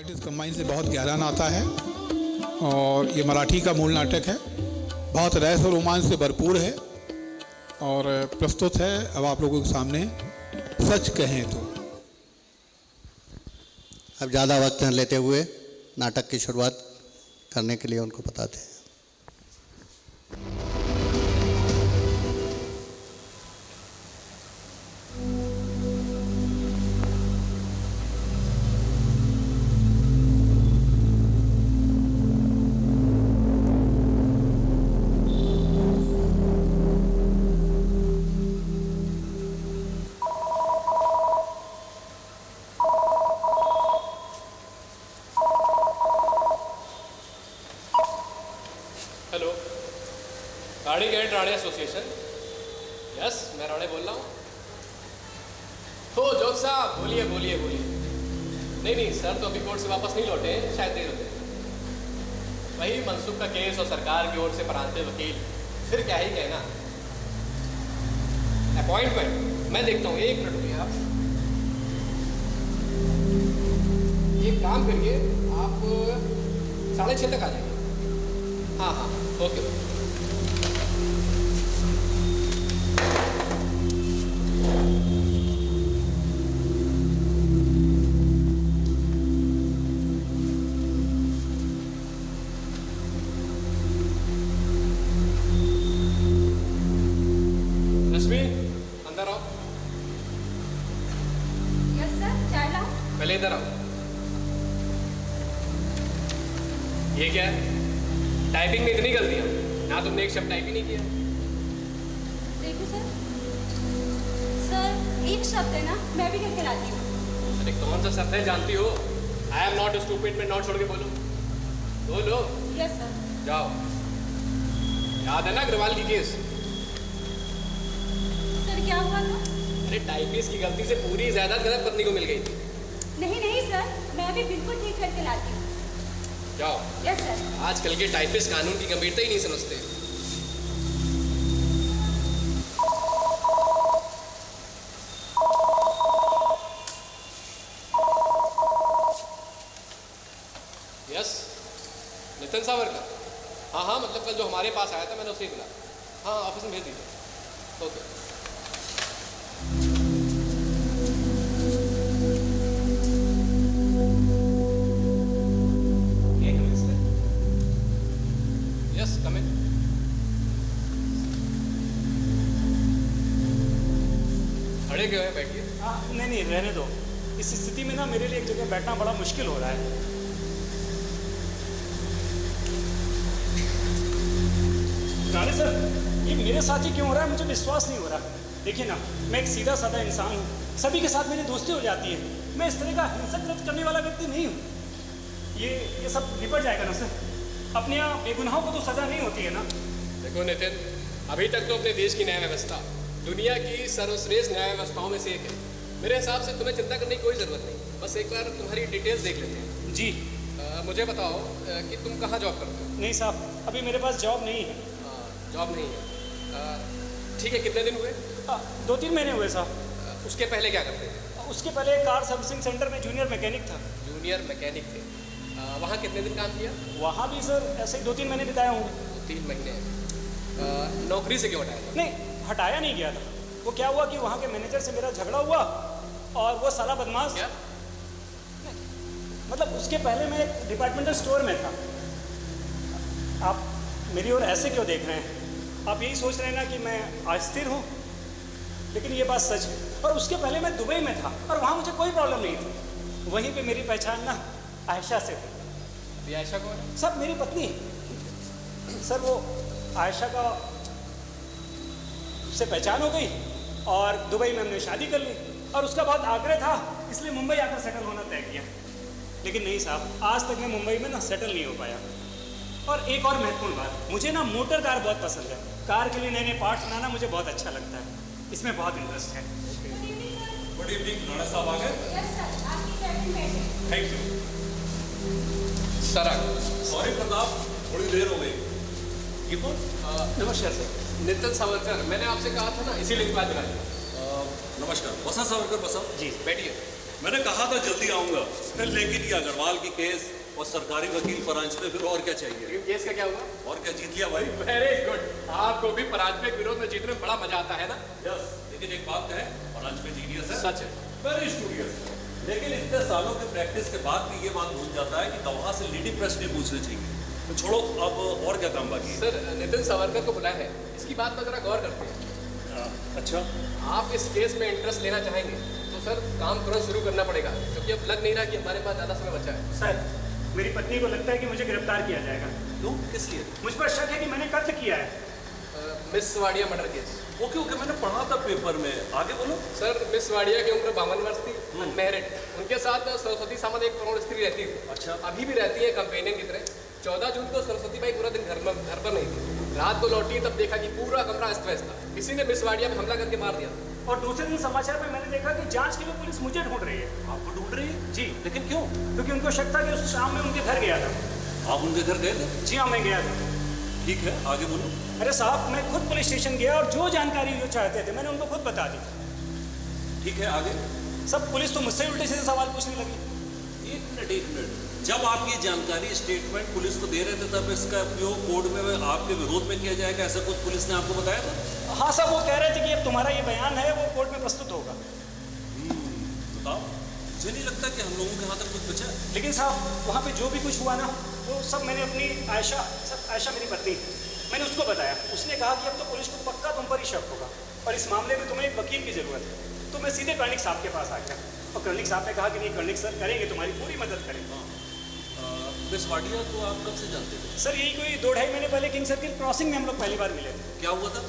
Artist combine से बहुत गहरा नाता है और ये मराठी का मूल नाटक है। बहुत रहस्य और रोमांच से भरपूर है और प्रस्तुत है अब आप लोगों के सामने सच कहें तो। अब ज़्यादा वक्त न लेते हुए नाटक की शुरुआत करने के लिए उनको बताते हैं। Hello, Rane gate Rane association. Yes, मैं राणे बोल रहा हूँ। हो जोग साहब, बोलिए बोलिए बोलिए। नहीं सर तो अभी कोर्ट से वापस नहीं लौटे, शायद देर होते। वही मनसुख का केस और सरकार की ओर से परांते वकील, फिर क्या ही कहना। अपॉइंटमेंट मैं देखता हूँ, 1 मिनट रुकिए आप। एक काम करिए, आप 6:30 तक आ जाइए। हाँ हाँ ओके। रश्मि अंदर आओ। यस सर, चाय लाओ। पहले इधर आओ। ये क्या है? टाइपिंग में इतनी गलतियाँ ना, तुमने एक शब्द टाइप ही नहीं किया। देखो सर एक शब्द है ना, मैं भी करके लाती हूँ। अरे कौन सा शब्द है जानती हो? आई एम नॉट स्टूपिड में नॉट छोड़ के बोलो। बोलो। Yes sir. जाओ। याद है ना अग्रवाल की केस? सर क्या हुआ था? अरे टाइपिस्ट की गलती से पूरी जायदाद गलत पत्नी को मिल गई थी। नहीं सर, मैं भी बिल्कुल ठीक करके लाती हूँ। जाओ। Yes sir. आजकल के टाइपिस्ट कानून की गंभीरता ही नहीं समझते। यस, नितिन सावरकर। हाँ मतलब कल जो हमारे पास आया था मैंने उसे ही बुला। हाँ ऑफिस में भेज दीजिए। ओके। यस कम इन। खड़े क्यों हैं? बैठिए। नहीं रहने दो। इस स्थिति में ना मेरे लिए एक जगह बैठना बड़ा मुश्किल हो रहा है। राणे सर, ये मेरे साथ ही क्यों हो रहा है? मुझे विश्वास नहीं हो रहा। देखिए ना, मैं एक सीधा साधा इंसान हूँ, सभी के साथ मेरी दोस्ती हो जाती है। मैं इस तरह का हिंसक कृत्य करने वाला व्यक्ति नहीं हूँ। ये सब निपट जाएगा ना सर? अपने यहाँ बेगुनाहों को तो सजा नहीं होती है ना? देखो नितिन, अभी तक तो अपने देश की न्याय व्यवस्था दुनिया की सर्वश्रेष्ठ न्याय व्यवस्थाओं में से एक है। मेरे हिसाब से तुम्हें चिंता करने की कोई ज़रूरत नहीं। बस एक बार तुम्हारी डिटेल्स देख लेते हैं। जी। मुझे बताओ कि तुम कहाँ जॉब करते हो? नहीं साहब, अभी मेरे पास जॉब नहीं है। जॉब नहीं है, ठीक है। कितने दिन हुए? 2-3 महीने हुए साहब। उसके पहले क्या करते थे? उसके पहले कार सर्विसिंग सेंटर में जूनियर मैकेनिक था। जूनियर मैकेनिक थे। वहाँ कितने दिन काम किया? वहाँ भी सर ऐसे ही 2-3 महीने बिताए होंगे। 3 महीने। नौकरी से क्यों हटाया? नहीं, हटाया नहीं गया था। वो क्या हुआ कि वहाँ के मैनेजर से मेरा झगड़ा हुआ और वो साला बदमाश। क्या? मतलब उसके पहले मैं एक डिपार्टमेंटल स्टोर में था। आप मेरी ओर ऐसे क्यों देख रहे हैं? आप यही सोच रहे हैं ना कि मैं अस्थिर हूँ, लेकिन ये बात सच है। और उसके पहले मैं दुबई में था और वहाँ मुझे कोई प्रॉब्लम नहीं थी। वहीं पे मेरी पहचान ना आयशा से थी। अभी आयशा कौन है? सर मेरी पत्नी। सर वो आयशा का से पहचान हो गई और दुबई में हमने शादी कर ली और उसका बाद आग्रह था, इसलिए मुंबई आकर सेटल होना तय किया। लेकिन नहीं साहब, आज तक मैं मुंबई में ना सेटल नहीं हो पाया। और एक और महत्वपूर्ण बात, मुझे ना मोटर कार बहुत पसंद है। कार के लिए नए नए पार्ट्स बनाना मुझे बहुत अच्छा लगता है। इसमें बहुत इंटरेस्ट है। गुड इवनिंग, राणा साहब आ गए? यस सर, आपकी कैबिन में है। Thank you. Sir sorry Pratap, थोड़ी देर हो गई। ये कौन? नमस्कार सर, नितिन सावरकर। मैंने आपसे कहा था ना, इसीलिए बात बुला ली। नमस्कार, बसा सावरकर बसा। जी बैठिए। मैंने कहा था जल्दी आऊंगा, लेकिन ये अग्रवाल की केस और सरकारी वकील परांज पे फिर और क्या चाहिए? लेकिन केस का क्या हुआ? और क्या, जीत लिया भाई? Very good. आपको भी परांज पे विरोध में जीतने में बड़ा मजा आता है ना? यस, लेकिन एक बात है, परांज पे जीनियस है, सच है। Very studious. लेकिन इतने सालों के प्रैक्टिस के बाद भी ये बात भूल जाता है कि गवाह से लीडिंग प्रश्न पूछने चाहिए। तो छोड़ो, अब और क्या काम बाकी है? सर, नितिन सावरकर को बुलाया है, इसकी बात पर जरा गौर करते हैं। अच्छा, आप इस केस में इंटरेस्ट लेना चाहेंगे तो सर काम तुरंत शुरू करना पड़ेगा, क्योंकि अब लग नहीं रहा कि हमारे पास ज़्यादा समय बचा है। सर, मेरी पत्नी को लगता है कि मुझे गिरफ्तार किया जाएगा। क्यों, किस लिए? मुझ पर शक है कि मैंने कत्ल किया है। Miss Wadia murder case. Okay okay, मैंने पढ़ा था पेपर में, आगे बोलो। सर, मिस वाडिया की उम्र 52 वर्ष थी, अनमैरिड। उनके साथ सरस्वती सामंत एक प्रौढ़ स्त्री रहती थी। अच्छा। अभी भी रहती है, कंपेनियन की तरह। 14 जून को सरस्वती बाई पूरा दिन घर पर नहीं थी। रात को लौटी तब देखा कि पूरा कमरा अस्त व्यस्त था। किसी ने मिस वाडिया पे हमला करके मार दिया। और दूसरे दिन समाचार में मैंने देखा कि जांच के लिए पुलिस मुझे ढूंढ रही है। आपको ढूंढ रही है? जी, लेकिन क्यों? क्योंकि उनको शक था कि उस शाम में उनके घर गया था। आप उनके घर गए थे? जी हाँ, मैं गया था। ठीक है, आगे बोलो। अरे साहब, मैं खुद पुलिस स्टेशन गया और जो जानकारी जो चाहते थे मैंने उनको खुद बता दी। ठीक है, आगे। सब पुलिस तो मुझसे उल्टे सीधे सवाल पूछने लगी। एक मिनट, जब आप ये जानकारी स्टेटमेंट पुलिस को दे रहे थे तब इसका उपयोग कोर्ट में आपके विरोध में किया जाएगा, ऐसा कुछ पुलिस ने आपको बताया था? हाँ साहब, वो कह रहे थे कि अब तुम्हारा ये बयान है वो कोर्ट में प्रस्तुत होगा। बताओ, मुझे नहीं लगता कि हम लोगों के यहाँ तक कुछ बचा है। लेकिन साहब, वहाँ पे जो भी कुछ हुआ ना, वो सब मैंने अपनी आयशा मेरी पत्नी, मैंने उसको बताया। उसने कहा कि अब तो पुलिस को पक्का तुम पर ही शक होगा और इस मामले में तुम्हें एक वकील की ज़रूरत है। तो मैं सीधे कर्णिक साहब के पास आ गया और कर्णिक साहब ने कहा कि नहीं कर्णिक सर, करेंगे, तुम्हारी पूरी मदद करेंगे। मिस वाडिया को आप कब से जानते थे? सर, यही कोई 2-2.5 महीने पहले किंग सर्किल क्रॉसिंग में हम लोग पहली बार मिले थे। क्या हुआ था?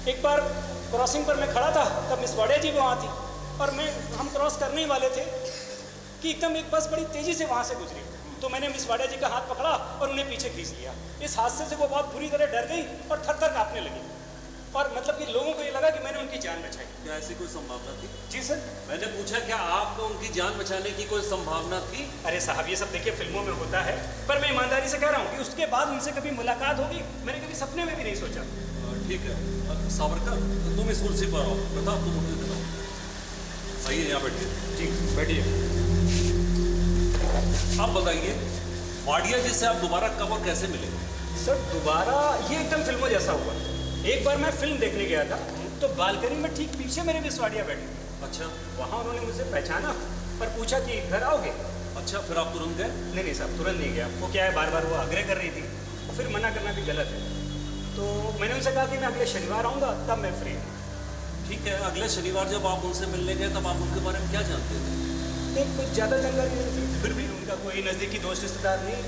एक बार क्रॉसिंग पर मैं खड़ा था, तब मिस वाडिया जी भी वहाँ थी और हम क्रॉस करने ही वाले थे कि एकदम एक बस बड़ी तेज़ी से वहाँ से गुजरी। तो मैंने मिस वाडिया जी का हाथ पकड़ा और उन्हें पीछे खींच लिया। इस हादसे से वो बहुत बुरी तरह डर गई और थर-थर काँपने लगी और मतलब कि लोगों को ये लगा कि मैंने उनकी जान बचाई। क्या ऐसी कोई संभावना थी? जी सर। मैंने पूछा क्या आपको उनकी जान बचाने की कोई संभावना थी? अरे साहब, ये सब देखिए फिल्मों में होता है, पर मैं ईमानदारी से कह रहा हूँ कि उसके बाद उनसे कभी मुलाकात होगी मैंने कभी सपने में भी नहीं सोचा। ठीक है, सावरकर तुम इस कुर्सी पर आओ, प्रताप तुम उठे दिखाओ। आइए यहाँ बैठिए। जी बैठिए। आप बताइए, वाडिया जी से आप दोबारा कब और कैसे मिले? सर, दोबारा ये एकदम फिल्मों जैसा हुआ। एक बार मैं फिल्म देखने गया था तो बालकनी में ठीक पीछे मेरे मिस वाडिया बैठी थी। अच्छा। वहाँ उन्होंने मुझसे पहचाना पर पूछा कि घर आओगे। अच्छा, फिर आप तुरंत गए? नहीं साहब, तुरंत नहीं गया। वो क्या है, बार बार वो आग्रह कर रही थी और फिर मना करना भी गलत है। तो मैंने उनसे कहा कि मैं अगले शनिवार आऊँगा, तब मैं फ्री हूँ। ठीक है, अगले शनिवार जब आप उनसे मिलने गए तब आप उनके बारे में क्या जानते थे? नहीं, कुछ ज़्यादा जानकारी नहीं थी, फिर भी उनका कोई नज़दीकी दोस्त रिश्तेदार नहीं।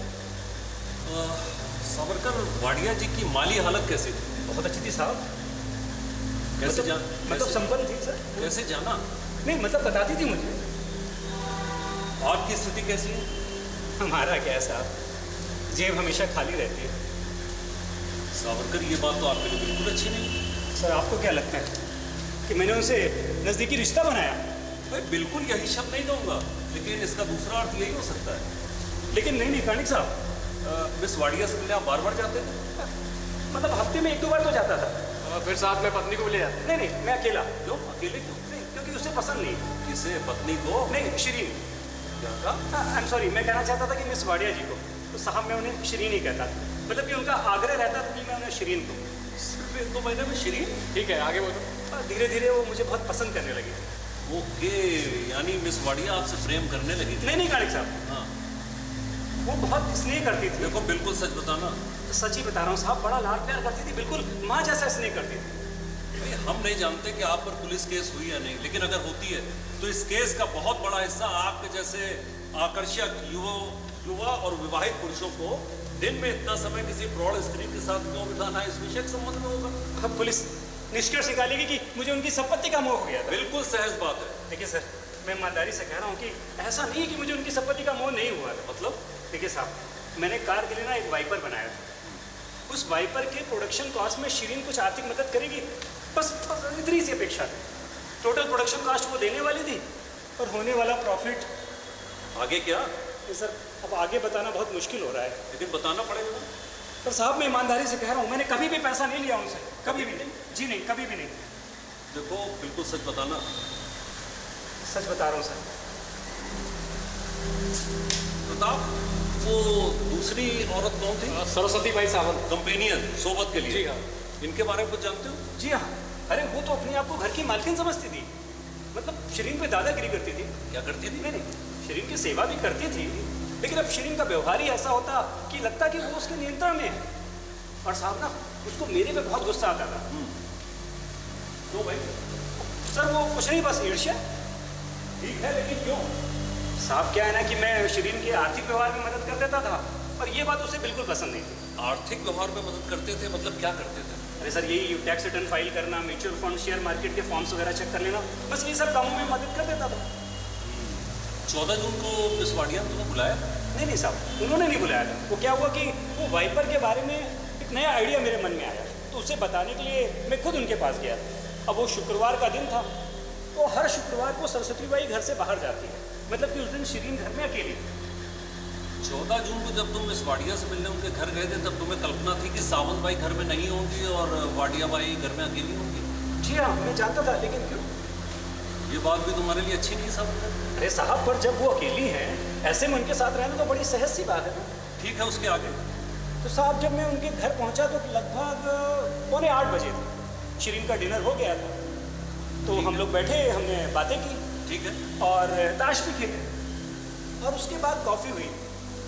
सावरकर, वाडिया जी की माली हालत कैसी थी? बहुत अच्छी थी साहब। कैसे मतलब संपन्न थी सर। कैसे जाना? नहीं मतलब बताती थी मुझे। आपकी स्थिति कैसी है? हमारा क्या है साहब, जेब हमेशा खाली रहती है। सावरकर, ये बात तो आपके लिए बिल्कुल अच्छी नहीं। सर, आपको क्या लगता है कि मैंने उनसे नज़दीकी रिश्ता बनाया? भाई बिल्कुल यही शब्द नहीं दूंगा, लेकिन इसका दूसरा अर्थ यही हो सकता है। लेकिन नहीं कर्णिक साहब, मिस वाडिया से मिलने आप बार बार जाते थे? मतलब हफ्ते में 1-2 बार तो जाता था। फिर साथ में पत्नी को भी ले जाते? नहीं, मैं अकेला। क्यों अकेले क्यों? नहीं, क्योंकि उसे पसंद नहीं। किसे? पत्नी को? नहीं, शिरीन। क्या कहा? आई एम सॉरी, मैं कहना चाहता था कि मिस वाडिया जी को। तो साहब, मैं उन्हें शिरीन ही कहता था, मतलब कि उनका आग्रह रहता था कि मैं उन्हें शिरीन कहूँ। सिर्फ 1-2 महीने में शिरीन? ठीक है, आगे बोलो। धीरे धीरे वो मुझे बहुत पसंद करने लगी। ओके, यानी मिस वाडिया आपसे प्रेम करने लगी थी? नहीं कर्णिक साहब, हाँ। वो बहुत स्नेह करती थी। देखो, बिल्कुल सच बताना। तो सच ही बता रहा हूँ साहब, बड़ा लाड प्यार करती थी, बिल्कुल माँ जैसा स्नेह करती थी। भाई, हम नहीं जानते कि आप पर पुलिस केस हुई या नहीं, लेकिन अगर होती है तो इस केस का बहुत बड़ा हिस्सा आपके जैसे आकर्षक युवा और विवाहित पुरुषों को दिन में इतना समय किसी प्रौढ़ स्त्री के साथ क्यों बिताना है, इस विषय के संबंध में होगा। अब पुलिस निष्कर्ष निकालेगी कि मुझे उनकी संपत्ति का मोह हो गया था। बिल्कुल सहज बात है। देखिए सर, मैं ईमानदारी से कह रहा हूँ कि ऐसा नहीं है कि मुझे उनकी संपत्ति का मोह नहीं हुआ था। मतलब? देखिए साहब, मैंने कार के लिए ना एक वाइपर बनाया था। उस वाइपर के प्रोडक्शन कॉस्ट में शिरीन कुछ आर्थिक मदद करेगी, बस इतनी सी अपेक्षा थी। टोटल प्रोडक्शन कॉस्ट वो देने वाली थी और होने वाला प्रॉफिट। आगे क्या? सर, अब आगे बताना बहुत मुश्किल हो रहा है। लेकिन बताना पड़ेगा ना। पर साहब, मैं ईमानदारी से कह रहा हूँ, मैंने कभी भी पैसा नहीं लिया उनसे, कभी भी नहीं। जी नहीं, कभी भी नहीं। देखो, बिल्कुल सच बताना। सच बता रहा हूँ सर। प्रताप, वो दूसरी औरत कौन थी? सरस्वती बाई सावंत। कंपेनियन, सोबत के लिए? जी हाँ। इनके बारे में कुछ जानते हो? जी हाँ, अरे वो तो अपने आप को घर की मालकिन समझती थी, मतलब शिरीन पे दादागिरी करती थी। क्या करती थी? नहीं, शिरीन की सेवा भी करती थी, लेकिन अब शिरीन का व्यवहार ही ऐसा होता कि लगता कि वो उसके नियंत्रण में है। और साहब ना, उसको मेरे पे बहुत गुस्सा आता था। तो भाई सर वो कुछ नहीं, बस ईर्ष्या। ठीक है, लेकिन क्यों? साहब क्या है ना कि मैं शिरीन के आर्थिक व्यवहार में मदद कर देता था, और ये बात उसे बिल्कुल पसंद नहीं थी। आर्थिक व्यवहार में मदद करते थे मतलब क्या करते थे? अरे सर, यही टैक्स रिटर्न फाइल करना, म्यूचुअल फंड, शेयर मार्केट के फॉर्म्स वगैरह चेक कर लेना, बस ये सब कामों में मदद कर देता था। 14 जून को मिस वाडिया ने तुम्हें बुलाया? नहीं साहब, उन्होंने नहीं बुलाया था। वो क्या हुआ कि वो वाइपर के बारे में एक नया आइडिया मेरे मन में आया, तो उसे बताने के लिए मैं खुद उनके पास गया। अब वो शुक्रवार का दिन था, तो हर शुक्रवार को सरस्वती बाई घर से बाहर जाती है, मतलब कि उस दिन शिरीन घर में अकेली। 14 जून को जब तुम मिस वाडिया से मिलने उनके घर गए थे, तब तुम्हें कल्पना थी कि सावंत बाई घर में नहीं होंगी और वाडिया बाई घर में अकेली होंगी? जी हाँ, मैं जानता था, लेकिन क्यों? ये बात भी तुम्हारे लिए अच्छी नहीं सावंत? अरे साहब, पर जब वो अकेली हैं, ऐसे में उनके साथ रहना तो बड़ी सहज सी बात है ना। ठीक है, उसके आगे? तो साहब जब मैं उनके घर पहुंचा तो लगभग 7:45 बजे थे। शिरीन का डिनर हो गया था, तो हम लोग बैठे, हमने बातें की। ठीक है। और ताश भी खेले, और उसके बाद कॉफ़ी हुई।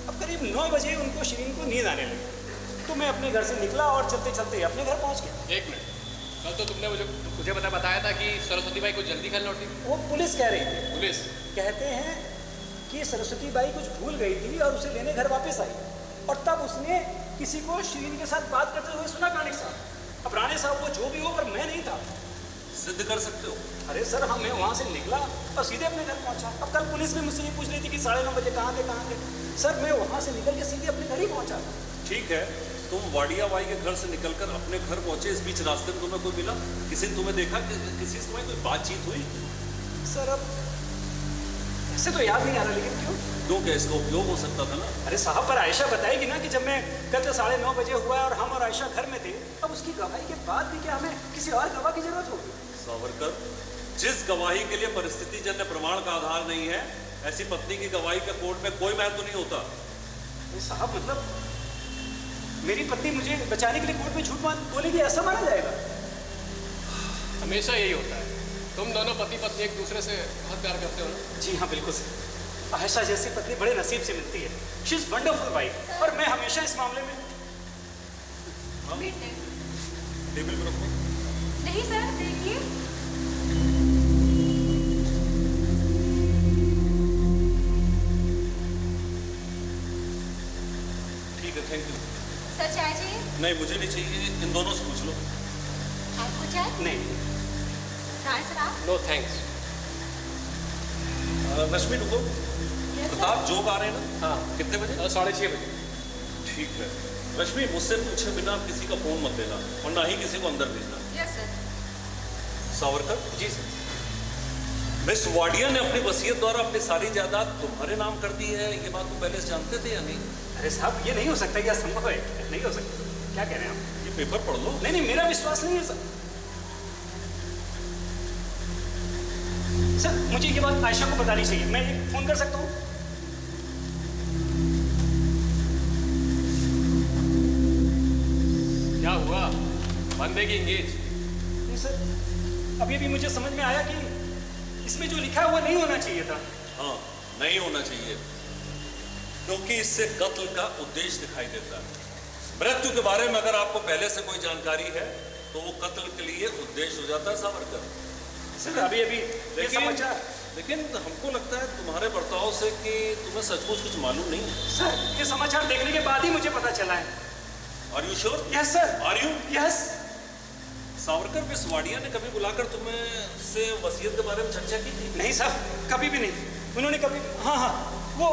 अब करीब 9 बजे उनको शिरीन को नींद आने लगी, तो मैं अपने घर से निकला और चलते चलते अपने घर पहुंच गया। एक मिनट, कल तो तुमने मुझे बताया था कि सरस्वती बाई कुछ जल्दी घर लौटी। वो पुलिस कह रही थी। पुलिस कहते हैं कि सरस्वती बाई कुछ भूल गई थी और उसे लेने घर वापस आई, और तब उसने किसी को शिरीन के साथ बात करते हुए सुना राणे साहब। अब राणे साहब वो जो भी हो, पर मैं नहीं था। सिद्ध कर सकते हो? अरे सर, मैं वहाँ से निकला और सीधे अपने घर पहुँचा। अब कल पुलिस भी मुझसे ये पूछ रही थी कि 9:30 बजे कहाँ थे। सर मैं वहाँ से निकल के सीधे अपने घर ही पहुँचा। ठीक है, तुम वाडिया बाई के घर से निकलकर अपने घर पहुंचे, इस बीच रास्ते में तुम्हें कोई मिला? किसी ने तुम्हें देखा? किसी से कोई बातचीत हुई? सर अब ऐसे तो याद नहीं आ रहा, लेकिन क्यों? क्या इसका उपयोग हो सकता था ना? अरे साहब, पर आयशा बताएगी ना कि जब मैं कल 9:30 बजे हुआ और हम और आयशा घर में थे, अब उसकी गवाही के बाद भी क्या हमें किसी और गवाह की जरूरत होगी? सावरकर, जिस गवाही के लिए परिस्थिति जन्य प्रमाण का आधार नहीं है, ऐसी पत्नी की गवाही का कोर्ट में कोई महत्व नहीं होता। साहब मतलब मेरी पत्नी मुझे बचाने के लिए कोर्ट में झूठ बोलेगी, ऐसा माना जाएगा? हमेशा यही होता है। तुम दोनों पति पत्नी एक दूसरे से बहुत प्यार करते हो ना? जी हाँ, बिल्कुल सर। आयशा जैसी पत्नी बड़े नसीब से मिलती है। शी इज वंडरफुल वाइफ, और मैं हमेशा इस मामले में। टेबल पर रखो। नहीं सर, देखिए। ठीक है, थैंक यू। सर चाय चाहिए? नहीं, मुझे नहीं चाहिए, इन दोनों से पूछ लो। आपको चाय? नहीं। राणे सर आप? No thanks. रश्मि रुको। Yes, प्रताप जोग आ रहे हैं ना? हाँ। कितने बजे? 6:30 बजे। ठीक है। रश्मि, मुझसे पूछे बिना आप किसी का फोन मत देना, और ना ही किसी को अंदर भेजना। Yes sir. Savarkar ji sir. Miss Wadia ने अपनी वसीयत द्वारा अपनी सारी जायदाद तुम्हारे नाम कर दी है, ये बात तुम पहले से जानते थे या नहीं? अरे साहब, ये नहीं हो सकता, ये असंभव है, नहीं हो सकता। क्या कह रहे हैं आप? ये पेपर पढ़ लो। नहीं, मेरा विश्वास नहीं है सर। सर मुझे ये बात आयशा को बतानी चाहिए, मैं एक फोन कर सकता हूँ? क्या हुआ? बंदे की इंगेज? नहीं सर, अभी भी मुझे समझ में आया कि इसमें जो लिखा है वो नहीं होना चाहिए था। हाँ, नहीं होना चाहिए, क्योंकि इससे कत्ल का उद्देश्य दिखाई देता है। मृत्यु के बारे में अगर आपको पहले से कोई जानकारी है तो वो कत्ल के लिए उद्देश्य हो जाता है सावरकर। सर अभी ये समाचार, लेकिन हमको लगता है तुम्हारे बर्ताव से कि तुम्हें सचमुच कुछ मालूम नहीं है। सर ये समाचार देखने के बाद ही मुझे पता चला है। Are you sure? Yes sir. Are you? Yes. Savarkar, miss Wadia ने कभी बुलाकर तुम्हें से वसीयत के बारे में चर्चा की थी? नहीं साहब, कभी भी नहीं। उन्होंने कभी, हाँ, वो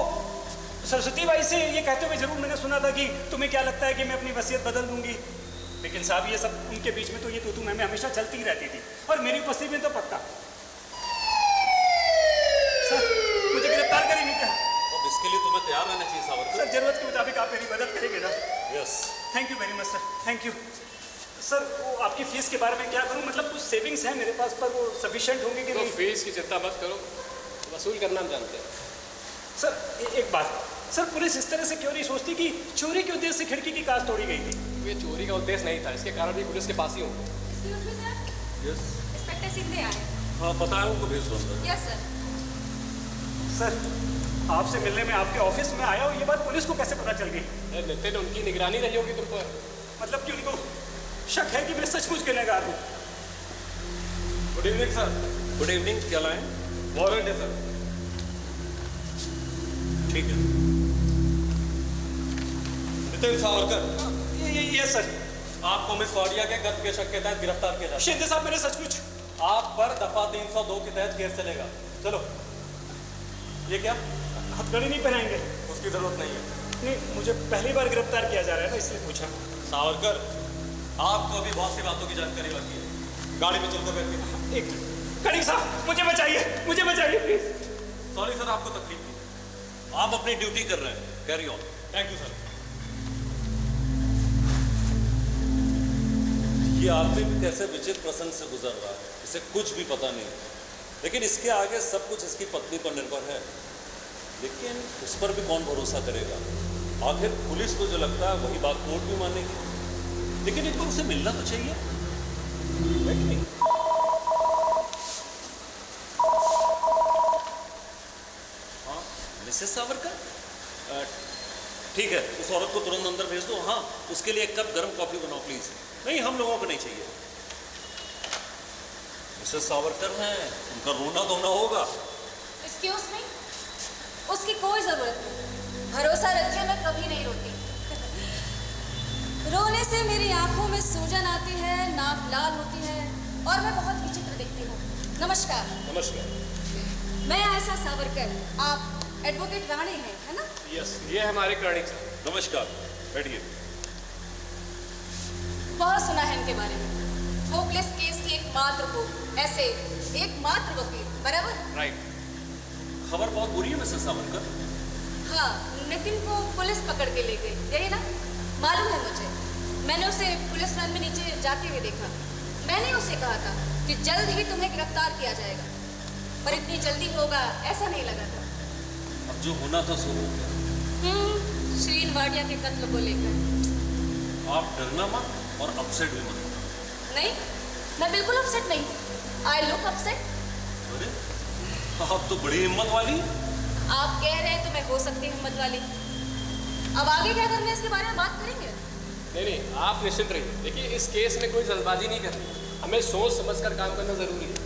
सरस्वती बाई से ये कहते हुए जरूर मैंने सुना था कि तुम्हें क्या लगता है कि मैं अपनी वसीयत बदल दूंगी, लेकिन साहब ये सब उनके बीच में तो ये तू मैं हमेशा चलती ही रहती थी, और मेरी उपस्थिति में तो पक्का। सर मुझे गिरफ्तार करेंगे क्या? अब इसके लिए तुम्हें तैयार रहना चाहिए सावरकर। सर जरूरत के मुताबिक आप मेरी मदद करेंगे ना? Yes. Thank you very much sir, thank you sir. वो आपकी फीस के बारे में क्या करूं, मतलब कुछ सेविंग्स हैं मेरे पास, पर वो सफिशिएंट होंगे कि तो नहीं? फीस की चिंता मत करो, वसूल करना हम जानते हैं। सर एक बात, सर पुलिस इस तरह से क्यों नहीं सोचती कि चोरी के उद्देश्य से खिड़की की कांच तोड़ी गई थी? ये चोरी का उद्देश्य नहीं था, इसके कारण भी पुलिस के पास ही हूँ। Excuse me sir, yes inspector Sindhe आए हैं। हाँ पता है उनको भेज दो अंदर। Yes sir. सर आपसे मिलने में आपके ऑफिस में आया हूँ, ये बात पुलिस को कैसे पता चल गई? अरे नितिन, उनकी निगरानी रही होगी तुम पर। मतलब कि उनको शक है कि मैं सचमुच गुनहगार हूँ? Good evening sir. Good evening, क्या लाएं? वारंट है सर। ठीक है। नितिन सावरकर। ये सर। आपको मिस वाडिया के कत्ल के शक के तहत गिरफ्तार किया जाए। शिंदे साहब मैंने सचमुच। आप पर दफा 302 के तहत केस चलेगा। चलो। ये क्या? हथकड़ी नहीं पहनाएंगे? उसकी जरूरत नहीं है। नहीं, मुझे पहली बार गिरफ्तार किया जा रहा है ना, इसलिए पूछा। सावरकर, आपको अभी बहुत सी बातों की जानकारी बाकी है। गाड़ी में चलकर बैठिए। एक कड़ी साहब, मुझे बचाइए, मुझे बचाइए प्लीज। सॉरी सर, आपको तकलीफ दी। आप अपनी ड्यूटी कर रहे हैं, carry on. Thank you sir. ये आदमी भी कैसे विचित्र प्रसंग से गुजर रहा है, इसे कुछ भी पता नहीं, लेकिन इसके आगे सब कुछ इसकी पत्नी पर निर्भर है। लेकिन उस पर भी कौन भरोसा करेगा? आखिर पुलिस को जो लगता है वही बात कोर्ट भी मानेगी। लेकिन एक बार उसे मिलना तो चाहिए, है कि नहीं? हाँ मिसेस सावरकर, ठीक है, उस औरत को तुरंत अंदर भेज दो। हाँ, उसके लिए एक कप गर्म कॉफी बनाओ प्लीज। नहीं, हम लोगों को नहीं चाहिए। मिसेस सावरकर हैं, उनका रोना धोना होगा। एक्सक्यूज मी, उसकी कोई जरूरत नहीं। भरोसा रखिए, मैं कभी नहीं रोती। रोने से मेरी आंखों में सूजन आती है, नाक लाल होती है और मैं बहुत विचित्र दिखती हूँ। नमस्कार। नमस्कार। मैं आयशा सावरकर, आप एडवोकेट राणे हैं, है ना? यस, ये है हमारे कर्णिक साहब। नमस्कार, बैठिए। बहुत सुना है इनके बारे में। होपलेस केस की एकमात्र हो, ऐसे एकमात्र वकील, बराबर? राइट। खबर बहुत बुरी है मिसेस सावरकर। हाँ, नितिन को पुलिस पकड़ के ले गई, यही ना? मालूम है मुझे, मैंने उसे पुलिस लाइन में नीचे जाते हुए देखा। मैंने उसे कहा था कि जल्द ही तुम्हें गिरफ्तार किया जाएगा, पर इतनी जल्दी होगा ऐसा नहीं लगा था। अब जो होना था सो हो गया। श्रीन वाडिया के कत्ल को लेकर आप डरना मत और अपसेट भी मत। नहीं, मैं बिल्कुल अपसेट नहीं। I look upset. अरे आप तो बड़ी हिम्मत वाली। आप कह रहे हैं तो मैं हो सकती हूँ हिम्मत वाली। अब आगे क्या करना है इसके बारे में बात करेंगे। नहीं, आप निश्चिंत रहिए। देखिए, इस केस में कोई जल्दबाजी नहीं करनी, हमें सोच समझकर काम करना जरूरी है।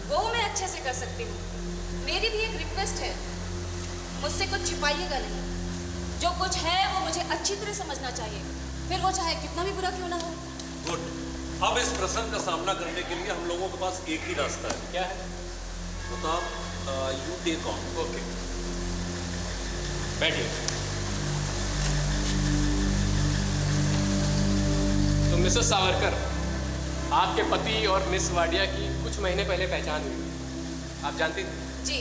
वो मैं अच्छे से कर सकती हूँ। मेरी भी एक रिक्वेस्ट है, मुझसे कुछ छिपाइएगा नहीं। जो कुछ है वो मुझे अच्छी तरह समझना चाहिए, फिर वो चाहे कितना भी बुरा क्यों ना हो। गुड। अब इस प्रसंग का सामना करने के लिए हम लोगों के पास एक ही रास्ता है। क्या है? बताओ। You take on. ओके, बैठिए। तो मिसेस सावरकर, आपके पति और मिस वाडिया की कुछ महीने पहले पहचान हुई, आप जानती थी? जी,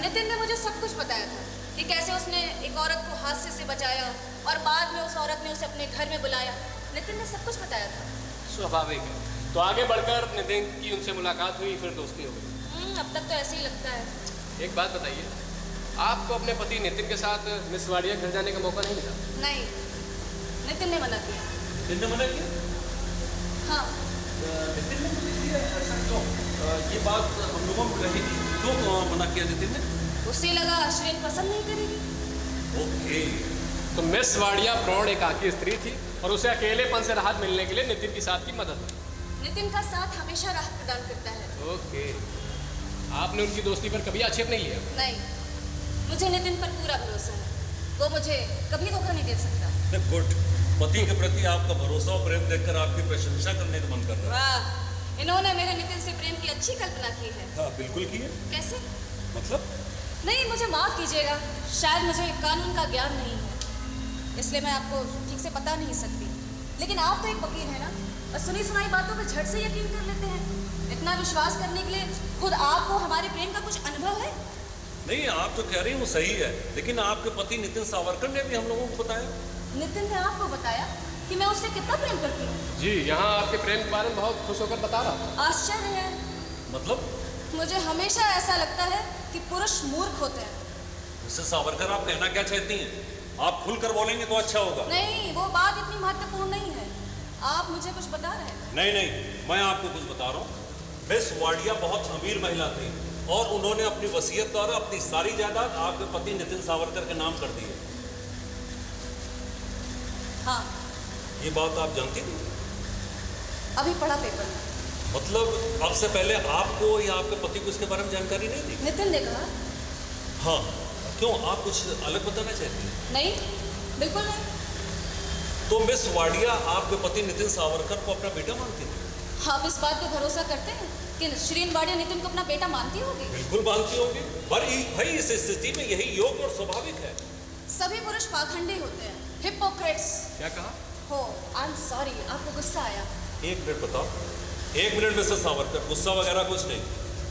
नितिन ने मुझे सब कुछ बताया था कि कैसे उसने एक औरत को हादसे से बचाया और बाद में उस औरत ने उसे अपने घर में बुलाया। नितिन ने सब कुछ बताया था। स्वाभाविक है। तो आगे बढ़कर नितिन की उनसे मुलाकात हुई, फिर दोस्ती हो गई। अब तक तो ऐसे ही लगता है। एक बात बताइए, आपको अपने पति नितिन के साथ मिस वाडिया घर जाने का मौका नहीं मिला? नहीं, नितिन ने मना किया। नितिन ने मना किया? हाँ। नितिन ने मना किया? ऐसा क्यों? ये बात हम लोगों को रहेगी। क्यों मना किया नितिन ने? उसे लगा श्रीन पसंद नहीं करेगी। ओके। तो मिस वाडिया प्रौढ़ एकाकी स्त्री थी और उसे अकेलेपन से राहत मिलने के लिए नितिन की साथ की मदद की। नितिन का साथ हमेशा राहत प्रदान करता है। ओके, आपने उनकी दोस्ती पर कभी आक्षेप नहीं लिया? नहीं, मुझे नितिन पर पूरा भरोसा है। वो मुझे कभी धोखा नहीं दे सकता। गुड। पति के प्रति आपका भरोसा और प्रेम देखकर आपकी प्रशंसा करने का मन कर रहा है। वाह, इन्होंने मेरे नितिन से प्रेम की अच्छी कल्पना की है। हाँ, बिल्कुल की है। कैसे? मतलब? नहीं, मुझे माफ कीजिएगा, शायद मुझे कानून का ज्ञान नहीं है, इसलिए मैं आपको ठीक से बता नहीं सकती। लेकिन आप तो एक वकील है ना, और सुनी सुनाई बातों पर झट से यकीन कर लेते हैं। इतना विश्वास करने के लिए खुद आपको हमारे प्रेम का कुछ अनुभव है? नहीं, आप जो कह रही हैं वो सही है, लेकिन आपके पति नितिन सावरकर ने भी हम लोगों को बताया। नितिन ने आपको बताया कि मैं उससे कितना प्रेम करती हूँ? जी, यहाँ आपके प्रेम के बारे में बहुत खुश होकर बता रहा था। आश्चर्य है। मतलब? मुझे हमेशा ऐसा लगता है कि पुरुष मूर्ख होते हैं। मिसेस सावरकर, आप कहना क्या चाहती हैं? आप खुलकर बोलेंगे तो अच्छा होगा। नहीं, वो बात इतनी महत्वपूर्ण नहीं है। आप मुझे कुछ बता रहे हैं? नहीं, मैं आपको कुछ बता रहा हूँ। मिस वाडिया बहुत अमीर महिला थी और उन्होंने अपनी वसीयत द्वारा अपनी सारी जायदाद आपके पति नितिन सावरकर के नाम कर दी है। हाँ। ये बात आप जानती थी? अभी पढ़ा पेपर में। मतलब अब से पहले आपको या आपके पति को इसके बारे में जानकारी नहीं थी? नितिन ने कहा। हाँ, क्यों, आप कुछ अलग बताना चाहती हैं? नहीं, बिल्कुल नहीं। तो मिस वाडिया आपके पति नितिन सावरकर को अपना बेटा मानती थी? आप इस बात पे भरोसा करते हैं कि श्रीन वाडिया नितिन को अपना बेटा मानती होगी? बिल्कुल मानती होगी। भाई इस स्थिति में यही योग्य और स्वाभाविक है। सभी पुरुष पाखंडी होते हैं, हिपोक्रेट्स। क्या कहा? हो, आई एम सॉरी, आपको गुस्सा आया। एक मिनट बताओ, एक मिनट मिसेस सावरकर, गुस्सा वगैरह कुछ नहीं,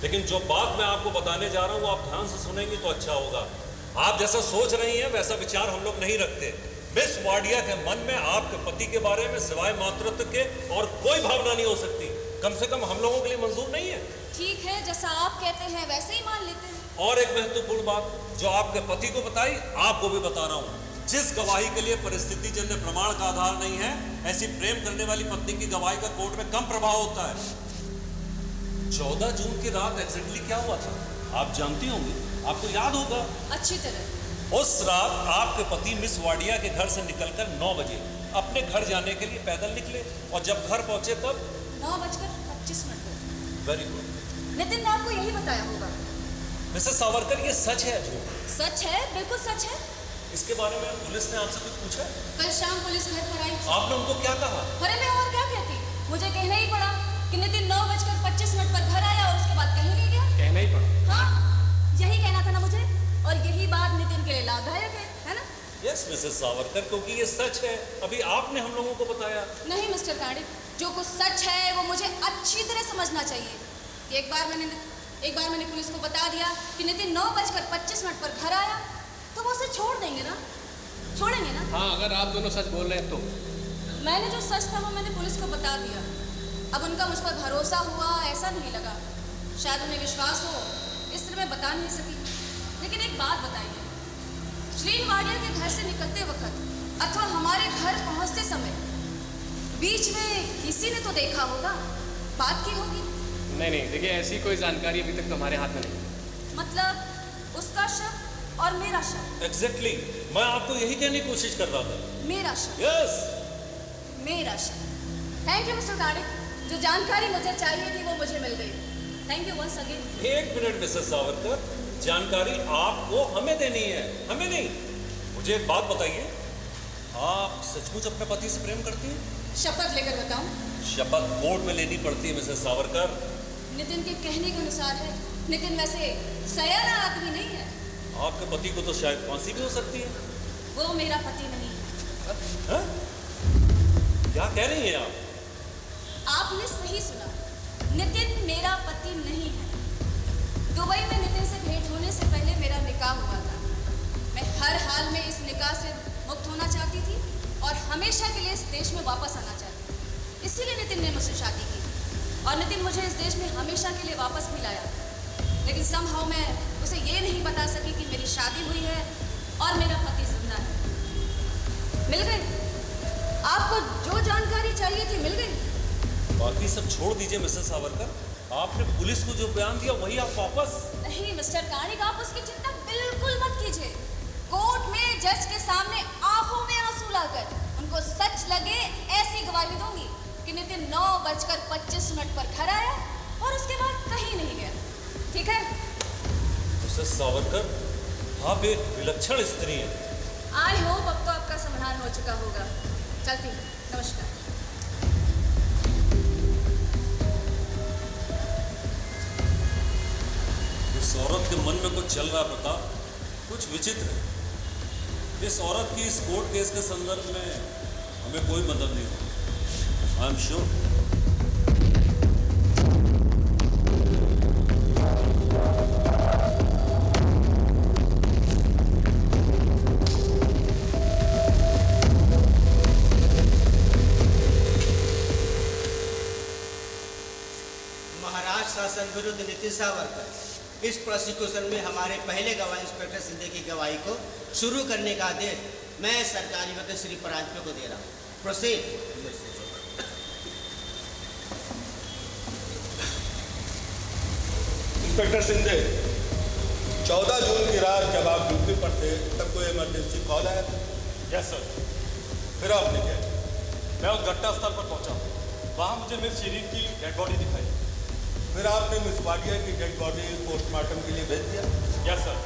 लेकिन जो बात मैं आपको बताने जा रहा हूँ वो आप ध्यान से सुनेंगी तो अच्छा होगा। आप जैसा सोच रही हैं वैसा विचार हम लोग नहीं रखते। मिस वाडिया के मन में आपके पति के बारे में सिवाय मातृत्व के और कोई भावना नहीं हो सकती। कम से कम हम लोगों के लिए मंजूर नहीं है। ठीक है, जैसा आप कहते हैं वैसे ही मान लेते हैं। और एक महत्वपूर्ण बात जो आपके पति को बताई, आपको भी बता रहा हूँ। जिस गवाही के लिए परिस्थिति जन्य प्रमाण का आधार नहीं है, ऐसी प्रेम करने वाली पत्नी की गवाही का कोर्ट में कम प्रभाव होता है। 14 जून की रात एग्जैक्टली क्या हुआ था आप जानती होंगी, आपको याद होगा अच्छी तरह। उस रात आपके पति मिस वाडिया के घर से निकलकर 9 बजे अपने घर जाने के लिए पैदल निकले और जब घर पहुंचे तब 9:25 पर। Very good. नितिन ने आपको यही बताया होगा। मिसेस सावरकर, ये सच है झूठ? सच है, बिल्कुल सच है। इसके बारे में पुलिस ने आपसे कुछ पूछा? कल शाम पुलिस घर पर आई थी। आपने उनको क्या कहा? अरे मैं और क्या कहती, मुझे कहना ही पड़ा कि नितिन 9:25 पर घर आया और उसके बाद कहीं नहीं गया। कहना ही पड़ा। हाँ, यही कहना था ना मुझे, और यही बात नितिन के लिए लाभदायक है ना? यस मिसेस सावरकर, क्योंकि ये सच है। अभी आपने हम लोगों को बताया। नहीं मिस्टर कांडिक, जो कुछ सच है वो मुझे अच्छी तरह समझना चाहिए। एक बार मैंने पुलिस को बता दिया कि नितिन 9:25 पर घर आया, तो वो उसे छोड़ देंगे ना? छोड़ेंगे ना? हाँ, अगर आप दोनों सच बोल रहे हैं तो। मैंने जो सच था वो मैंने पुलिस को बता दिया। अब उनका मुझ पर भरोसा हुआ ऐसा नहीं लगा, शायद उन्हें विश्वास हो, इसलिए मैं बता नहीं सकी। लेकिन एक बात बताइए, श्रीन वाडिया के घर से निकलते वक्त अथवा हमारे घर पहुंचते समय बीच में किसी ने तो देखा होगा, बात की होगी। नहीं, देखिए ऐसी कोई जानकारी अभी तक हमारे हाथ में नहीं। मतलब उसका शव और मेरा शव। एग्जैक्टली, मैं आपको यही कहने की कोशिश कर रहा था। मेरा शव। यस, मेरा शव। थैंक यू मिस्टर कांडिक, जो जानकारी मुझे चाहिए थी वो मुझे मिल गई। Thank you once again. एक मिनट मिसेस सावरकर, जानकारी आपको हमें देनी है, हमें नहीं। मुझे एक बात बताइए, आप सचमुच अपने पति से प्रेम करती हैं? शपथ लेकर बताऊं? शपथ कोर्ट में लेनी पड़ती है मिसेस सावरकर। नितिन के कहने के अनुसार है। नितिन वैसे सयाना आदमी नहीं है। आपके पति को तो शायद फांसी भी हो सकती है। वो मेरा पति नहीं है। हा? क्या कह रही हैं आप? आपने सही सुना, नितिन मेरा पति नहीं है। दुबई में नितिन से भेंट होने से पहले मेरा निकाह हुआ था। मैं हर हाल में इस निकाह से मुक्त होना चाहती थी और हमेशा के लिए इस देश में वापस आना चाहती थी। इसीलिए नितिन ने मुझसे शादी की और नितिन मुझे इस देश में हमेशा के लिए वापस भी लाया। लेकिन समहाउ मैं उसे ये नहीं बता सकी कि मेरी शादी हुई है और मेरा पति जिंदा है। मिल गई आपको जो जानकारी चाहिए थी, मिल गई। बाकी सब छोड़ दीजिए मिसेस सावरकर, आपने पुलिस को जो बयान दिया वही आप वापस। नहीं मिस्टर कांडिक, आप उसकी चिंता बिल्कुल मत कीजिए। कोर्ट में जज के सामने आंखों में आंसू लाकर उनको सच लगे ऐसी गवाही दूंगी कि नितिन 9:25 पर घर आया और उसके बाद कहीं नहीं गया। ठीक है मिसेस सावरकर, आप एक विलक्षण स्त्री हैं। आई होप अब तो आपका समाधान हो चुका होगा। चलती हूँ, नमस्कार। इस औरत के मन में कुछ चल रहा है प्रताप, कुछ विचित्र है। इस औरत की इस कोर्ट केस के संदर्भ में हमें कोई मदद नहीं होगी। I am sure. महाराज शासन विरुद्ध नितिन नितिन सावरकर, इस प्रोसिक्यूशन में हमारे पहले गवाह इंस्पेक्टर सिंधे की गवाही को शुरू करने का आदेश मैं सरकारी वकील श्री परांजपे को दे रहा हूँ। प्रोसीड। इंस्पेक्टर सिंधे, 14 जून की रात जब आप ड्यूटी पर थे तब कोई इमरजेंसी कॉल आया था? Yes sir. फिर आपने क्या किया? मैं उस घटना स्थल पर पहुंचा, वहां मुझे मिस शीरीन की डेड बॉडी दिखाई। फिर आपने मिस वाडिया की डेड बॉडी पोस्टमार्टम के लिए भेज दिया? Yes sir.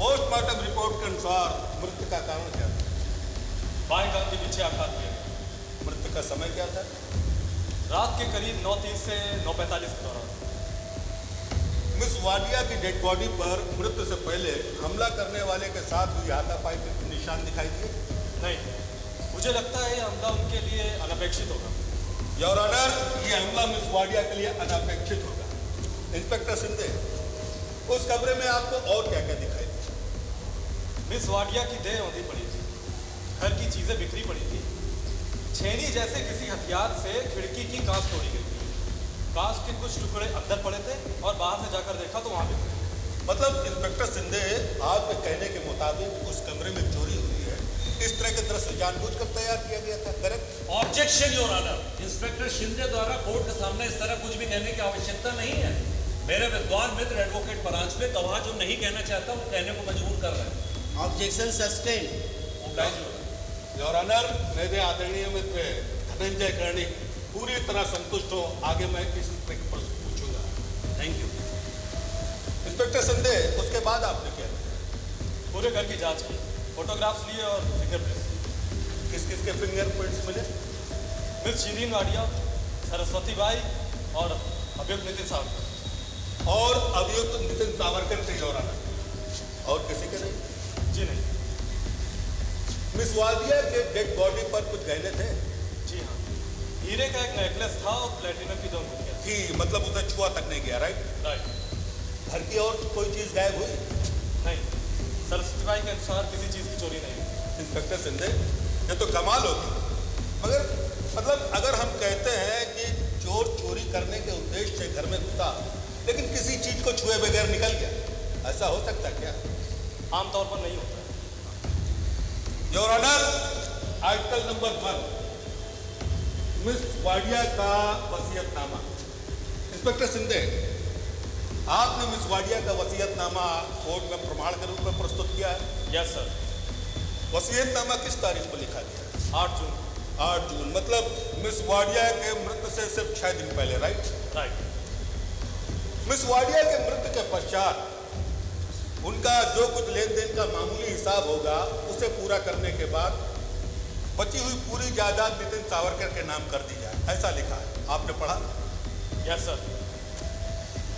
पोस्टमार्टम रिपोर्ट के अनुसार मृत्यु का कारण क्या था? बाएं कान के पीछे आघात किया। मृत्यु का समय क्या था? रात के करीब 9:30 से 9:45 के दौरान। मिस वाडिया की डेड बॉडी पर मृत्यु से पहले हमला करने वाले के साथ हुई हाथापाई के कोई निशान दिखाई दिए? नहीं, मुझे लगता है ये हमला उनके लिए अनपेक्षित होगा। योर ऑनर, ये हमला मिस वाडिया के लिए अनपेक्षित होगा। इंस्पेक्टर सिंधे, उस कमरे में आपको और क्या क्या दिखाई दिया? मिस वाडिया की देह औंधी पड़ी थी, घर की चीजें बिखरी पड़ी थी, छेनी जैसे किसी हथियार से खिड़की की कांच तोड़ी गई थी। कांच के कुछ टुकड़े अंदर पड़े थे और बाहर से जाकर देखा तो वहां भी थे। मतलब इंस्पेक्टर सिंधे, आपके कहने के मुताबिक उस कमरे में चोरी हुई है, इस तरह के दृश्य जानबूझकर तैयार किया गया था, correct? Objection your honour, inspector Shinde द्वारा कोर्ट के सामने इस तरह कुछ भी कहने की आवश्यकता नहीं है। मेरे विद्वान मित्र एडवोकेट परांजपे गवाह जो नहीं कहना चाहता वो कहने को मजबूर कर रहे हैं। Objection sustain. योर ऑनर, मेरे आदरणीय मित्र धनंजय कर्णिक पूरी तरह संतुष्ट हो। आगे मैं इस प्रश्न पूछूंगा। Thank you. इंस्पेक्टर सिंधे, उसके बाद आपने क्या किया? पूरे घर की जांच की, फोटोग्राफ्स लिए और फिंगरप्रिंट्स। किस किस के फिंगरप्रिंट्स मिले? मिस शीरीन वाडिया, सरस्वती बाई और अभियुक्त नितिन सावरकर। और अभियुक्त नितिन सावरकर के योर ऑनर, और किसी के नहीं? जी नहीं। मिस वाडिया के डेड बॉडी पर कुछ गहने थे? जी हाँ, हीरे का एक नेकलेस था और प्लेटिनम की 2 अंगूठियां थी। थी, मतलब उसे छुआ तक नहीं गया, राइट? राइट। घर की और कोई चीज गायब हुई? नहीं, सरस्वती बाई के अनुसार किसी चीज की चोरी नहीं हुई। इंस्पेक्टर सिंधे, ये तो कमाल होगी। मगर मतलब अगर हम कहते हैं कि चोर चोरी करने के उद्देश्य से घर में घुसा लेकिन किसी चीज को छुए बगैर निकल गया, ऐसा हो सकता है क्या? आमतौर पर नहीं होता है। Your honour, article number 1, miss Wadia का वसीयतनामा। इंस्पेक्टर सिंधे, आपने मिस वाडिया का वसीयतनामा कोर्ट में प्रमाण के रूप में प्रस्तुत किया है? Yes sir. वसीयतनामा किस तारीख को लिखा गया? 8 जून। 8 जून, मतलब मिस वाडिया के मृत्यु से सिर्फ 6 दिन पहले, राइट? राइट। मिस वाडिया के मृत्यु के पश्चात उनका जो कुछ लेन देन का मामूली हिसाब होगा उसे पूरा करने के बाद बची हुई पूरी जायदाद नितिन सावरकर के नाम कर दी जाए, ऐसा लिखा है। आपने पढ़ा? Yes sir.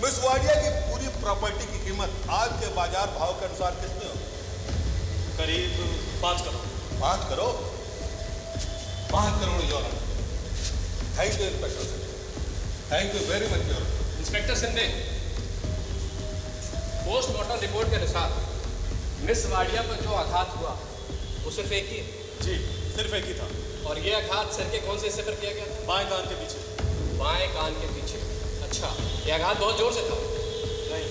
मिस वाडिया की पूरी प्रॉपर्टी की कीमत आज के बाजार भाव के अनुसार कितनी होगी? करीब 5 crore. 5 crore? 5 crore your honour. Thank you inspector Sindhe, thank you very much your honour. Inspector Sindhe, postmortem report के अनुसार मिस वाडिया पर जो आघात हुआ वो सिर्फ एक ही है? जी, सिर्फ एक ही था। और ये आघात सर के कौन से हिस्से पर किया गया था? बाएं कान के पीछे। बाएं कान के पीछे। अच्छा, ये आघात बहुत जोर से था? नहीं,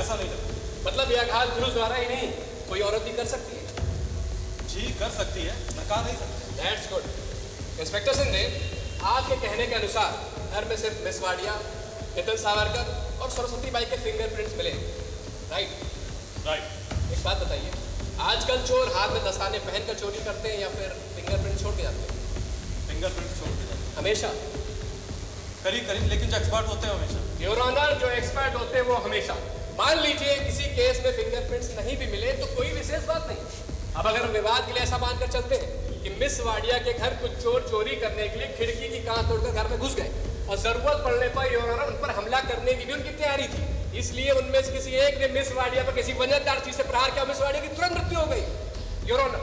ऐसा नहीं लगा। मतलब ये आघात पुरुष द्वारा ही नहीं, कोई औरत भी कर सकती है? जी कर सकती है, नकार नहीं सकती। That's good. इंस्पेक्टर सिंधे, आपके कहने के अनुसार घर में सिर्फ मिस वाडिया, नितिन सावरकर और सरस्वती बाई के फिंगरप्रिंट्स मिले, राइट? राइट। एक बात बताइए, आजकल चोर हाथ में दस्ताने पहनकर चोरी करते हैं या फिर फिंगरप्रिंट छोड़ के जाते हैं? फिंगरप्रिंट छोड़ के जाते हमेशा? करीब करीब, लेकिन जो एक्सपर्ट होते हैं हमेशा। योर ऑनर, जो एक्सपर्ट होते हैं वो हमेशा। मान लीजिए किसी केस में फिंगरप्रिंट्स नहीं भी मिले तो कोई विशेष बात नहीं। अब अगर हम विवाद के लिए ऐसा मानकर चलते हैं कि मिस वाडिया के घर कुछ चोर चोरी करने के लिए खिड़की की कांच तोड़कर घर में घुस गए और जरूरत पड़ने पर योर ऑनर उन पर हमला करने की भी उनकी तैयारी थी, इसलिए उनमें से किसी एक ने मिस वाडिया पर किसी वजनदार चीज से प्रहार किया, मिस वाडिया की तुरंत मृत्यु हो गई। योर ऑनर,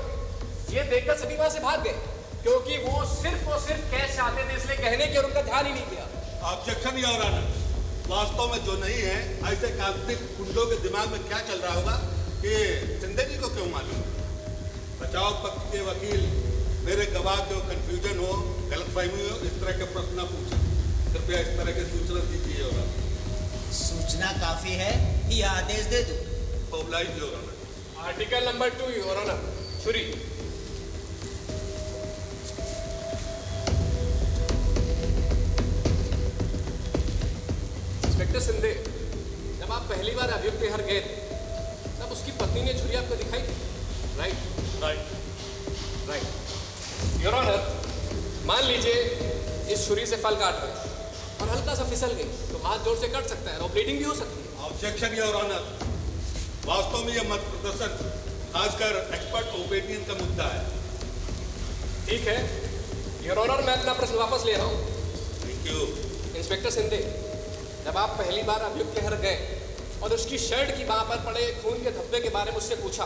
ये देखकर सभी वहां से भाग गए क्योंकि वो सिर्फ और सिर्फ कैश चाहते थे, इसलिए कहने की और उनका ध्यान ही नहीं दिया। ऑब्जेक्शन योर ऑनर, वास्तव में जो नहीं है ऐसे काल्पनिक कुंडों के दिमाग में क्या चल रहा होगा कि सिंधे जी को क्यों मालूम? बचाव पक्ष के वकील मेरे गवाह को कंफ्यूजन हो, गलतफहमी हो, इस तरह के प्रश्न न पूछें। कृपया इस तरह के सूचना दीजिए। सूचना काफी है या आदेश दे दूं? Oblige your honour. Article number 2 your honour, छुरी। इंस्पेक्टर सिंधे, जब आप पहली बार अभियुक्त के घर गए थे तब उसकी पत्नी ने छुरी आपको दिखाई थी, राइट? राइट। योर ऑनर, मान लीजिए इस छुरी से फल काट रहे और हल्का सा फिसल गई तो हाथ जोर से कट सकता है और ब्लीडिंग भी हो सकती है। Objection your honour. वास्तव में यह मत प्रदर्शन खासकर एक्सपर्ट ओपिनियन का मुद्दा है। ठीक है योर ऑनर, मैं अपना प्रश्न वापस ले रहा हूँ। Thank you. इंस्पेक्टर सिंधे, जब आप पहली बार अभियुक्त के घर गए और उसकी शर्ट की बांह पर पड़े खून के धब्बे के बारे में उससे पूछा,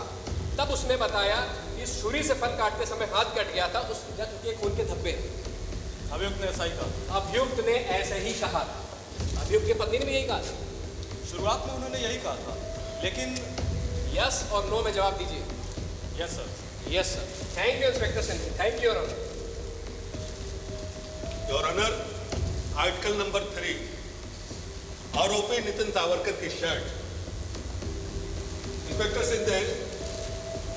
तब उसने बताया कि इस छुरी से फल काटते समय हाथ कट गया था, उस जख्म के खून के धब्बे। अभियुक्त ने ऐसा ही कहा। अभियुक्त ने ऐसे ही कहा। अभियुक्त की पत्नी ने भी यही कहा था। शुरुआत में उन्होंने यही कहा था, लेकिन यस और नो में जवाब दीजिए। Yes sir. Yes sir. Thank you inspector Sindhe, thank you your honour. Your honour, article number 3, आरोपी नितिन सावरकर की शर्ट। इंस्पेक्टर सिंधे,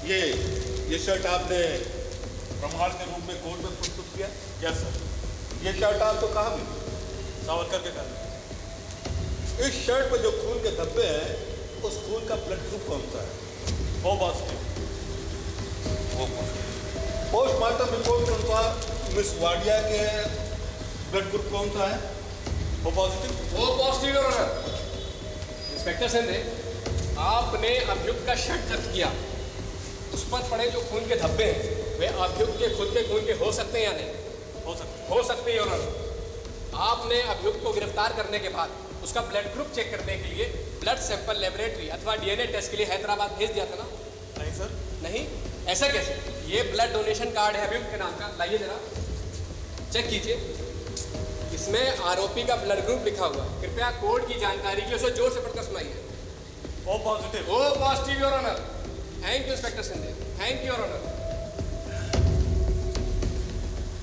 ये शर्ट आपने प्रमाण के रूप में कोर्ट में प्रस्तुत किया? Yes sir. ये शर्ट आपको कहाँ मिली? सावरकर के घर में। इस शर्ट पर जो खून के धब्बे हैं, उस खून का ब्लड ग्रुप कौन सा है? O positive. पोस्टमार्टम रिपोर्ट के अनुसार मिस वाडिया के ब्लड ग्रुप कौन सा है? O positive. O positive your honour. Inspector Sindhe, आपने अभियुक्त का शर्ट जब्त किया, उस पर पड़े जो खून के धब्बे हैं वे अभियुक्त के खुद के खून के हो सकते हैं या नहीं? हो सकते हैं योर ऑनर। आपने अभियुक्त को गिरफ्तार करने के बाद उसका ब्लड ग्रुप चेक करने के लिए ब्लड सैंपल लेबोरेटरी अथवा डीएनए टेस्ट के लिए हैदराबाद भेज दिया था ना? नहीं सर। नहीं? ऐसा कैसे? ये ब्लड डोनेशन कार्ड है अभियुक्त के नाम का, लाइए जरा चेक कीजिए। इसमें आरोपी का ब्लड ग्रुप लिखा हुआ है। कृपया कोर्ट की जानकारी की उसे जोर से पढ़कर सुनाइए। O positive. O positive your honour. Thank you inspector Sindhe, thank you your honour.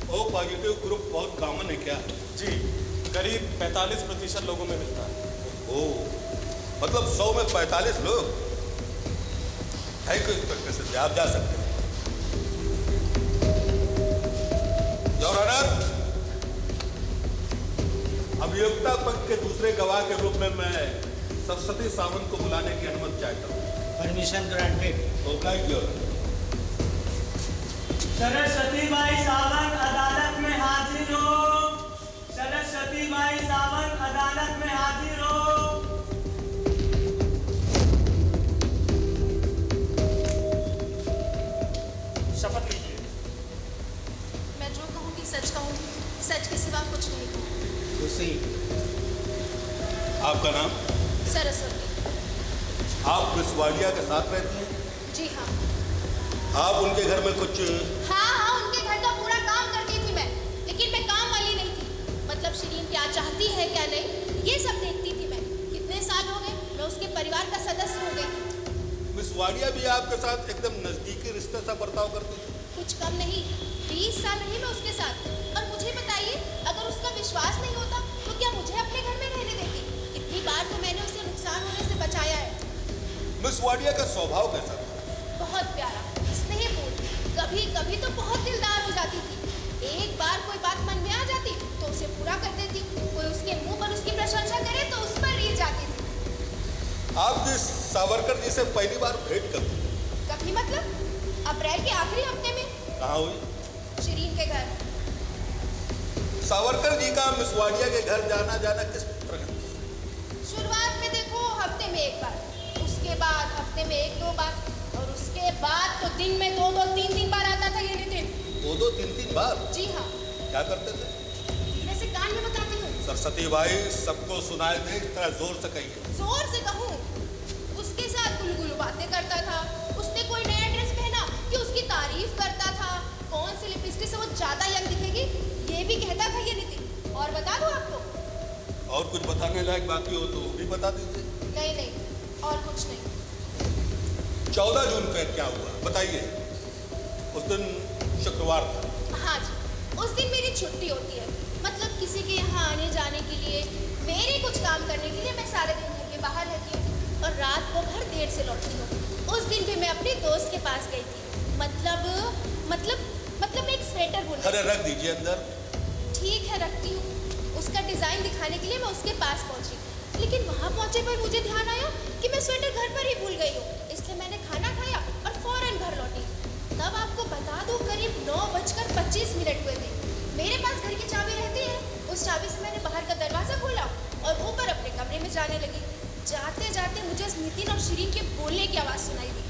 O positive group बहुत कॉमन है क्या? जी, करीब 45% लोगों में मिलता है। ओ, मतलब 100 में 45 लोग। थैंक यू इंस्पेक्टर सिंधे, आप जा सकते हैं। योर ऑनर, अभियुक्ता पक्ष के दूसरे गवाह के रूप में मैं सरस्वती सावंत को बुलाने की अनुमति चाहता हूँ। Permission granted. Oblige your honour. Saraswati Bai Sawant अदालत में हाजिर हो। सरस्वती बाई सावंत अदालत में हाजिर हो। शपथ लीजिए। मैं जो कहूँगी सच कहूँगी, सच के सिवा कुछ नहीं कहूँगी। खुशी। आपका नाम? सरस्वती। आप मिस वाडिया के साथ रहती हैं? जी हाँ। आप उनके घर में कुछ? हाँ, उनके घर का पूरा काम करती थी मैं, लेकिन मैं काम वाली नहीं थी। मतलब शिरीन क्या चाहती है क्या नहीं, ये सब देखती थी मैं। कितने साल हो गए मैं उसके परिवार का सदस्य हो गई। मिस वाडिया भी आपके साथ एकदम नजदीकी रिश्ते सा बर्ताव करती थी? कुछ कम नहीं, 20 साल रही मैं उसके साथ। और मुझे बताइए, अगर उसका विश्वास नहीं होता तो क्या मुझे अपने घर में रहने देती? कितनी बार तो मैंने उसे नुकसान होने से बचाया है। मिस वाडिया का स्वभाव कैसा था? बहुत प्यारा, स्नेहपूर्ण, कभी कभी तो बहुत दिलदार हो जाती थी। एक बार कोई बात मन में आ जाती तो उसे पूरा कर देती। कोई उसके मुंह पर उसकी प्रशंसा करे तो उस पर रीझ जाती थी। आप जिस सावरकर जी से पहली बार भेंट कब? कभी मतलब अप्रैल के आखिरी हफ्ते में। कहाँ हुई? शिरीन के घर। सावरकर जी का मिस वाडिया के घर जाना किस तरह? शुरुआत में देखो हफ्ते में एक बार, उसके बाद हफ्ते में 1-2 बार, और उसके बाद तो दिन में 2-2, 3-3 बार आता था ये नितिन। 2-2, 3-3 बार? जी हाँ। क्या करते थे? वैसे कान में बताती हूँ। सरस्वती बाई, सबको सुनाई दे, इस तरह जोर से कहिए। जोर से कहूँ? उसके साथ गुलगुलू बातें करता था। उसने कोई नया ड्रेस पहना कि उसकी तारीफ करता था। कौन सी लिपस्टिक से वो ज्यादा यंग दिखेगी ये भी कहता था ये नितिन। और बता दूँ आपको? और कुछ बताने लायक बाकी हो तो वो भी बता दीजिए। नहीं, और कुछ नहीं। 14 जून को क्या हुआ बताइए? उस दिन शुक्रवार था। हाँ जी, उस दिन मेरी छुट्टी होती है। मतलब किसी के यहाँ आने जाने के लिए मेरे कुछ काम करने के लिए मैं सारे दिन घर के बाहर रहती हूँ और रात को घर देर से लौटती हूँ। उस दिन भी मैं अपने दोस्त के पास गई थी। मतलब एक स्वेटर बुन। अरे रख दीजिए अंदर। ठीक है, रखती हूँ। उसका डिजाइन दिखाने के लिए मैं उसके पास पहुंची, लेकिन वहां पहुंचे पर मुझे ध्यान आया कि मैं स्वेटर घर पर ही भूल गई हूँ। इसलिए मैंने खाना खाया और फौरन घर लौटी। तब आपको बता दूं करीब 9:25 हुए थे। मेरे पास घर की चाबी रहती है। उस चाबी से मैंने बाहर का दरवाजा खोला और ऊपर अपने कमरे में जाने लगी। जाते जाते मुझे नितिन और शिरीन के बोलने की आवाज़ सुनाई दी।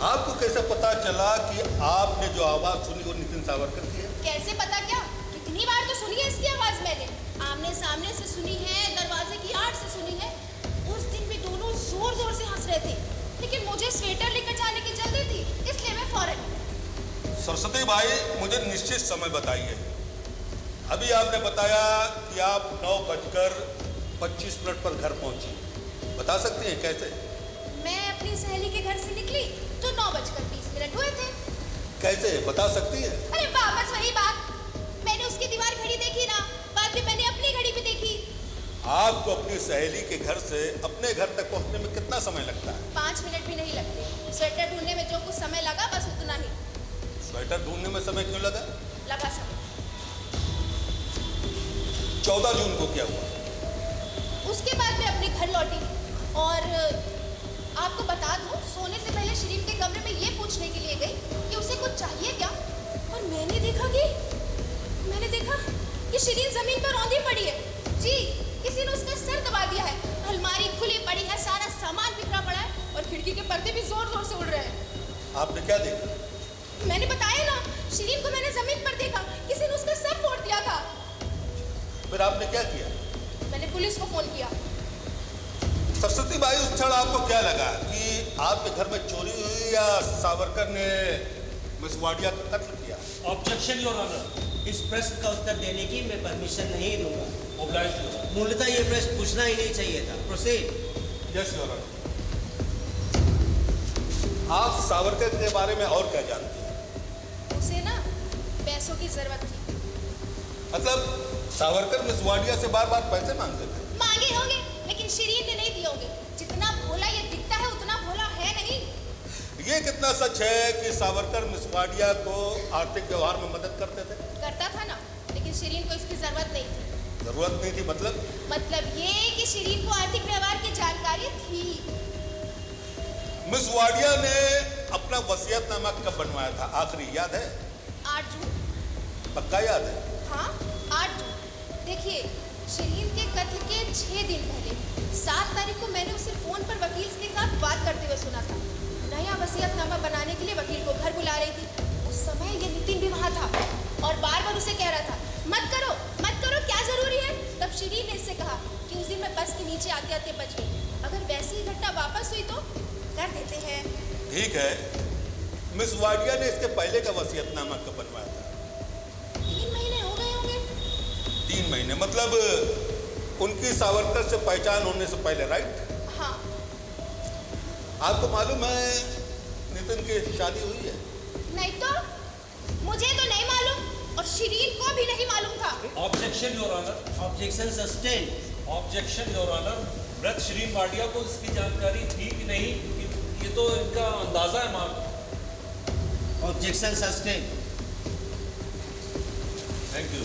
आपको कैसे पता चला कि आपने जो आवाज सुनी वो नितिन सावरकर की है? कैसे पता क्या, कितनी बार तो सुनी है इसकी आवाज़ मैंने। आमने सामने से सुनी है, दरवाजे की आड़ से सुनी है। उस दिन भी दोनों जोर जोर से हंस रहे थे, लेकिन मुझे स्वेटर लेकर जाने की जल्दी थी, इसलिए मैं फौरन। सरस्वती भाई, मुझे निश्चित समय बताइए। अभी आपने बताया कि आप 9:25 पर घर पहुंची। बता सकती हैं कैसे? मैं अपनी सहेली के घर से निकली तो 9:20 हुए थे। कैसे बता सकती है? अरे वापस वही बात, मैंने उसकी दीवार घड़ी देखी ना, बाद में मैंने अपनी घड़ी भी देखी। आपको अपनी सहेली के घर से अपने घर तक पहुंचने में कितना समय लगता है? 5 मिनट भी नहीं लगते। स्वेटर ढूंढने में जो कुछ समय लगा बस उतना ही। स्वेटर ढूंढने में समय क्यों लगा? लगा समय। 14 जून को क्या हुआ? उसके बाद मैं अपने घर लौटी और आपको बता दूं, सोने से पहले शरीफ के कमरे में ये पूछने के लिए गई कि उसे कुछ चाहिए क्या, और मैंने देखा कि शरीफ जमीन पर औंधी पड़ी है। जी, किसी ने उसका सर दबा दिया है। अलमारी खुली पड़ी है, सारा सामान बिखरा पड़ा है और खिड़की के पर्दे भी जोर जोर से उड़ रहे हैं। आपने क्या देखा? मैंने बताया ना, शरीफ को मैंने जमीन पर देखा, किसी ने उसका सर फोड़ दिया था। फिर आपने क्या किया? मैंने पुलिस को फोन किया। सरस्वती भाई, उस क्षण आपको क्या लगा कि आपके घर में चोरी हुई या सावरकर ने मिस वाडिया का कत्ल किया? Objection your honour. इस प्रश्न का उत्तर देने की मैं परमिशन नहीं दूंगा। Obliged your honour. मूलतः ये प्रश्न पूछना ही नहीं चाहिए था। प्रोसीड। Yes your honour. आप सावरकर के बारे में और क्या जानते हैं? उसे ना पैसों की जरूरत थी। मतलब सावरकर मिस वाडिया से बार बार पैसे मांगते थे? मांगे होंगे, लेकिन शिरीन ने नहीं दिए होंगे। जितना भोला ये दिखता है उतना भोला है नहीं। ये कितना सच है कि सावरकर मिस वाडिया को आर्थिक व्यवहार में मदद करते थे? करता था ना, लेकिन शिरीन को इसकी जरूरत नहीं थी। जरूरत नहीं थी मतलब ये कि शिरीन को आर्थिक व्यवहार की जानकारी थी। मिस वाडिया ने अपना वसीयतनामा कब बनवाया था आखिरी याद है? 8 जून। पक्का याद है? हाँ, 8 जून। देखिए, शरीन के कत्ल के 6 दिन पहले 7 तारीख को मैंने उसे फोन पर वकील के साथ बात करते हुए सुना था। नया वसीयतनामा बनाने के लिए वकील को घर बुला रही थी। उस समय ये नितिन भी वहाँ था और बार बार उसे कह रहा था, मत करो, क्या जरूरी है। तब शरीन ने इससे कहा कि उस दिन मैं बस के नीचे आते आते बच गई। अगर वैसी ही घटना वापस हुई तो कर देते हैं। ठीक है, मिस वाडिया ने इसके पहले का वसीयतनामा कब बनवाया था? 3 महीने हो गए होंगे। 3 महीने, मतलब उनकी सावरकर से पहचान होने से पहले, राइट? हाँ। आपको मालूम है नितिन की शादी हुई है? नहीं तो मुझे तो नहीं मालूम और शिरीन को भी नहीं मालूम था। Objection your honour. Objection sustain. Objection your honour. मृत शिरीन वाडिया को इसकी जानकारी थी कि नहीं, ये तो इनका अंदाजा है मां। Objection sustain. Thank you.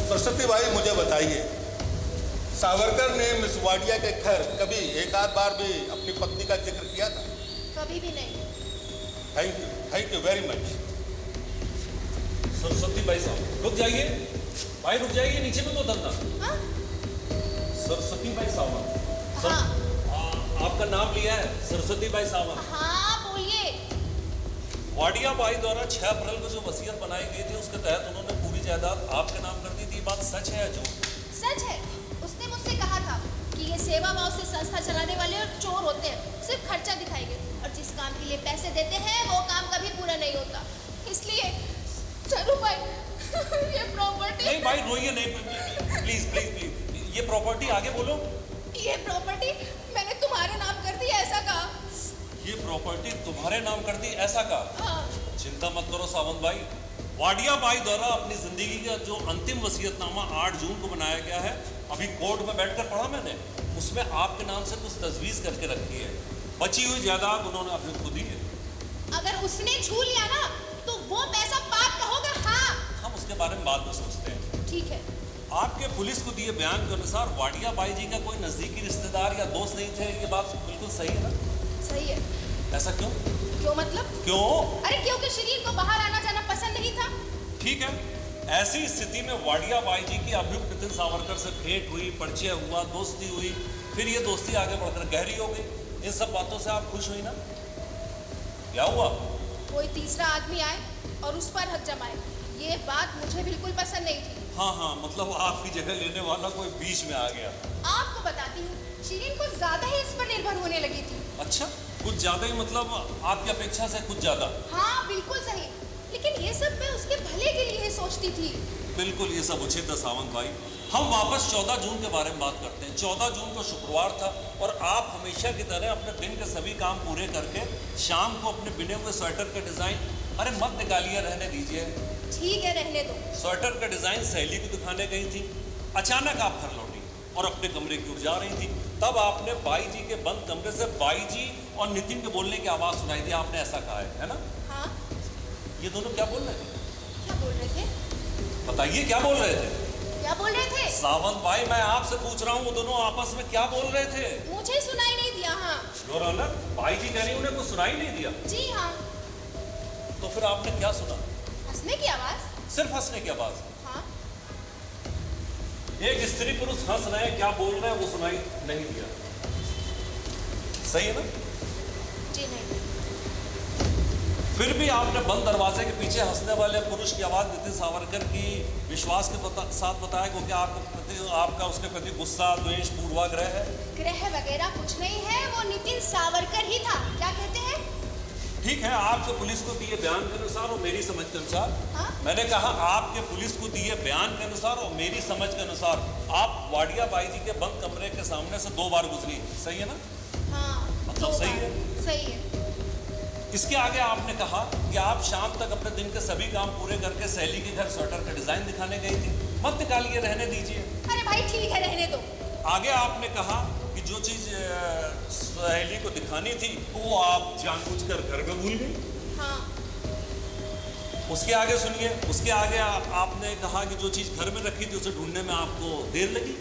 Saraswati भाई, मुझे बताइए, सावरकर ने मिस वाडिया के घर कभी एक आध बार भी अपनी पत्नी का जिक्र किया था? कभी भी नहीं। Thank you very much. Saraswati भाई साहब रुक जाइए, भाई रुक जाइए, नीचे में तो धंधा। हाँ? सरस्वती भाई सावंत। हाँ। आपका नाम लिया है सरस्वती भाई सावंत। हाँ, बोलिए। वाडिया भाई द्वारा 6 अप्रैल को जो वसीयत बनाई गई थी उसके तहत उन्होंने पूरी जायदाद आपके नाम कर दी थी। बात सच है या झूठ? सच है। उसने मुझसे कहा था कि ये सेवा भाव से संस्था चलाने वाले और चोर होते हैं, सिर्फ खर्चा दिखाएंगे और जिस काम के लिए पैसे देते हैं वो काम कभी पूरा नहीं होता। इसलिए चलो भाई, ये प्रॉपर्टी। नहीं भाई रोइए नहीं, प्लीज प्लीज प्लीज, ये प्रॉपर्टी आगे बोलो। ये प्रॉपर्टी मैंने तुम्हारे नाम कर दी, ऐसा कहा। ये प्रॉपर्टी तुम्हारे नाम कर दी, ऐसा कहा? हाँ। चिंता मत करो सावंत भाई, वाडिया बाई द्वारा अपनी जिंदगी का जो अंतिम वसीयतनामा 8 जून को बनाया गया है, अभी कोर्ट में बैठकर पढ़ा मैंने, उसमें आपके नाम से कुछ तजवीज़ करके रखी है। बची हुई जायदाद उन्होंने अपने को दी है। अगर उसने छू लिया ना तो वो पैसा पाप का होगा। हाँ, हम उसके बारे में बाद में सोचते हैं। ठीक है। आपके पुलिस को दिए बयान के अनुसार वाडिया बाई जी का कोई नज़दीकी रिश्तेदार या दोस्त नहीं थे, ये बात बिल्कुल सही है ना? सही है। ऐसा क्यों? क्यों मतलब? क्यों? अरे क्योंकि शरीर को बाहर आना जाना पसंद नहीं था। ठीक है, ऐसी स्थिति में वाडिया बाई जी की अभियुक्त नितिन सावरकर से भेंट हुई, परिचय हुआ, दोस्ती हुई, फिर ये दोस्ती आगे बढ़कर गहरी हो गई। इन सब बातों से आप खुश हुई ना? क्या हुआ? कोई तीसरा आदमी आए और उस पर हक जमाए, ये बात मुझे बिल्कुल पसंद नहीं थी। हाँ, मतलब आपकी जगह लेने वाला कोई बीच में आ गया। आपको बताती हूँ, शिरीन कुछ ज्यादा ही इस पर निर्भर होने लगी थी। अच्छा, कुछ ज्यादा ही मतलब आपकी अपेक्षा से कुछ ज्यादा? हाँ, बिल्कुल सही। लेकिन ये सब मैं उसके भले के लिए ही सोचती थी। बिल्कुल, ये सब उचित है सावंत भाई। हम वापस 14 जून के बारे में बात करते हैं। 14 जून को शुक्रवार था और आप हमेशा की तरह अपने दिन के सभी काम पूरे करके शाम को अपने बिने हुए स्वेटर का डिजाइन, अरे मत निकालिए, रहने दीजिए। ठीक है, रहने दो। स्वेटर का डिजाइन सहेली को दिखाने गई थी। अचानक आप घर लौटी और अपने कमरे की ओर जा रही थी। तब आपने बाई जी के बंद कमरे से बाई जी और नितिन के बोलने की आवाज सुनाई दी। आपने ऐसा कहा है ना? हाँ। ये दोनों क्या बोल रहे थे? क्या बोल रहे थे? बताइए, क्या बोल रहे थे? क्या बोल रहे थे? सावंत भाई, मैं आपसे पूछ रहा हूँ, वो दोनों आपस में क्या बोल रहे थे? मुझे सुनाई नहीं दिया। हाँ। योर ऑनर, बाई जी कह रही उन्हें कुछ सुनाई नहीं दिया। जी हाँ। तो फिर आपने क्या सुना? हंसने की आवाज। सिर्फ हंसने की आवाज? हाँ। एक स्त्री पुरुष हंस रहे हैं, क्या बोल रहे हैं वो सुनाई नहीं दिया। सही है ना? जी नहीं। फिर भी आपने बंद दरवाजे के पीछे हंसने वाले पुरुष की आवाज नितिन सावरकर की विश्वास के साथ बताया, क्योंकि आपका उसके प्रति गुस्सा, द्वेष, पूर्वाग्रह है। ग्रह वगैरह कुछ नहीं है, वो नितिन सावरकर ही था। क्या कहते हैं? ठीक है, आपके पुलिस को दिए बयान के अनुसार और मेरी समझ के अनुसार। हाँ? मैंने कहा आपके पुलिस को दिए बयान के अनुसार और मेरी समझ के अनुसार आप वाडिया बाई जी के बंद कमरे के सामने से 2 बार गुजरी। सही है ना? हाँ, मतलब सही है? सही है। इसके आगे आपने कहा कि आप शाम तक अपने दिन के सभी काम पूरे करके सहेली के घर स्वेटर का डिजाइन दिखाने गई थी। मत निकालिए, रहने दीजिए। अरे भाई ठीक है, रहने दो। आगे आपने कहा कि जो चीज सहेली को दिखानी थी वो आप जानबूझकर घर में भूल गई। हाँ। उसके आगे सुनिए, उसके आगे आपने कहा कि जो चीज घर में रखी थी उसे ढूंढने में आपको देर लगी।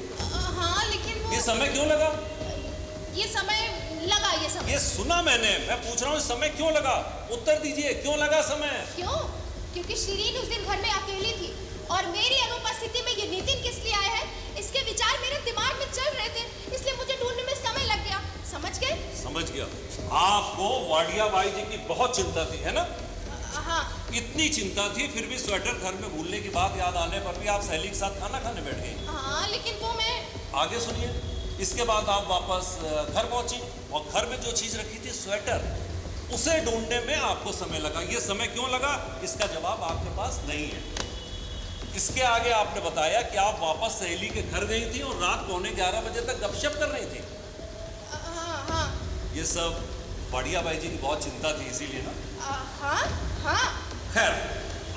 हाँ, लेकिन वो... ये समय क्यों लगा? ये समय लगा, ये समय। ये सुना मैंने, मैं पूछ रहा हूँ समय क्यों लगा? उत्तर दीजिए, क्यों लगा समय? क्यों? क्योंकि शिरीन उस दिन घर में अकेली थी और मेरी अनुपस्थिति में ये नितिन किस लिए आया है, इसके विचार मेरे दिमाग में चल रहे थे, इसलिए मुझे ढूंढने में समय लग गया। समझ गए? समझ गया। आपको वाडिया बाई जी की बहुत चिंता थी, है ना? हाँ। इतनी चिंता थी, फिर भी स्वेटर घर में भूलने की बात याद आने पर भी आप सहेली के साथ खाना खाने बैठ गई। हाँ, लेकिन वो मैं... आगे सुनिए। इसके बाद आप वापस घर पहुंची और घर में जो चीज रखी थी स्वेटर, उसे ढूंढने में आपको समय लगा। ये समय क्यों लगा, इसका जवाब आपके पास नहीं है। इसके आगे आपने बताया कि आप वापस सहेली के घर गई थी और रात 11:15 बजे तक गपशप कर रही थी। हाँ। ये सब वाडिया बाई जी की बहुत चिंता थी, इसीलिए ना? हाँ। खैर,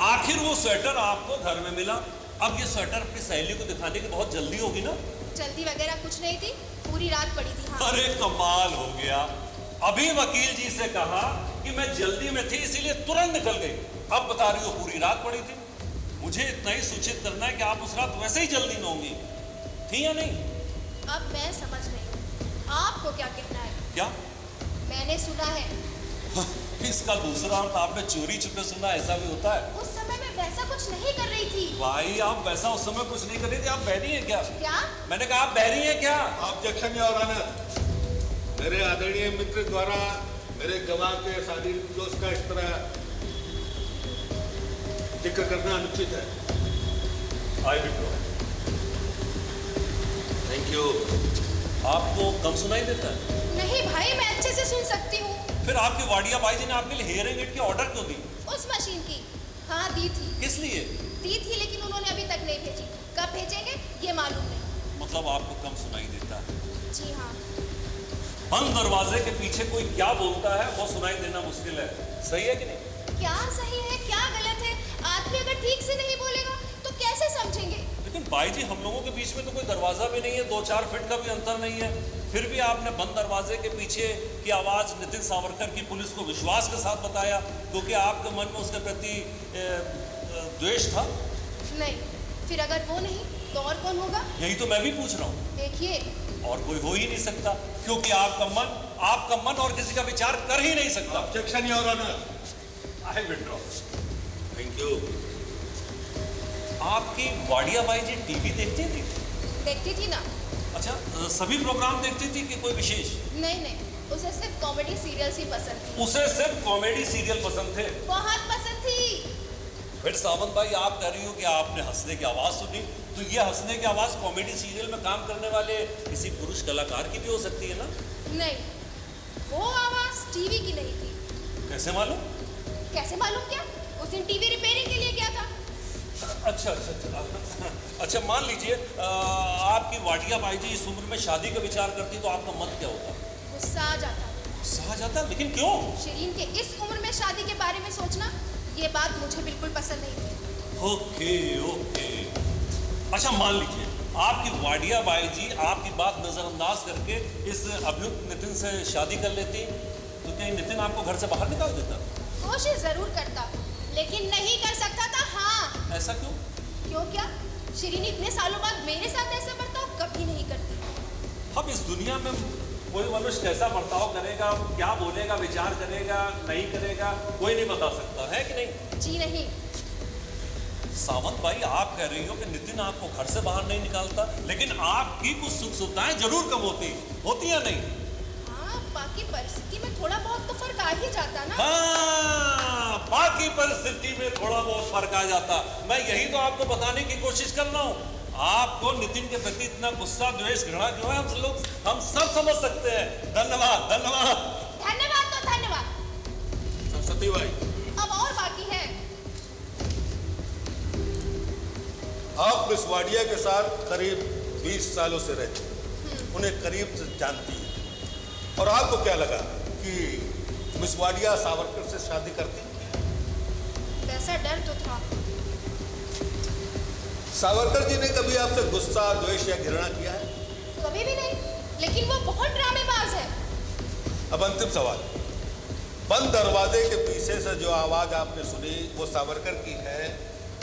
आखिर वो स्वेटर आपको घर में मिला। अब ये स्वेटर अपनी सहेली को दिखाने की बहुत जल्दी होगी ना? जल्दी वगैरह कुछ नहीं थी, पूरी रात पड़ी थी। हाँ। अरे कमाल हो गया। अभी वकील जी से कहा कि मैं जल्दी में थी इसीलिए तुरंत निकल गई, अब बता रही हो पूरी रात पड़ी थी। मुझे इतना ही सूचित करना है कि आप उस रात वैसे ही जल्दी में होंगी, थी या नहीं? अब मैं समझ नहीं, आपको क्या कहना है? क्या? मैंने सुना है। इसका दूसरा अर्थ आपने चोरी छुपे सुना, ऐसा भी होता है? उस समय मैं वैसा कुछ नहीं कर रही थी। भाई, आप वैसा उस समय कुछ नहीं कर रही थी, आप बहरी हैं क्या? क्या? मैंने कहा आप बहरी हैं क्या? ऑब्जेक्शन योर ऑनर, मेरे आदरणीय मित्र द्वारा मेरे गवाह के शारीरिक दोष का इस तरह जिक्र करना अनुचित है। आई विड्रॉ। Thank you. आपको कम सुनाई देता है? नहीं भाई, मैं अच्छे से सुन सकती हूँ। फिर आपकी वाडिया बाई जी ने आपके लिए हेयरिंग एड की ऑर्डर क्यों दी? उस मशीन की। हाँ, दी थी। किस लिए? दी थी, लेकिन उन्होंने अभी तक नहीं भेजी। कब भेजेंगे ये मालूम नहीं। मतलब आपको कम सुनाई देता है? जी हाँ। बंद दरवाजे के पीछे कोई क्या बोलता है वो सुनाई देना मुश्किल है, सही है कि नहीं? क्या सही है क्या गलत है, आदमी अगर ठीक से नहीं बोलेगा तो कैसे समझेंगे? लेकिन भाई जी, हम लोगों के बीच में तो कोई दरवाजा भी नहीं है, 2-4 फीट का भी अंतर नहीं है, फिर भी आपने बंद दरवाजे के पीछे की आवाज नितिन सावरकर की पुलिस को विश्वास के साथ बताया, क्योंकि आपके मन में उसके प्रति द्वेष था। नहीं, फिर अगर वो नहीं तो और कौन होगा? यही तो मैं भी पूछ रहा हूँ। देखिए, और कोई हो ही नहीं सकता, क्योंकि आपका मन और किसी का विचार कर ही नहीं सकता। Objection your honour, I withdraw. Thank you. आपकी वाडिया बाई जी टीवी देखती थी? देखती थी ना। अच्छा, सभी प्रोग्राम देखती थी कि कोई विशेष? नहीं, उसे सिर्फ कॉमेडी सीरियल्स ही पसंद थी। उसे सिर्फ कॉमेडी सीरियल पसंद थे? बहुत पसंद थी। फिर सावंत भाई, आप कह रही हो कि आपने हंसने की आवाज सुनी, तो ये हंसने की आवाज कॉमेडी सीरियल में काम करने वाले किसी पुरुष कलाकार की भी हो सकती है ना? नहीं, वो आवाज टीवी की नहीं थी। कैसे मालूम? कैसे मालूम क्या? उस दिन टीवी रिपेयरिंग के लिए गया था। अच्छा, मान लीजिए आपकी वाडिया बाई जी इस उम्र में शादी का विचार करती, तो आपका मत क्या होता? गुस्सा आ जाता। गुस्सा आ जाता? लेकिन क्यों? शिरीन के इस उम्र में शादी के बारे में सोचना, ये बात मुझे बिल्कुल पसंद नहीं थी। ओके। अच्छा, मान लीजिए आपकी वाडिया बाई जी आपकी बात नजरअंदाज करके इस अभियुक्त नितिन से शादी कर लेती, तो क्या नितिन आपको घर से बाहर निकाल देता? कोशिश जरूर करता, लेकिन नहीं कर सकता था। हाँ। ऐसा क्यों? क्यों क्या? शिरीन इतने सालों बाद मेरे साथ ऐसा बर्ताव कभी नहीं करती। अब इस दुनिया में कोई मनुष्य कैसा बर्ताव करेगा, क्या बोलेगा, विचार करेगा, नहीं करेगा, कोई नहीं बता सकता है कि नहीं? जी नहीं। सावंत भाई, आप कह रही हो कि नितिन आपको घर से बाहर नहीं निकालता, लेकिन आपकी कुछ सुख सुविधाएं जरूर कम होती या नहीं? हाँ, बाकी परिस्थिति में थोड़ा बहुत तो फर्क आ ही जाता ना। हाँ, बाकी परिस्थिति में थोड़ा बहुत फर्क आ जाता। मैं यही तो आपको बताने की कोशिश कर रहा हूँ। आपको नितिन के प्रति इतना गुस्सा, द्वेष, घृणा क्यों है, हम सब समझ सकते हैं। धन्यवाद। धन्यवाद तो धन्यवाद। सरस्वती भाई, अब और बाकी है। आप मिस वाडिया के साथ करीब 20 सालों से रहती हैं, उन्हें करीब से जानती हैं, और आपको क्या लगा कि मिस वाडिया सावरकर से शादी करती? वैसा डर तो था। सावरकर जी ने कभी आपसे गुस्सा, द्वेष या घृणा किया है? कभी भी नहीं, लेकिन वो बहुत ड्रामेबाज है। अब अंतिम सवाल, बंद दरवाजे के पीछे से जो आवाज आपने सुनी वो सावरकर की है,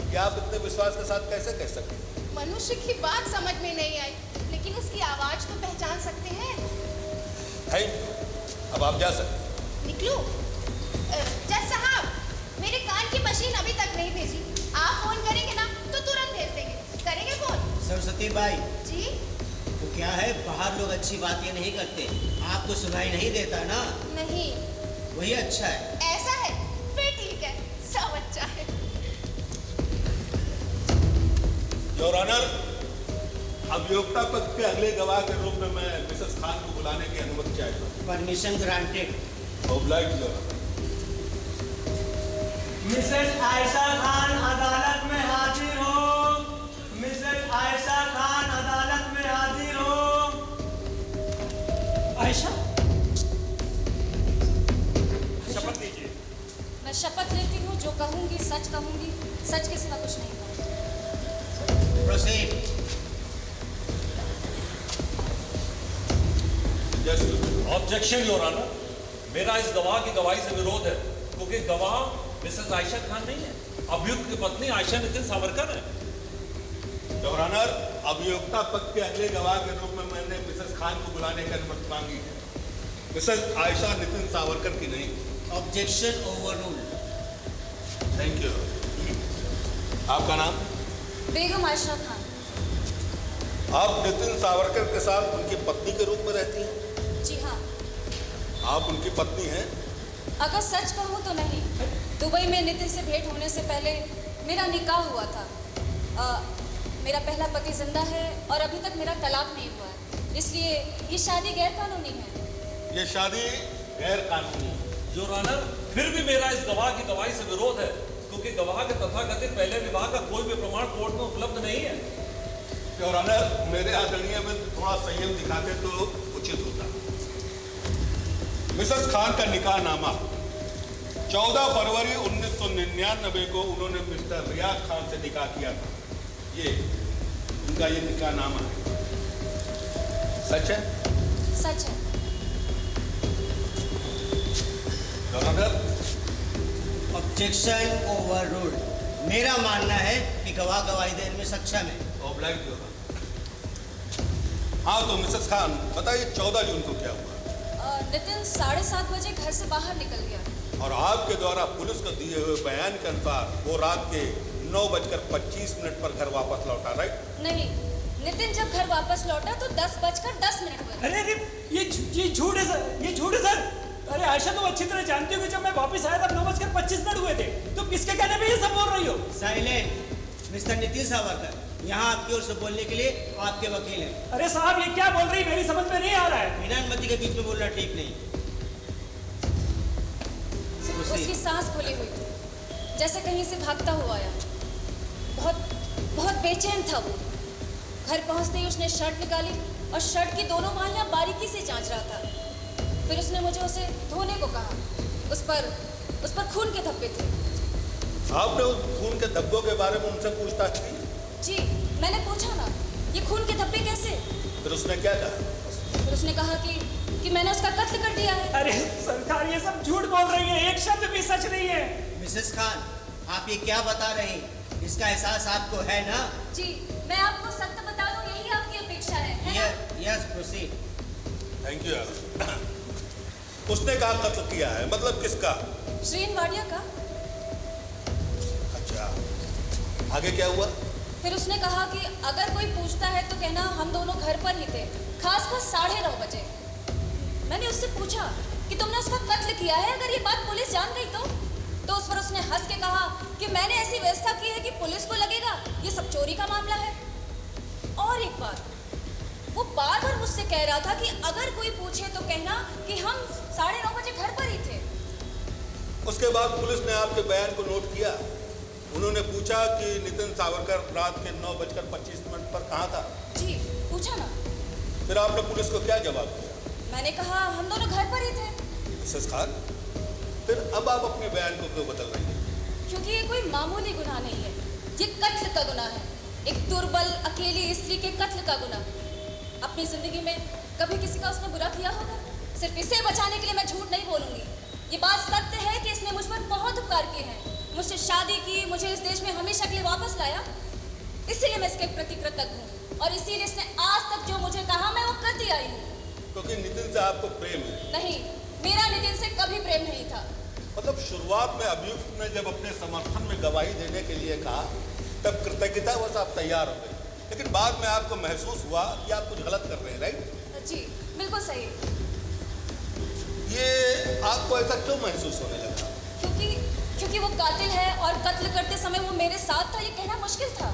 क्या आप इतने विश्वास के साथ कैसे कह सकते हैं? मनुष्य की बात समझ में नहीं आई, लेकिन उसकी आवाज तो पहचान सकते हैं। थैंक यू, अब आप जा सकते हैं। निकलूं? जज साहब, मेरे कान की मशीन अभी तक नहीं भेजी। आप फोन करेंगे ना तो तुरंत भेज देंगे। करेंगे फोन? सरस्वती बाई जी। तो क्या है, बाहर लोग अच्छी बातें नहीं करते, आपको सुनाई नहीं देता ना? नहीं। वही अच्छा है। ऐसा है? फिर ठीक है, सब अच्छा है। योर ऑनर, अभियोक्ता पक्ष के अगले गवाह के रूप में मैं मिसेस खान को बुलाने की अनुमति चाहता हूँ। Permission granted. Oblige your honour. Mrs Ayesha Khan अदालत में हाजिर हो। मिसेस आयशा खान अदालत में हाजिर हो। आयशा, शपथ लीजिए। मैं शपथ लेती हूँ, जो कहूँगी सच कहूँगी, सच के सिवा कुछ नहीं कहूँगी। प्रोसीड। ऑब्जेक्शन योर ऑनर, मेरा इस गवाह की गवाही से विरोध है, क्योंकि गवाह मिसेस आयशा खान नहीं है, अभियुक्त की पत्नी आयशा नितिन सावरकर है। योर ऑनर, अभियोक्ता पक्ष के अगले गवाह के रूप में मैंने मिसेस खान को बुलाने की अनुमति मांगी है, मिसेस आयशा नितिन सावरकर की नहीं। Objection overruled. Thank you. आपका नाम? बेगम आयशा खान। आप नितिन सावरकर के साथ उनकी पत्नी के रूप में रहती हैं? जी हाँ। आप उनकी पत्नी हैं? अगर सच कहूँ तो नहीं। दुबई में नितिन से भेंट होने से पहले मेरा निकाह हुआ था। मेरा पहला पति जिंदा है और अभी तक मेरा तलाक नहीं हुआ है, इसलिए ये शादी गैर कानूनी है। ये शादी गैर कानूनी है। योर ऑनर, फिर भी मेरा इस गवाह की गवाही से विरोध है, क्योंकि गवाह के तथाकथित पहले विवाह का कोई भी प्रमाण कोर्ट में उपलब्ध नहीं है। योर ऑनर, मेरे आदरणीय में थोड़ा संयम दिखाते तो उचित होता। मिसेस खान का निकाहनामा 14 फरवरी 1999 को उन्होंने मिस्टर रियाज खान से निकाह किया था। ये उनका ये निकाह नामा है। सच है? सच है। Governor, objection overruled. मेरा मानना है कि गवाह गवाही देने में सक्षम है। Oblige governor. हाँ तो मिसेस खान बताइए 14 जून को क्या हुआ? नितिन 7:30 बजे घर से बाहर निकल गया। और आपके द्वारा पुलिस को दिए हुए बयान के अनुसार वो रात के 9:25 पर घर वापस लौटा, राइट? नहीं, नितिन जब घर वापस लौटा तो 10:10 हुए। अरे अरे ये झूठ है सर, ये झूठ है सर। अरे आयशा तुम अच्छी तरह जानती हो कि जब मैं वापस आया तब 9:25 हुए थे। तुम किसके कहने पे ये सब बोल रही हो? साइलेंट। मिस्टर नितिन सावरकर यहाँ आपकी ओर से बोलने के लिए आपके वकील हैं। अरे साहब ये क्या बोल रही, मेरी समझ में नहीं आ रहा है। बिना अनुमति के बीच में बोलना ठीक नहीं। उसकी सांस फूली हुई थी, जैसे कहीं से भागता हुआ आया। बहुत बेचैन था वो। घर पहुंचते ही उसने शर्ट निकाली और शर्ट की दोनों बाहियां बारीकी से जांच रहा था। फिर उसने मुझे उसे धोने को कहा। उस पर खून के धब्बे थे। आपने उस खून के धब्बों के बारे में उनसे पूछताछ की? जी, मैंने पूछा ना, ये खून के धब्बे कैसे? फिर उसने क्या कहा? फिर उसने कहा कि मैंने उसका कत्ल कर दिया है। अरे सरकार ये सब झूठ बोल रही है, एक शब्द भी सच नहीं है। मिसेस खान, आप ये क्या बता रहे हैं? इसका एहसास आपको है ना? जी, मैं आपको सत्य बता दूं, यही आपकी अपेक्षा है ना? Yes, proceed. Thank you. उसने कहा कत्ल किया है, मतलब किसका? श्रीन वाडिया का। अच्छा, आगे क्या हुआ? फिर उसने कहा कि अगर कोई पूछता है तो कहना हम दोनों घर पर ही थे, खासकर 9:30 बजे। मैंने उससे पूछा कि तुमने उसका कत्ल किया है, अगर ये बात पुलिस जान गई तो उस पर उसने हंस के कहा कि मैंने ऐसी व्यवस्था की है कि पुलिस को लगेगा ये सब चोरी का मामला है। और एक बात, वो बार-बार मुझसे कह रहा था कि अगर कोई पूछे तो कहना कि हम 9:30 बजे घर पर ही थे। उसके बाद पुलिस ने आपके बयान को नोट किया। उन्होंने पूछा कि नितिन सावरकर रात के 9:25 पर कहाँ था? जी, पूछा ना। फिर आपने पुलिस को क्या जवाब दिया? मैंने कहा हम दोनों घर पर ही थे। मिसेस खान, फिर अब आप अपने बयान को क्यों बदल रही हैं? क्योंकि ये कोई मामूली गुनाह नहीं है, ये कत्ल का गुनाह है। एक दुर्बल अकेली स्त्री के कत्ल का गुनाह। अपनी जिंदगी में कभी किसी का उसने बुरा किया होगा? सिर्फ इसे बचाने के लिए मैं झूठ नहीं बोलूंगी। ये बात सत्य है कि इसने मुझ पर बहुत उपकार किए हैं, मुझसे शादी की, मुझे इस देश में हमेशा के लिए वापस लाया। इसीलिए मैं इसके प्रति कृतज्ञ हूँ और इसीलिए इसने आज तक जो मुझे कहा मैं वो करती आई हूँ। क्योंकि नितिन से आपको प्रेम है? नहीं, मेरा नितिन से कभी प्रेम नहीं था। मतलब शुरुआत में अभियुक्त ने जब अपने समर्थन में गवाही देने के लिए कहा तब कृतज्ञतावश आप तैयार हो गए, लेकिन बाद में आपको महसूस हुआ कि आप कुछ गलत कर रहे हैं, राइट? जी, बिल्कुल सही। ये आपको ऐसा क्यों महसूस होने लगा? क्योंकि वो कातिल है और कत्ल करते समय वो मेरे साथ था, ये कहना मुश्किल था।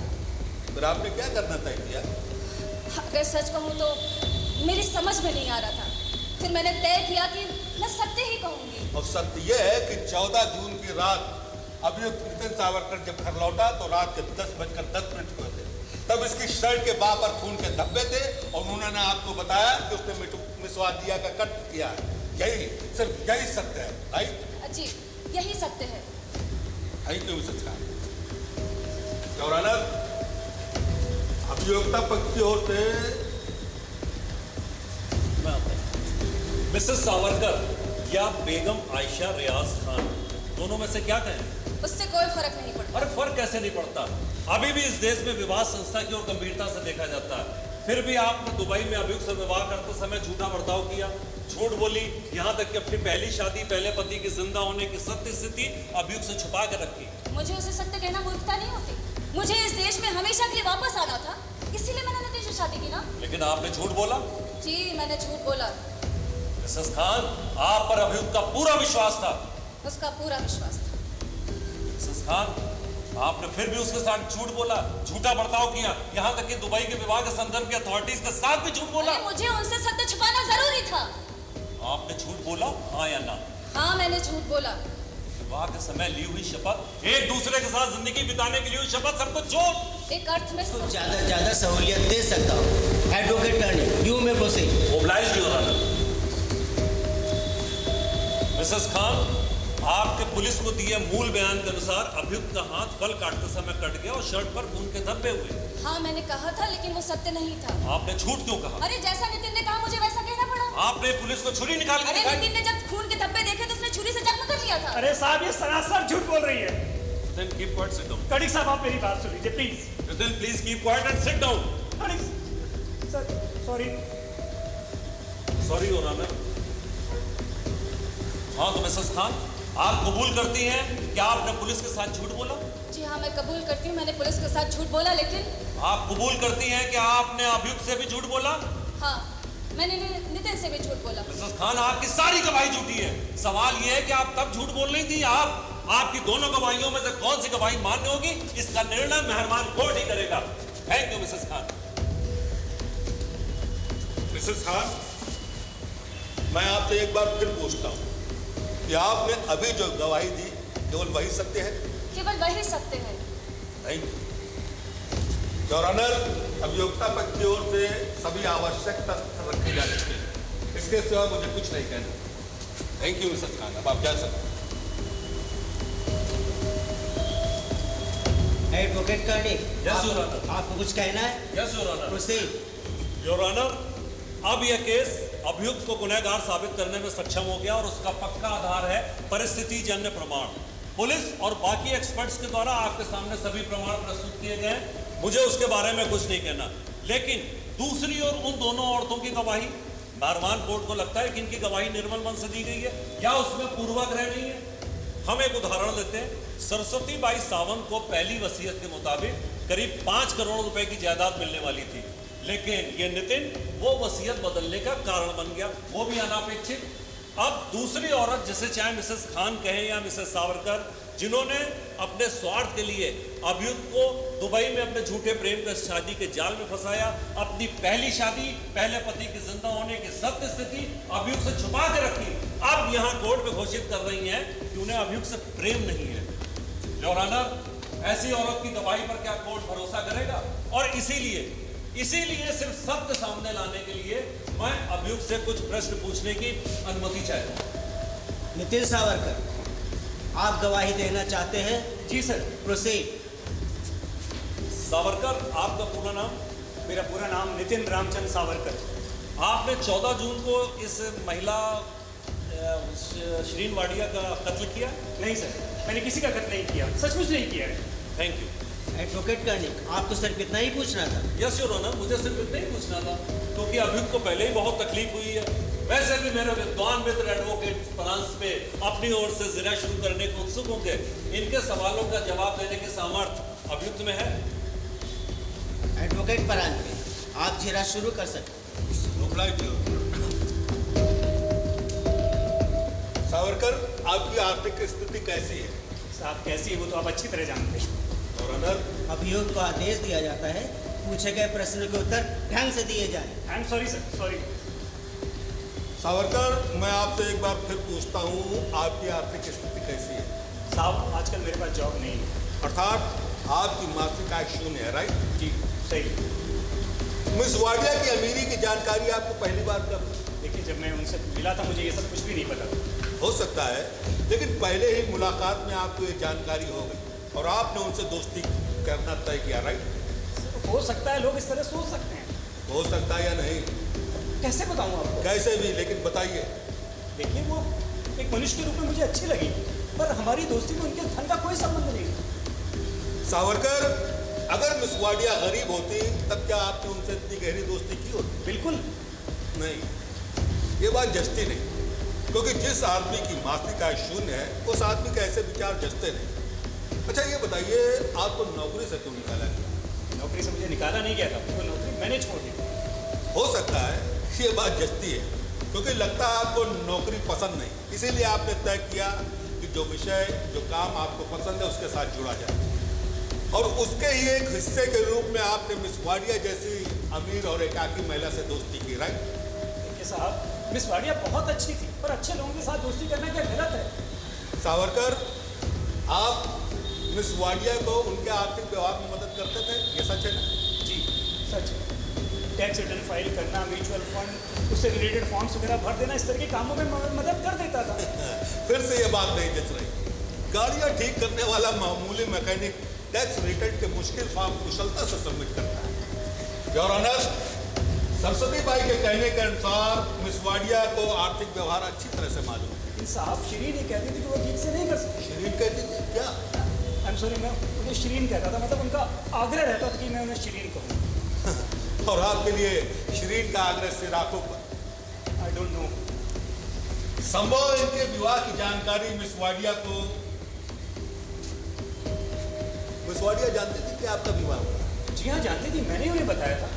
फिर आपने क्या करना तय किया? अगर सच कहूँ तो मेरी समझ में नहीं आ रहा था। फिर मैंने तय किया कि मैं सत्य ही कहूँगी। और सत्य ये है कि 14 जून की रात अभियुक्त नितिन सावरकर जब घर लौटा तो रात के 10:10 हुए थे। तब इसकी शर्ट के बाँ पर खून के धब्बे थे और उन्होंने आपको बताया कि उसने मिस वाडिया का कत्ल किया है। सिर्फ यही सत्य है, राइट? जी, यही सत्य है। Thank you Mrs Khan. Your honour, अभियोक्ता पक्ष की ओर से मिसेस सावरकर या बेगम आयशा रियाज खान, दोनों में से क्या कहें? उससे कोई फर्क नहीं पड़ता। अरे फर्क कैसे नहीं पड़ता? अभी भी इस देश में विवाह संस्था की ओर गंभीरता से देखा जाता है। फिर भी आपने दुबई में अभियुक्त से विवाह करते समय झूठा बर्ताव किया, झूठ बोली, यहाँ तक कि अपनी पहली शादी पहले पति की जिंदा होने की सत्य स्थिति अभियुक्त से छुपा कर रखी। मुझे उसे सत्य कहना मूर्खता नहीं होती। मुझे इस देश में हमेशा के लिए वापस आना था, इसीलिए मैंने नितिन से शादी की ना। लेकिन आपने झूठ बोला। जी, मैंने झूठ बोला। मिसेस खान, आप पर अभियुक्त का पूरा विश्वास था। उसका पूरा विश्वास था। मिसेस खान, आपने फिर भी उसके साथ झूठ बोला, झूठा बर्ताव किया, यहाँ तक कि दुबई के विवाह के संदर्भ के अथॉरिटीज के साथ भी झूठ बोला। मुझे उनसे सत्य छुपाना जरूरी था। आपने झूठ बोला, हाँ या ना? हाँ, मैंने झूठ बोला। विवाह के समय ली हुई शपथ, एक दूसरे के साथ जिंदगी बिताने के लिए हुई शपथ, सबको झूठ। एक अर्थ में तो ज्यादा सहूलियत दे सकता हूँ। एडवोकेट टर्नी, you may proceed. Obliged your honour. Mrs Khan, आपके पुलिस को दिए मूल बयान के अनुसार अभियुक्त का हाथ फल काटते समय कट गया और शर्ट पर खून के धब्बे हुए। हाँ मैंने कहा था, लेकिन वो सत्य नहीं था। आपने झूठ क्यों कहा? अरे जैसा नितिन ने कहा मुझे वैसा कहना पड़ा। आपने पुलिस को छुरी निकाल के अरे दिखाई। नितिन ने जब खून के धब्बे देखे तो उसने छुरी से जख्म कर लिया था। अरे साहब ये सरासर झूठ बोल रही है। Then keep quiet, sit down. कड़िक साहब आप मेरी बात सुन लीजिए please. Then please keep quiet and sit down. Karnik sir sorry. Sorry, Your Honor. हाँ तो मिसेस खान, आप कबूल करती हैं कि आपने पुलिस के साथ झूठ बोला? जी हाँ मैं कबूल करती हूँ, मैंने पुलिस के साथ झूठ बोला, लेकिन आप कबूल करती हैं कि आपने अभियुक्त से भी झूठ बोला? हाँ मैंने नितिन से भी झूठ बोला। मिसेस खान, आपकी सारी गवाही झूठी है। सवाल ये है कि आप तब झूठ बोल रही थी। आपकी दोनों गवाहियों में से कौन सी गवाही मान्य होगी, इसका निर्णय मेहरबान कोर्ट ही करेगा। Thank you Mrs Khan. Mrs Khan, मैं आपसे एक बार फिर पूछता हूँ कि आपने अभी जो गवाही दी केवल वही सत्य है? केवल वही सत्य है। Thank you your honour. अभियोक्ता पक्ष की ओर से सभी आवश्यक तथ्य रखे जा चुके हैं, इसके सिवा मुझे कुछ नहीं कहना। थैंक यू मिसेस खान, अब आप जा सकते हैं। Advocate Karnik, Yes, Your Honor. आपको कुछ कहना है? Yes your honour. Proceed. Your honour, अब यह केस अभियुक्त को गुनहगार साबित करने में सक्षम हो गया और उसका पक्का आधार है परिस्थिति जन्य प्रमाण। पुलिस और बाकी एक्सपर्ट्स के द्वारा आपके सामने सभी प्रमाण प्रस्तुत किए गए हैं। मुझे उसके बारे में कुछ नहीं कहना, लेकिन दूसरी ओर उन दोनों औरतों की गवाही, मेहरबान कोर्ट को लगता है कि इनकी गवाही निर्मल मन से दी गई है या उसमें पूर्वाग्रह नहीं है। हम एक उदाहरण लेते हैं। सरस्वती बाई सावंत को पहली वसीयत के मुताबिक करीब 5 करोड़ रुपए की जायदाद मिलने वाली थी, लेकिन ये नितिन वो वसीयत बदलने का कारण बन गया, वो भी अनापेक्षित। अब दूसरी औरत, जिसे चाहे मिसेस खान कहें या मिसेस सावरकर, जिन्होंने अपने स्वार्थ के लिए अभियुक्त को दुबई में अपने झूठे प्रेम के शादी के जाल में फंसाया, अपनी पहली शादी पहले पति के जिंदा होने की सत्य स्थिति अभियुक्त से छुपा के रखी, अब यहाँ कोर्ट में घोषित कर रही हैं कि उन्हें अभियुक्त से प्रेम नहीं है। योर ऑनर, ऐसी औरत की गवाही पर क्या कोर्ट भरोसा करेगा? और इसीलिए सिर्फ सत्य सामने लाने के लिए मैं अभियुक्त से कुछ प्रश्न पूछने की अनुमति चाहता हूँ। नितिन सावरकर, आप गवाही देना चाहते हैं? जी सर। प्रोसीड। सावरकर, आपका पूरा नाम? मेरा पूरा नाम नितिन रामचंद्र सावरकर। आपने 14 जून को इस महिला श्रीन वाडिया का कत्ल किया? नहीं सर, मैंने किसी का कत्ल नहीं किया, सचमुच नहीं किया है। Thank you. एडवोकेट कर्णिक, आपको सिर्फ इतना ही पूछना था? यस योर ऑनर, मुझे सिर्फ इतना ही पूछना था, क्योंकि अभियुक्त को पहले ही बहुत तकलीफ हुई है। वैसे भी मेरे विद्वान मित्र एडवोकेट फ्रांस पे अपनी ओर से जिरा शुरू करने को उत्सुक होंगे। इनके सवालों का जवाब देने की सामर्थ्य अभियुक्त में है। एडवोकेट परांजपे, आप जिरा शुरू कर सकते हैं। सावरकर, आपकी आर्थिक स्थिति कैसी है? साहब कैसी है वो तो आप अच्छी तरह जानते हैं। और ऑनर, अभियुक्त को आदेश दिया जाता है पूछे गए प्रश्न के उत्तर ढंग से दिए जाएं। I am sorry sir, sorry. Savarkar, मैं आपसे एक बार फिर पूछता हूँ, आपकी आर्थिक स्थिति कैसी है? साहब आजकल मेरे पास जॉब नहीं है। अर्थात आपकी मासिक आय शून्य है, राइट? जी सही। मिस वाडिया की अमीरी की जानकारी आपको पहली बार कब? देखिए जब मैं उनसे मिला था मुझे ये सब कुछ भी नहीं पता। हो सकता है, लेकिन पहले ही मुलाकात में आपको ये जानकारी हो गई और आपने उनसे दोस्ती करना तय किया, राइट? हो सकता है लोग इस तरह सोच सकते हैं। हो सकता है या नहीं? कैसे बताऊँ आपको? कैसे भी, लेकिन बताइए। देखिए वो एक मनुष्य के रूप में मुझे अच्छी लगी, पर हमारी दोस्ती में उनके धन का कोई संबंध नहीं। सावरकर, अगर मिस वाडिया गरीब होती तब क्या आपने उनसे इतनी गहरी दोस्ती की होती? बिल्कुल नहीं, ये बात जचती नहीं, क्योंकि जिस आदमी की मासिक आय शून्य है उस आदमी के ऐसे विचार जचते नहीं। अच्छा ये बताइए, आपको नौकरी से क्यों निकाला गया? नौकरी से मुझे निकाला नहीं गया था, वो नौकरी मैंने छोड़ दी। हो सकता है ये बात जचती है, क्योंकि लगता है आपको नौकरी पसंद नहीं, इसीलिए आपने तय किया कि जो विषय जो काम आपको पसंद है उसके साथ जुड़ा जाए, और उसके ही एक हिस्से के रूप में आपने मिस वाडिया जैसी अमीर और एकाकी महिला से दोस्ती की, राइट? देखिए साहब, मिस वाडिया बहुत अच्छी थी, पर अच्छे लोगों के साथ दोस्ती करना क्या गलत है? सावरकर, आप मिस वाडिया को उनके आर्थिक व्यवहार में मदद करते थे, ये सच है ना? जी सच। टैक्स रिटर्न फाइल करना, म्यूचुअल फंड, उससे रिलेटेड फॉर्म्स वगैरह भर देना, इस तरह के कामों में मदद कर देता था। फिर से ये बात नहीं जच रही। गाड़ियां ठीक करने वाला मामूली मैकेनिक टैक्स रिटर्न के मुश्किल फॉर्म कुशलता से सबमिट करता है। योर ऑनर, सरस्वती बाई के कहने के अनुसार मिस वाडिया को आर्थिक व्यवहार अच्छी तरह से मालूम है। लेकिन साहब शिरीन ही कहती थी कि वो ठीक से नहीं कर सकती। शिरीन कहती थी क्या? आई एम सॉरी, मैं उन्हें शिरीन कहता था, मतलब उनका आग्रह रहता था कि मैं उन्हें शिरीन कहूँ। और आपके लिए शिरीन का आग्रह सिर आंखों पर? I don't know. संभव इनके विवाह की जानकारी मिस वाडिया को, मिस वाडिया जानती थी कि आपका विवाह हुआ? जी हाँ, जानती थी, मैंने उन्हें बताया था।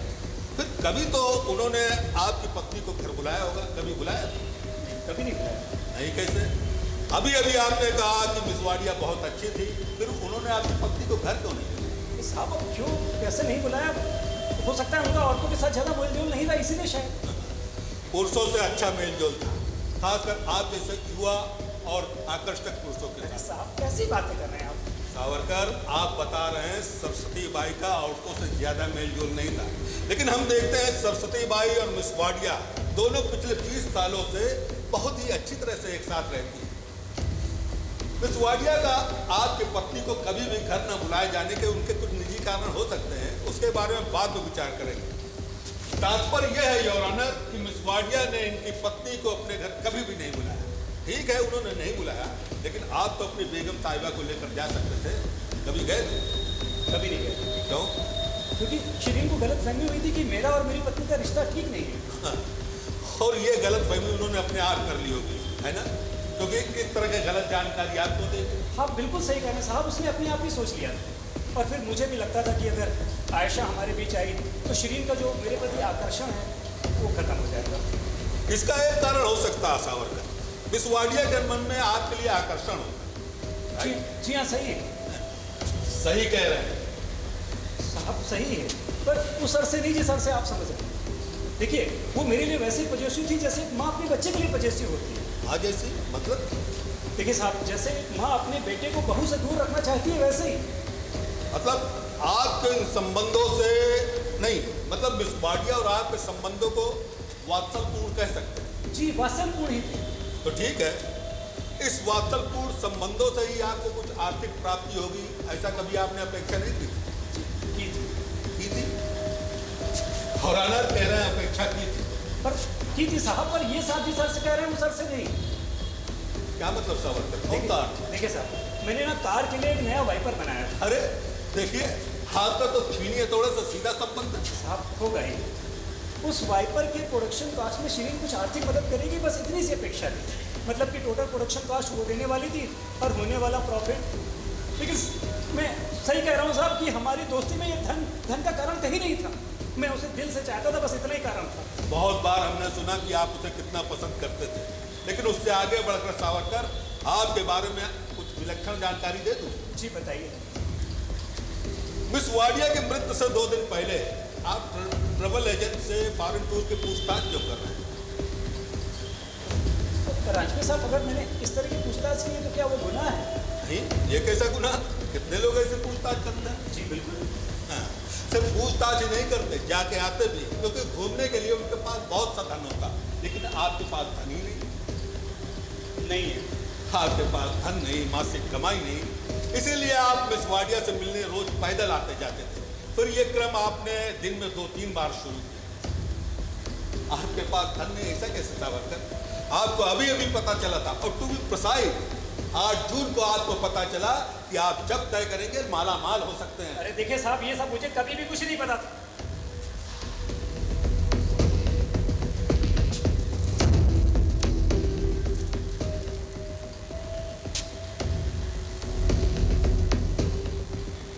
फिर कभी तो उन्होंने आपकी पत्नी को घर बुलाया होगा, कभी बुलाया? कभी नहीं बुलाया। नहीं, कैसे? अभी अभी आपने कहा कि मिस वाडिया बहुत अच्छी थी, फिर उन्होंने आपकी पत्नी को घर क्यों नहीं बुलाया? साहब अब क्यों, कैसे नहीं बुलाया? हो सकता है उनका औरतों के साथ ज़्यादा मेलजोल नहीं था, इसीलिए शायद। पुरुषों से अच्छा मेलजोल था, खासकर आप जैसे युवा और आकर्षक पुरुषों के साथ। साहब कैसी बातें कर रहे हैं आप? सावरकर, आप बता रहे हैं सरस्वती बाई का औरतों से ज्यादा मेलजोल नहीं था, लेकिन हम देखते हैं सरस्वती बाई और मिस वाडिया दोनों पिछले 20 सालों से बहुत ही अच्छी तरह से एक साथ रहती हैं। मिस वाडिया का आपकी पत्नी को कभी भी घर न बुलाए जाने के उनके कुछ निजी कारण हो सकते हैं, उसके बारे में बाद में विचार करेंगे। तात्पर्य यह है योर ऑनर कि मिस वाडिया ने इनकी पत्नी को अपने घर कभी भी नहीं बुलाया। ठीक है, उन्होंने नहीं बुलाया, लेकिन आप तो अपनी बेगम साहिबा को लेकर जा सकते थे। कभी गए थे? कभी नहीं गए। क्यों? क्योंकि शिरीन को गलत फहमी हुई थी कि मेरा और मेरी पत्नी का रिश्ता ठीक नहीं है। और ये गलत फहमी उन्होंने अपने आप कर ली होगी, है ना? क्योंकि किस तरह की गलत जानकारी आपको दे? हाँ बिल्कुल सही कह रहे हैं साहब, उसने अपने आप ही सोच लिया था। और फिर मुझे भी लगता था कि अगर आयशा हमारे बीच आई तो शिरीन का जो मेरे प्रति आकर्षण है वो खत्म हो जाएगा। इसका एक कारण हो सकता है सावरकर, मिस वाडिया के मन में आपके लिए आकर्षण होगा। जी हाँ, सही है। सही कह रहे हैं साहब, सही है, पर उस सर से नहीं जिस सर से आप समझ रहे हैं। देखिए, वो मेरे लिए वैसे पजेसिव थी जैसे एक माँ अपने बच्चे के लिए पजेसिव होती है। हाँ, जैसी मतलब? देखिए साहब, जैसे माँ अपने बेटे को बहू से दूर रखना चाहती है वैसे ही। मतलब आपके इन संबंधों से नहीं, मतलब मिस वाडिया और आपके संबंधों को वात्सल्यपूर्ण कह सकते हैं। जी, वात्सल्यपूर्ण ही थे। तो ठीक है, इस वात्सल्यपूर्ण संबंधों से ही आपको कुछ आर्थिक प्राप्ति होगी, ऐसा कभी आपने अपेक्षा नहीं की थी? और ऑनर कह रहे हैं अपेक्षा की थी। पर की थी साहब, पर ये साथ ही सर से कह रहे हैं, सर से नहीं। क्या मतलब सावरकर? कौन था? देखिए साहब, मैंने ना कार के लिए एक नया वाइपर बनाया था। अरे देखिए, हाथ का तो छीनिए, थोड़ा सा सीधा संबंध है। साहब होगा ही। उस वाइपर के प्रोडक्शन कॉस्ट में शिरीन कुछ आर्थिक मदद करेगी, बस इतनी सी अपेक्षा थी। मतलब कि टोटल प्रोडक्शन कॉस्ट वो देने वाली थी और होने वाला प्रॉफिट। लेकिन मैं सही कह रहा हूँ साहब कि हमारी दोस्ती में ये धन का कारण कहीं नहीं था। मैं उसे दिल से चाहता था, बस इतना ही कारण था। बहुत बार हमने सुना कि आप उसे कितना पसंद करते थे, लेकिन उससे आगे बढ़कर सावरकर आपके बारे में कुछ विलक्षण जानकारी दे दूं? जी बताइए। मिस वाडिया की मृत्यु से 2 दिन पहले आप ट्रैवल एजेंट से फॉरेन टूर की पूछताछ क्यों कर रहे हैं? राजपूत साहब, अगर मैंने इस तरह की पूछताछ की है तो क्या वो गुनाह है? नहीं, ये कैसा गुनाह? कितने लोग ऐसे पूछताछ करते हैं? जी बिल्कुल। हाँ, सिर्फ पूछताछ ही नहीं करते, जाके आते भी, क्योंकि घूमने के लिए उनके पास बहुत सा धन होता, लेकिन आपके पास धन ही नहीं है। आपके पास धन नहीं, मासिक कमाई नहीं, इसीलिए आप मिस वाडिया से मिलने रोज पैदल आते जाते थे। फिर ये क्रम आपने दिन में 2-3 बार शुरू किया। आपके पास धन नहीं, ऐसा कैसे सावरकर? आपको अभी अभी पता चला था, और टू बी प्रिसाइज 8 जून को आपको पता चला कि आप जब तय करेंगे माला माल हो सकते हैं। अरे देखिए साहब, ये सब मुझे कभी भी कुछ नहीं पता था।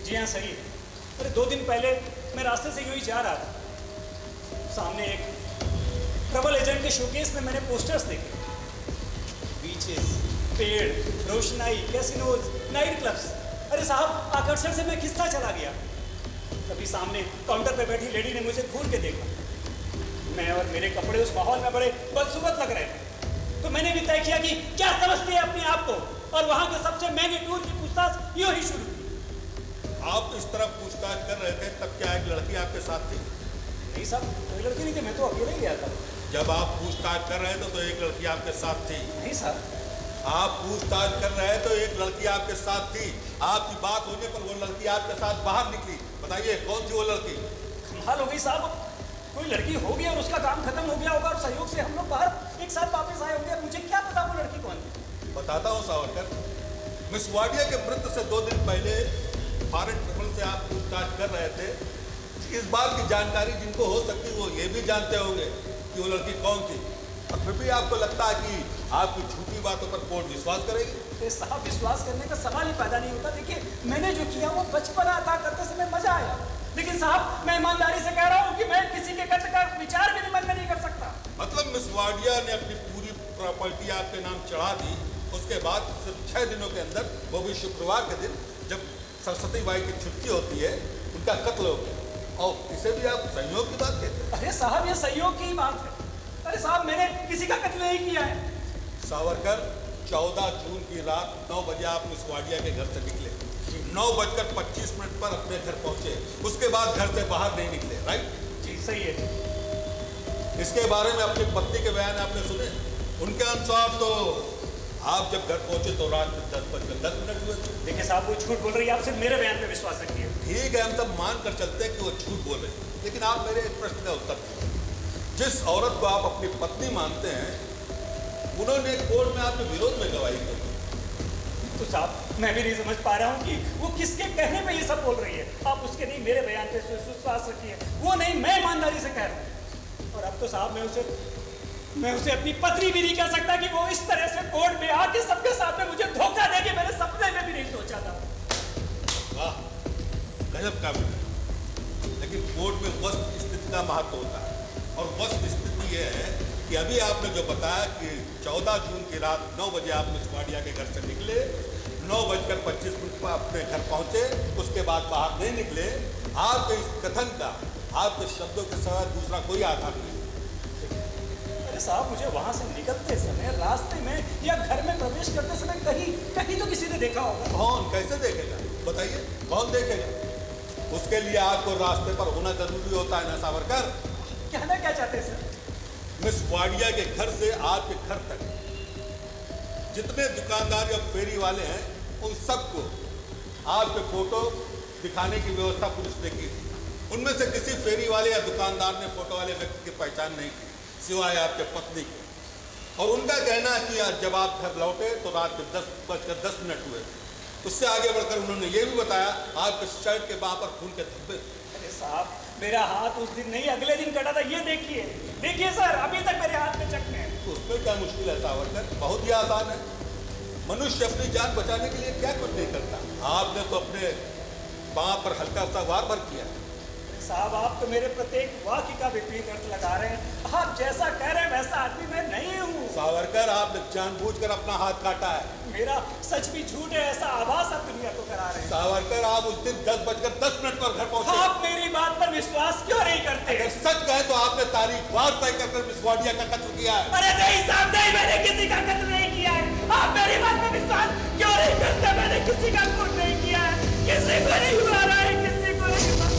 जी हाँ, सही है। अरे 2 दिन पहले मैं रास्ते से यूं ही जा रहा था, सामने एक ट्रैवल एजेंट के शोकेस में मैंने पोस्टर्स देखे। बीचेस, पेड़, रोशनाई, कैसीनोज, नाइट क्लब्स। अरे साहब, आकर्षण से मैं खिसता चला गया। तभी सामने काउंटर पर बैठी लेडी ने मुझे घूर के देखा। मैं और मेरे कपड़े उस माहौल में बड़े बदसूरत लग रहे थे। तो मैंने भी तय किया कि क्या समझते हैं अपने आप को, और वहां के सबसे महंगे टूर की पूछताछ यूं ही शुरू की। आप इस तरह पूछताछ कर रहे थे, तब क्या एक लड़की आपके साथ थी? नहीं साहब, कोई लड़की नहीं थी, मैं तो अकेले ही गया था। जब आप पूछताछ कर रहे थे तो एक लड़की आपके साथ थी? नहीं साहब। आप पूछताछ कर रहे तो एक लड़की लड़की आपके साथ थी, आपकी बात होने पर वो लड़की आपके साथ बाहर निकली, बताइए कौन थी वो लड़की? कमाल हो गई साहब, कोई लड़की होगी और उसका काम खत्म हो गया होगा और सहयोग से हम लोग बाहर एक साथ वापस आए होंगे। मुझे क्या पता वो लड़की कौन थी। बताता हूँ सावरकर, मिस वाडिया के मृत्यु से 2 दिन पहले फॉरेन ट्रिब्यूनल से आप पूछताछ कर रहे थे। इस बात की जानकारी जिनको हो सकती वो ये भी जानते होंगे कि वो लड़की कौन थी, और फिर भी आपको लगता है कि आपकी झूठी बातों पर कोर्ट विश्वास करेगी? साहब विश्वास करने का सवाल ही पैदा नहीं होता। देखिए मैंने जो किया वो बचपना था, करते समय मजा आया, लेकिन साहब मैं ईमानदारी से कह रहा हूँ कि मैं किसी के कत्ल का विचार भी मन में नहीं कर सकता। मतलब मिस वाडिया ने अपनी पूरी प्रॉपर्टी आपके नाम चढ़ा दी, उसके बाद सिर्फ 6 दिनों के अंदर, वो भी शुक्रवार के दिन जब सरस्वती बाई की छुट्टी होती है, उनका कत्ल हो गया, और इसे भी आप संयोग की बात कहते हैं? अरे साहब ये संयोग की बात है। अरे साहब मैंने किसी का कत्ल नहीं किया है। सावरकर, 14 जून की रात 9 बजे आप मिस वाडिया के घर से निकले, 9:25 पर अपने घर पहुंचे, उसके बाद घर से बाहर नहीं निकले, राइट? जी सही है। इसके बारे में अपनी पत्नी के बयान आपने सुने? उनके अनुसार तो आप जब घर पहुंचे तो रात में 10:10 हुए थे। देखिए साहब वो झूठ बोल रही है, आप सिर्फ मेरे बयान पे विश्वास रखिए। ठीक है, हम सब मान कर चलते हैं कि वो झूठ बोल रहे हैं, लेकिन आप मेरे एक प्रश्न का उत्तर दीजिए। जिस औरत को आप अपनी पत्नी मानते हैं, उन्होंने कोर्ट में आपके विरोध में गवाही दी। तो साहब मैं भी नहीं समझ पा रहा हूँ कि वो किसके कहने पे ये सब बोल रही है। आप उसके नहीं मेरे बयान पे विश्वास रखिए, वो नहीं मैं ईमानदारी से कह रहा हूँ। और अब तो साहब मैं उसे अपनी पत्नी भी नहीं कह सकता कि वो इस तरह से कोर्ट में आके सबके सामने मुझे धोखा देके, मैंने सपने में भी नहीं सोचा था। वाह, गजब का विचार। लेकिन कोर्ट में वस्तु स्थिति का महत्व होता है, और वस्तु स्थिति ये है कि अभी आपने जो बताया कि 14 जून की रात 9 बजे आप मिस वाडिया के घर से निकले, 9:25 पर अपने घर पहुंचे, उसके बाद बाहर नहीं निकले। आपके इस कथन का आपके शब्दों के सिवा दूसरा कोई आधार नहीं। अरे साहब मुझे वहां से निकलते समय, रास्ते में या घर में प्रवेश करते समय कहीं तो किसी ने देखा होगा। कौन, कैसे देखेगा? बताइए कौन देखेगा? उसके लिए आपको रास्ते पर होना जरूरी होता है ना सावरकर? कहना क्या चाहते हैं सर? मिस वाडिया के घर से आपके घर तक जितने दुकानदार या फेरी वाले हैं, उन सबको आपके फोटो दिखाने की व्यवस्था पुलिस ने की थी। उनमें से किसी फेरी वाले या दुकानदार ने फोटो वाले व्यक्ति की पहचान नहीं की, सिवाय आपके पत्नी के। और उनका कहना है कि जब आप घर लौटे तो रात के 10:10 हुए। उससे आगे बढ़कर उन्होंने ये भी बताया आपके शर्ट के बाहर पर खून के धब्बे। अरे साहब मेरा हाथ उस दिन नहीं अगले दिन कटा था, ये देखिए सर, अभी तक मेरे हाथ में जख्म है। तो उसमें क्या मुश्किल है सावरकर? बहुत ही आसान है। मनुष्य अपनी जान बचाने के लिए क्या कुछ नहीं करता। आपने तो अपने पाँव पर हल्का सा वार भर किया। साहब आप तो मेरे प्रत्येक वाक्य का विपरीत अर्थ लगा रहे हैं। आप जैसा कह रहे हैं वैसा आदमी मैं नहीं हूँ। सावरकर आपने जानबूझकर अपना हाथ काटा है। मेरा सच भी झूठ है ऐसा आभास आप दुनिया को करा रहे हैं। सावरकर आप उस दिन 10:10 पर घर पहुंचे। आप मेरी बात पर विश्वास क्यों नहीं करते? अगर सच कहे तो आपने तारीख वार तय कर मिस वाडिया का कत्ल किया है। अरे नहीं साहब नहीं, मैंने किसी का कत्ल नहीं किया है। आप मेरी बात पर विश्वास क्यों नहीं करते? मैंने किसी का खून नहीं किया है, किसी को नहीं मारा है, किसी को नहीं मारा।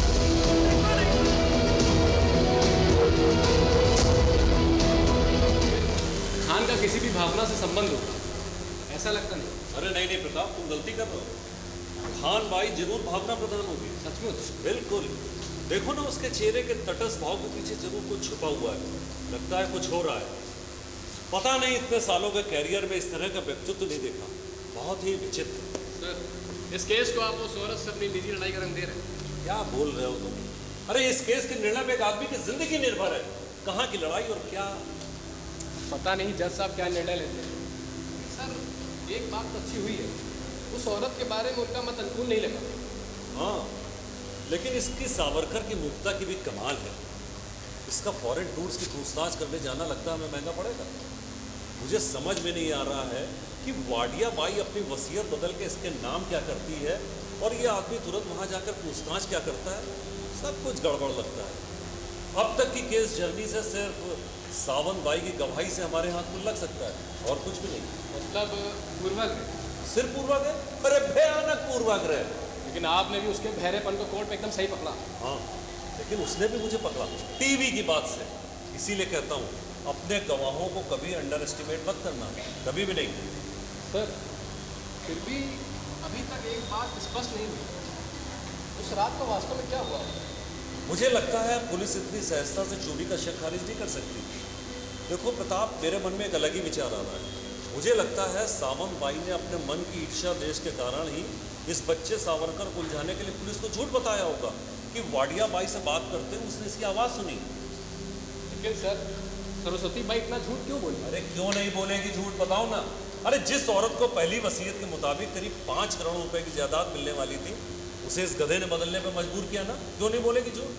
खान का किसी भी भावना से संबंध होगा, ऐसा लगता नहीं। अरे नहीं प्रताप, तुम गलती कर रहे हो। खान बाई जरूर भावना प्रधान होगी। सचमुच? बिल्कुल। देखो ना उसके चेहरे के तटस्थ भाव के पीछे जरूर कुछ छुपा हुआ है। लगता है कुछ हो रहा है। पता नहीं इतने सालों के कैरियर में इस तरह का व्यक्तित्व नहीं देखा। बहुत ही विचित्र। सर इस केस को आप उस औरत से अपनी निजी लड़ाई का रंग दे रहे हैं। क्या बोल रहे हो तुम? अरे इस केस के निर्णय में एक आदमी की जिंदगी निर्भर है। कहाँ की लड़ाई और क्या? पता नहीं जज साहब क्या निर्णय लेते हैं। सर एक बात तो अच्छी हुई है, उस औरत के बारे में उनका मत अनुकूल नहीं लगा। हाँ, लेकिन इसकी सावरकर की मूर्खता की भी कमाल है। इसका फॉरेन टूर्स की पूछताछ करने जाना लगता है हमें महंगा पड़ेगा। मुझे समझ में नहीं आ रहा है कि वाडिया बाई अपनी वसीयत बदल के इसके नाम क्या करती है और ये आदमी तुरंत वहाँ जाकर पूछताछ क्या करता है। सब कुछ गड़बड़ लगता है। अब तक की केस जर्नी से सिर्फ सावंत बाई की गवाही से हमारे हाथ में लग सकता है और कुछ भी नहीं। मतलब पूर्वाग्रह? सिर्फ पूर्वाग्रह? अरे भयानक पूर्वाग्रह। लेकिन आपने भी उसके बहरेपन को कोर्ट में एकदम सही पकड़ा। हाँ, लेकिन उसने भी मुझे पकड़ा टीवी की बात से। इसीलिए कहता हूँ अपने गवाहों को कभी अंडर एस्टिमेट मत करना, कभी भी नहीं। सर फिर भी अभी तक एक बात स्पष्ट नहीं हुई, उस रात को वास्तव में क्या हुआ? मुझे लगता है पुलिस इतनी सहजता से चोरी का शक खारिज नहीं कर सकती। देखो प्रताप, मेरे मन में एक अलग ही विचार आ रहा है। मुझे लगता है सावंत बाई ने अपने मन की ईर्ष्या देश के कारण ही इस बच्चे सावरकर को उलझाने के लिए पुलिस को झूठ बताया होगा कि वाडिया बाई से बात करते हुए उसने इसकी आवाज़ सुनी। लेकिन सर, सरस्वती बाई इतना झूठ क्यों बोली? अरे क्यों नहीं बोलेगी झूठ, बताओ ना। अरे जिस औरत को पहली वसीयत के मुताबिक करीब 5 करोड़ रुपए की जायदाद मिलने वाली थी, उसे इस गधे ने बदलने पर मजबूर किया ना, क्यों नहीं बोलेगी झूठ?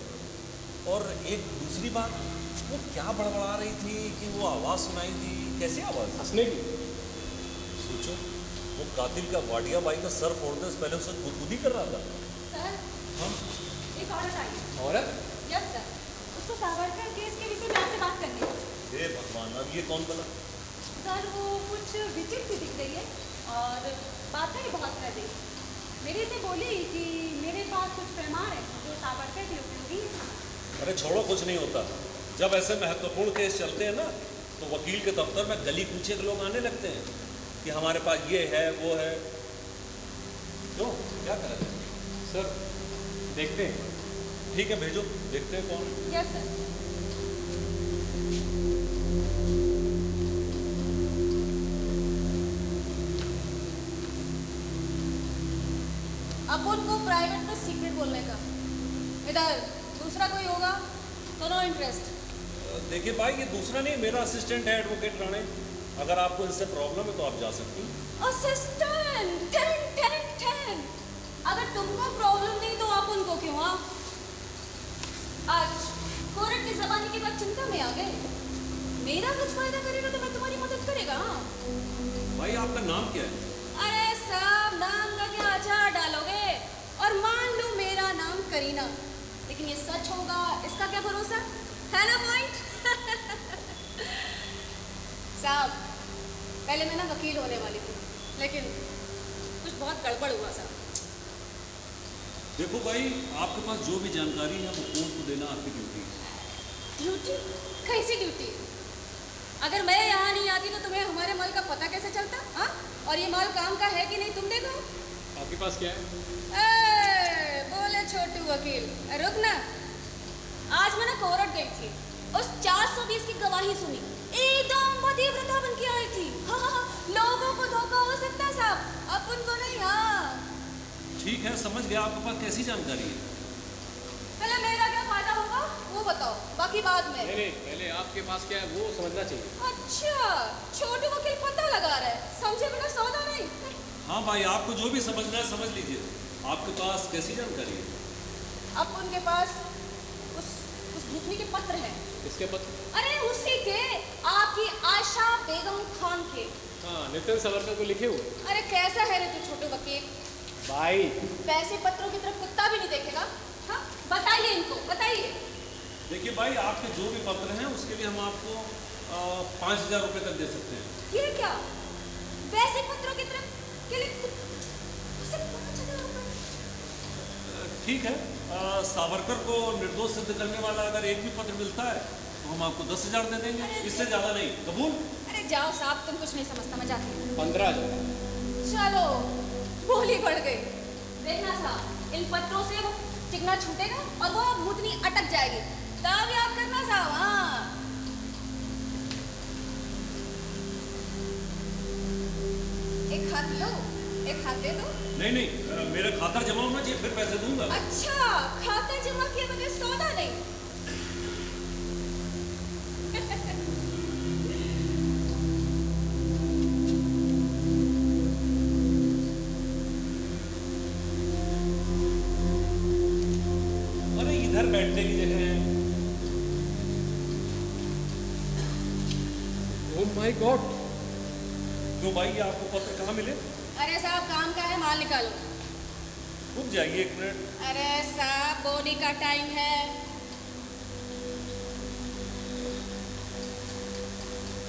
और एक दूसरी बात, वो क्या बड़बड़ा रही थी कि वो आवाज़ सुनाई दी, कैसी आवाज़? हंसने की। सोचो, वो कातिल का वाडिया बाई का सर फोड़ने से पहले उसे गुदगुदी कर रहा था। सर, हम एक औरत आई। औरत? यस सर, उसको सावरकर केस के विषय में आपसे बात करनी है। हे भगवान, अब ये कौन बना? सर, वो कुछ विचित्र सी दिख रही है और बातें भी बहुत कर रही है। मेरे से बोली कि मेरे पास कुछ प्रमाण है जो सावरकर के उपयोगी है। अरे छोड़ो, कुछ नहीं होता। जब ऐसे महत्वपूर्ण केस चलते हैं ना, तो वकील के दफ्तर में गली कूचे के लोग आने लगते हैं कि हमारे पास ये है वो है। क्यों, क्या करें? सर, देखते हैं। ठीक है, भेजो, देखते हैं कौन। Yes sir. अब उनको प्राइवेट में सीक्रेट बोलने का। इधर दूसरा कोई होगा तो नो इंटरेस्ट। देखिए भाई, ये दूसरा नहीं, मेरा असिस्टेंट है एडवोकेट राणे। अगर आपको इससे प्रॉब्लम है तो आप जा सकती हैं। असिस्टेंट 10 अगर तुमको प्रॉब्लम नहीं तो आप उनको क्यों? आज कोर्ट की जबानी के बाद चिंता में आ गए। मेरा कुछ फायदा करेगा तो मैं तुम्हारी मदद करेगा। भाई आपका नाम क्या है? अरे साहब, नाम का क्या अचार डालोगे? और मान लो मेरा नाम करीना, लेकिन ये सच होगा इसका क्या भरोसा है ना? पॉइंट। साहब, पहले मैं ना वकील होने वाली थी, लेकिन कुछ बहुत गड़बड़ हुआ साहब। देखो भाई, आपके पास जो भी जानकारी है वो कोर्ट को देना आपकी ड्यूटी है। ड्यूटी? कैसी ड्यूटी? अगर मैं यहाँ नहीं आती तो तुम्हें हमारे माल का पता कैसे चलता? हाँ, और ये माल काम का है कि नहीं तुम देखो। आपके पास क्या है? बोले छोटू वकील, रुक ना। आज मैं ना कोर्ट गई थी, उस 420 की गवाही सुनी, एकदम पतिव्रता बन के आई थी। हाँ, लोगों को धोखा हो सकता साहब, अपन को नहीं। हाँ ठीक है, समझ गया। आपके पास कैसी जानकारी है? पहले मेरा क्या फायदा होगा वो बताओ, बाकी बाद में। नहीं, पहले आपके पास क्या है वो समझना चाहिए। अच्छा, छोटू वकील पता लगा रहा है, समझे बिना सौदा नहीं। हाँ भाई, आपको जो भी समझना है समझ लीजिए। आपके पास कैसी जानकारी है? अब उनके पास उस भूतनी के पत्र हैं। किसके पत्र? अरे उसी के, आपकी आशा बेगम खान के। हाँ, नितिन सावरकर को लिखे हुए। अरे कैसा है रे तू छोटू वकील? भाई, वैसे पत्रों की तरफ कुत्ता भी नहीं देखेगा। हाँ, बताइए इनको, बताइए। देखिए भाई, आपके जो भी पत्र हैं उसके लिए हम आपको 5,000 रुपये तक दे सकते हैं। ये क्या? वैसे पत्रों की तरफ के लिए सिर्फ 5,000 रुपये? ठीक है, सावरकर को निर्दोष सिद्ध करने वाला अगर एक भी पत्र मिलता है तो हम आपको 10,000 दे देंगे, इससे ज़्यादा नहीं। कबूल? अरे जाओ साहब, तुम कुछ नहीं समझता, मैं जाती हूँ। 15,000। चलो, बोली बढ़ गई। देखना साहब, इन पत्रों से वो चिकना छूटेगा और वो भूतनी अटक जाएगी, तब याद करना साहब। हाँ, एक हाथ लो, एक हाथ दे दो। नहीं, मेरा खाता जमा होना चाहिए, फिर पैसे दूंगा। अच्छा, खाता जमा किए बगैर सौदा नहीं? अरे इधर बैठने की जगह है। Oh my God! क्यों भाई, ये आपको पत्र कहाँ मिले? अरे साहब, काम का है, माल निकालो। रुक जाइए 1 मिनट। अरे साहब, बोनी का टाइम है।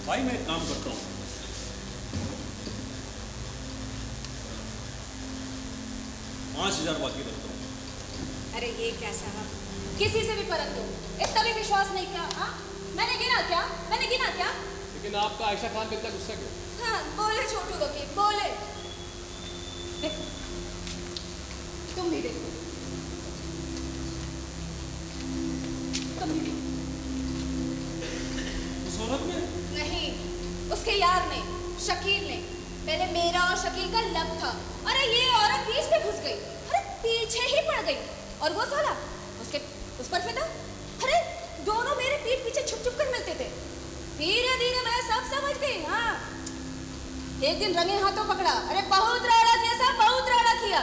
भाई मैं एक काम करता हूँ, 5,000 बाकी रखता हूँ। अरे ये क्या साहब, किसी से भी परख दो, इतना भी विश्वास नहीं किया? हाँ, मैंने गिना क्या? लेकिन आपका आयशा खान पे इतना गुस्सा क्यों? हाँ, बोले छोटू वकील, बोले। देखो, तुम भी देखो, तुम भी देखो। उस औरत ने? नहीं, उसके यार ने, शकील ने। पहले मेरा और शकील का लब था। अरे ये औरत बीच में घुस गई, अरे पीछे ही पड़ गई, और वो साला उस पर फिदा। अरे दोनों मेरे पीठ पीछे छुप छुप कर मिलते थे। धीरे धीरे मैं सब समझ गई। हाँ, एक दिन रंगे हाथों पकड़ा। अरे बहुत राड़ा किया साहब, बहुत राड़ा किया,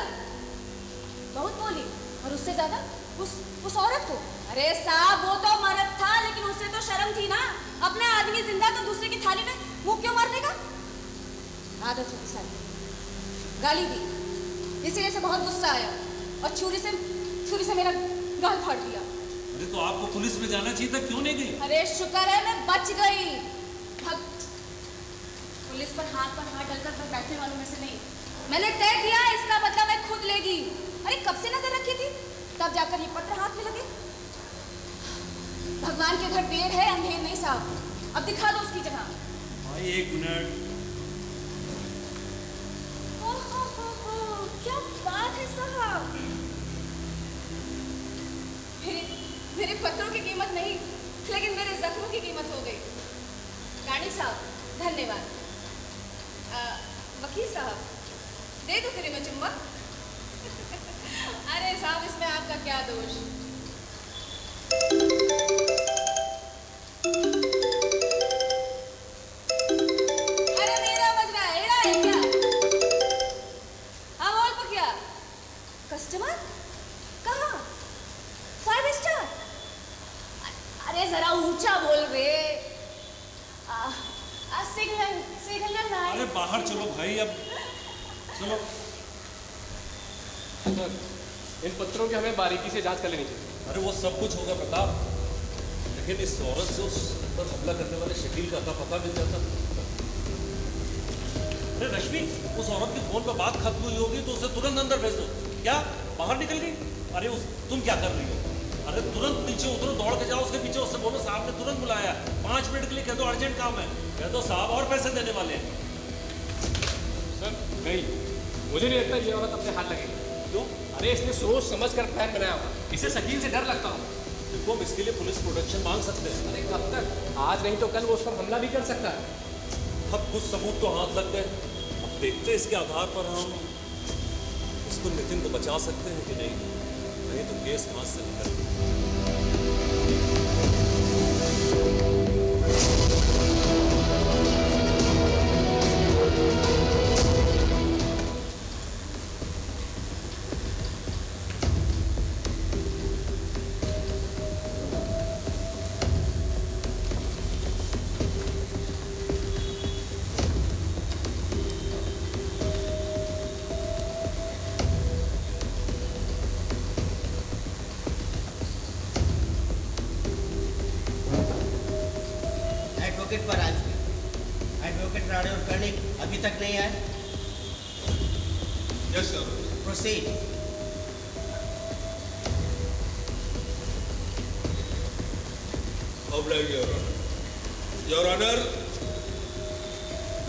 बहुत बोली, और उससे ज्यादा उस औरत को। अरे साहब वो तो मर्द था, लेकिन उससे तो शर्म थी ना, अपना आदमी जिंदा तो दूसरे की थाली में मुंह क्यों मारने का। आदत होती सारी। गाली दी, इसीलिए से बहुत गुस्सा आया और छुरी से मेरा गाल फाड़ दिया। अरे तो आपको पुलिस में जाना चाहिए था, क्यों नहीं गई? अरे शुक्र है मैं बच गई। पुलिस पर हाथ डालकर मैं बैठने वालों में से नहीं। मैंने तय किया, इसका मतलब मैं खुद लेगी। अरे कब से नजर रखी थी, तब जाकर ये पत्र हाथ में लगे। भगवान के घर देर है, अंधेर नहीं साहब। अब दिखा दो उसकी जगह। भाई एक मिनट। क्या बात है साहब। मेरे पत्रों की कीमत नहीं, लेकिन मेरे जख्मों की कीमत हो गई। रानी साहब धन्यवाद। वकील साहब दे दो फिर मैं चुम्मा। अरे साहब इसमें आपका क्या दोष। अरे मेरा बज रहा है, एड़ा है क्या? हाँ बोल पकिया। कस्टमर कहाँ? 5 स्टार। अरे जरा ऊंचा बोल रे। सिग्नल ना। अरे बाहर चलो भाई, अब चलो। इन पत्रों की हमें बारीकी से जांच कर लेनी चाहिए। अरे वो सब कुछ होगा प्रताप, लेकिन इस औरत से उस पर हमला करने वाले शकील का पता मिल जाता। अरे रश्मि, उस औरत की फोन पर बात खत्म हुई होगी तो उसे तुरंत अंदर भेज दो। क्या बाहर निकल गई? अरे तुम क्या कर रही हो? अरे तुरंत नीचे उतरो, दौड़ के जाओ उसके पीछे, उससे बोलो साहब ने तुरंत बुलाया, 5 मिनट के लिए कह दो, अर्जेंट काम है। कह दो साहब और पैसे देने वाले हैं। सर नहीं, मुझे नहीं लगता ये औरत अपने हाथ लगेगी। क्यों? अरे इसने सोच समझ कर प्लान बनाया होगा, इसे शकील से डर लगता होगा। देखो हम इसके लिए पुलिस प्रोटेक्शन मांग सकते हैं। अरे कब तक? आज नहीं तो कल वो उस पर हमला भी कर सकता है। अब कुछ सबूत तो हाथ लग गए, अब देखते हैं इसके आधार पर हम इसको नितिन को बचा सकते हैं कि नहीं तो केस हाथ से निकल। एडवोकेट परांज, एडवोकेट राणे और कर्णिक अभी तक नहीं आए। Yes sir. Proceed. Your honour,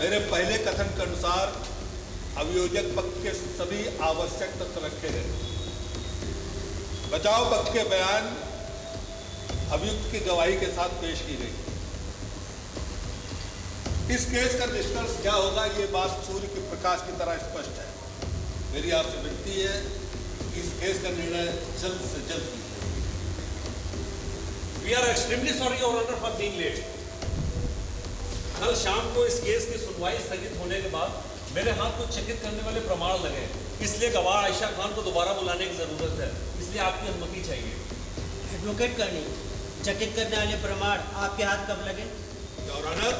मेरे पहले कथन के अनुसार अभियोजक पक्ष के सभी आवश्यक तथ्य रखे गए। बचाव पक्ष के बयान अभियुक्त की गवाही के साथ पेश की गई। इस केस का निष्कर्ष क्या होगा ये बात सूर्य के प्रकाश की तरह स्पष्ट है। मेरी आपसे विनती है कि इस केस का निर्णय जल्द से जल्द कीजिए। We are extremely sorry, Your Honor, for being late. कल शाम को इस केस की सुनवाई स्थगित होने के बाद मेरे हाथ को चकित करने वाले प्रमाण लगे, इसलिए गवाह आयशा खान को दोबारा बुलाने की जरूरत है, इसलिए आपकी अनुमति चाहिए। एडवोकेट कर्णिक, चकित करने वाले प्रमाण आपके हाथ कब लगे? योर ऑनर,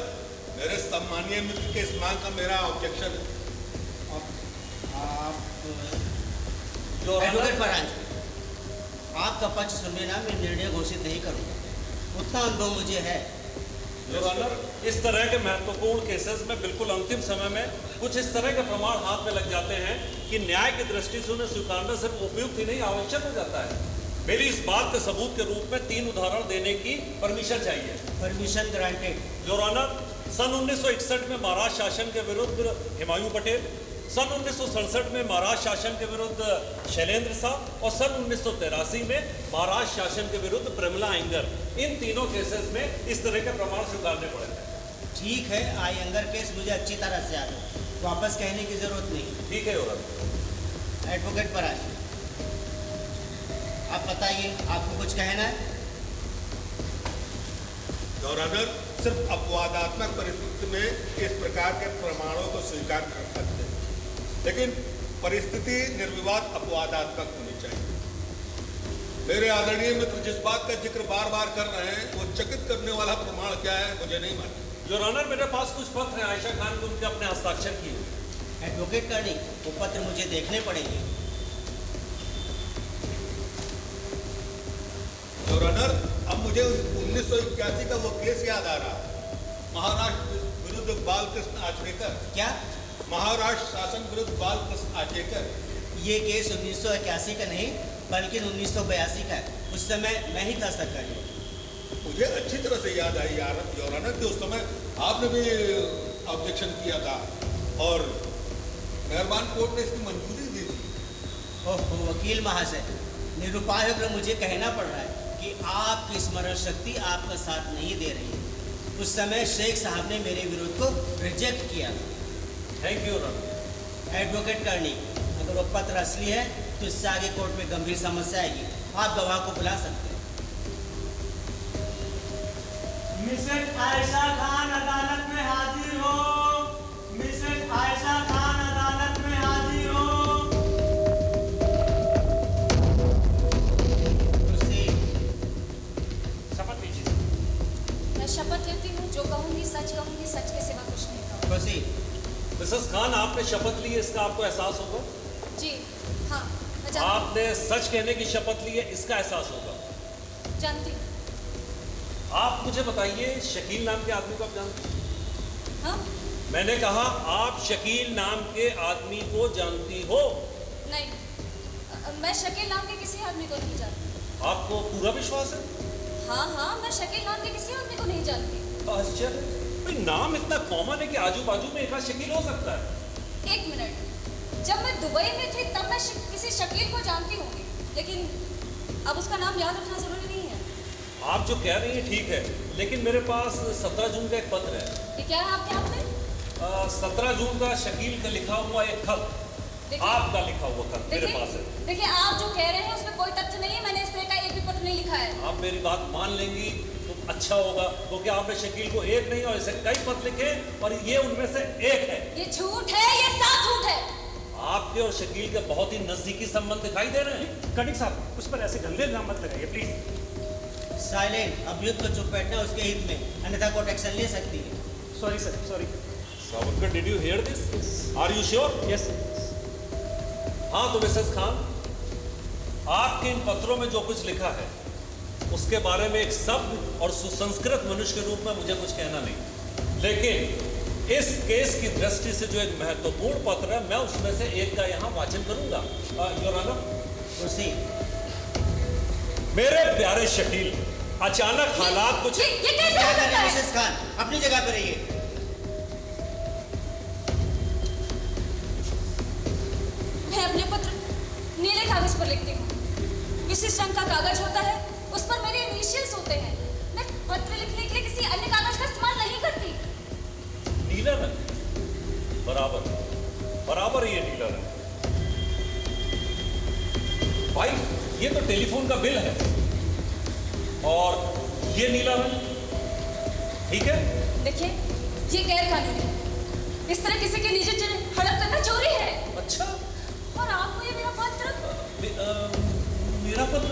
मेरे सम्मानीय मित्र के इस मांग का मेरा ऑब्जेक्शन है। एडवोकेट परांज, आपका पक्ष सुनने ना मैं निर्णय घोषित नहीं करूंगा, उतना अनुभव मुझे है। योर ऑनर, इस तरह के महत्वपूर्ण केसेस में बिल्कुल अंतिम समय में कुछ इस तरह के प्रमाण हाथ में लग जाते हैं कि न्याय की दृष्टि से उन्हें स्वीकारना सिर्फ उपयुक्त ही नहीं आवश्यक हो जाता है। मेरी इस बात के सबूत के रूप में 3 उदाहरण देने की परमिशन चाहिए। Permission granted. योर ऑनर, सन 1961 में महाराष्ट्र शासन के विरुद्ध हुमायूं पटेल, सन 1967 में महाराष्ट्र शासन के विरुद्ध शैलेंद्र साहब और सन 1983 में महाराष्ट्र शासन के विरुद्ध प्रमिला अयंगर, इन तीनों केसेस में इस तरह के प्रमाण स्वीकारने पड़े थे। ठीक है, अयंगर केस मुझे अच्छी तरह से याद है, वापस कहने की जरूरत नहीं। ठीक है योर ऑनर। एडवोकेट पराश, आप बताइए, आपको कुछ कहना है? योर ऑनर, सिर्फ अपवादात्मक परिस्थिति में इस प्रकार के प्रमाणों को स्वीकार कर सकते हैं, लेकिन परिस्थिति निर्विवाद अपवादात्मक होनी चाहिए। मेरे आदरणीय मित्र जिस बात का जिक्र बार बार कर रहे हैं, वो चकित करने वाला प्रमाण क्या है मुझे नहीं मालूम। योर ऑनर, मेरे पास कुछ पत्र हैं आयशा खान को उनके अपने हस्ताक्षर किए। एडवोकेट कर्णी, वो पत्र मुझे देखने पड़ेंगे। योर ऑनर, अब मुझे 1981 का वो केस याद आ रहा है, महाराष्ट्र विरुद्ध बालकृष्ण आचरेकर। क्या? महाराष्ट्र शासन विरुद्ध बालकृष्ण आचरेकर। ये केस 1981 का नहीं बल्कि 1982 का है। उस समय मैं ही था सरकार। मुझे अच्छी तरह से याद आई योर ऑनर कि उस समय आपने भी ऑब्जेक्शन किया था और मेहरबान कोर्ट ने इसकी मंजूरी दी थी। ओहो वकील महाशय, निरुपाय होकर मुझे कहना पड़ रहा है कि आपकी स्मरण शक्ति आपका साथ नहीं दे रही है। उस समय शेख साहब ने मेरे विरोध को रिजेक्ट किया। Thank you honour. Advocate Karni, अगर वो पत्र असली है तो इससे आगे कोर्ट में गंभीर समस्या आएगी। आप गवाह को बुला सकते हैं। मिसेस आयशा खान अदालत में हाजिर हो। मिसेस आयशा खान अदालत में हाजिर हो। शपथ लीजिए। मैं शपथ लेती हूँ, जो कहूँगी सच कहूँगी, सच के सिवा कुछ नहीं कहूँगी। प्रोसीड। मिसेस खान, आपने शपथ ली है, इसका आपको एहसास होगा? जी हाँ, मैं जानती आपने सच कहने की शपथ ली है, इसका एहसास होगा? हूँ, जानती हूँ। आप मुझे बताइए, शकील नाम के आदमी को आप जानते हैं? हाँ? मैंने कहा आप शकील नाम के आदमी को जानती हो? नहीं, मैं शकील नाम के किसी आदमी को नहीं जानती। आपको पूरा विश्वास है? हाँ हाँ, मैं शकील नाम के किसी आदमी को नहीं जानती। आश्चर्य, भाई नाम इतना कॉमन है कि आजू बाजू में एक आध शकील हो सकता है। एक मिनट, जब मैं दुबई में थी तब मैं किसी शकील को जानती होंगी, लेकिन अब उसका नाम याद रखना जरूरी नहीं है। आप जो कह रही हैं ठीक है, लेकिन मेरे पास 17 जून का एक पत्र है। ये क्या है आपके हाथ में? 17 जून का शकील का लिखा हुआ एक खत, आपका लिखा हुआ खत मेरे पास है। देखिए, आप जो कह रहे हैं उसमें कोई तथ्य नहीं है। मैंने इस तरह का एक भी पत्र नहीं लिखा है। आप मेरी बात मान लेंगी तो अच्छा होगा, क्योंकि आपने शकील को एक नहीं और ऐसे कई पत्र लिखे और ये उनमें से एक है। ये झूठ है, ये साफ झूठ है। आपके और शकील के बहुत ही नजदीकी संबंध दिखाई दे रहे हैं। कर्णिक साहब, उस पर ऐसे गंदे इल्जाम मत लगाइए प्लीज। साइलेंट। अभियुक्त को चुप बैठना उसके हित में, अन्यथा कोर्ट एक्शन ले सकती है। Sorry sir, sorry. Savarkar, did you hear this? Are you sure? Yes. हाँ, तो मिसेस खान, आपके इन पत्रों में जो कुछ लिखा है उसके बारे में एक शब्द और सुसंस्कृत मनुष्य के रूप में मुझे कुछ कहना नहीं, लेकिन इस केस की दृष्टि से जो एक महत्वपूर्ण पत्र है, मैं उसमें से एक का यहाँ वाचन करूंगा। योर ऑनर, मेरे प्यारे शकील, अचानक हालात कुछ। ये कैसे हो सकता है? मिसेस खान, अपनी जगह पर रहिए। मैं अपने पत्र नीले कागज पर लिखती हूँ। विशिष्ट रंग का कागज होता है, उस पर मेरे इनिशियल्स होते हैं। मैं पत्र लिखने के लिए किसी अन्य कागज का इस्तेमाल नहीं करती। नीला रंग, बराबर बराबर, ये नीला रंग। भाई, ये तो टेलीफोन का बिल है और ये नीला रंग, ठीक है? देखिए, ये गैर कानूनी है। इस तरह किसी की निजी चीज हड़प करना चोरी है। अच्छा। और आपको ये मेरा पत्र? मेरा पत्र?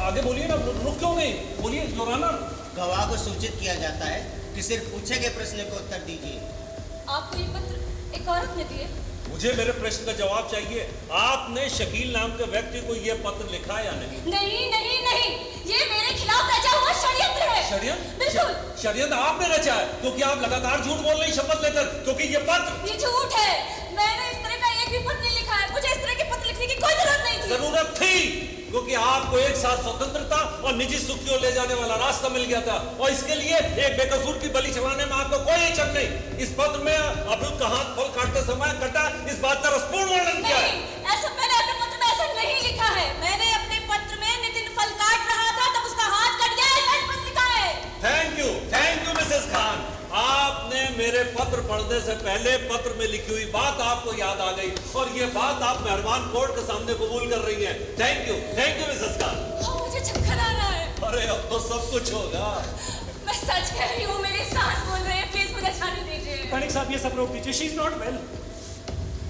आगे बोलिए ना, रुक क्यों गई? बोलिए योर ऑनर। गवाह को सूचित किया जाता है कि सिर्फ पूछे गए प्रश्न को उत्तर दीजिए। आपको ये पत्र एक औरत ने दिए? मुझे मेरे प्रश्न का जवाब चाहिए। आपने शकील नाम के व्यक्ति को यह पत्र लिखा या नहीं? नहीं नहीं नहीं, ये मेरे खिलाफ रचा हुआ षड्यंत्र है। षड्यंत्र? बिल्कुल। षड्यंत्र आपने रचा है, क्योंकि आप लगातार झूठ बोल रही शपथ लेकर, क्योंकि ये पत्र। ये झूठ है। मैंने इस तरह का एक भी पत्र नहीं लिखा है। मुझे इस तरह के पत्र लिखने की कोई जरूरत नहीं थी। जरूरत थी, क्योंकि आपको एक साथ स्वतंत्रता और निजी सुख की ओर ले जाने वाला रास्ता मिल गया था, और इसके लिए एक बेकसूर की बलि चढ़ाने में आपको कोई हिचक नहीं। इस पत्र में अभियुक्त का हाथ फल काटते समय कटा, इस बात का रसपूर्ण वर्णन किया है। ऐसा मैंने अपने पत्र में ऐसा नहीं लिखा है। मैंने अपने पत्र में नितिन फल काट रहा था तब उसका हाथ कट गया, ऐसा बस लिखा है। थैंक यू मिसेस खान, आपने मेरे पत्र पढ़ने से पहले पत्र में लिखी हुई बात आपको याद आ गई, और ये बात आप मेहरबान कोर्ट के सामने कबूल कर रही हैं। Thank you Mrs Khan. हाँ, मुझे चक्कर आ रहा है। अरे अब तो सब कुछ होगा। मैं सच कह रही हूँ, मेरी सांस बोल रही है, प्लीज मुझे जाने दीजिए। कनिक साहब ये सब रोक दीजिए, शी इज नॉट वेल।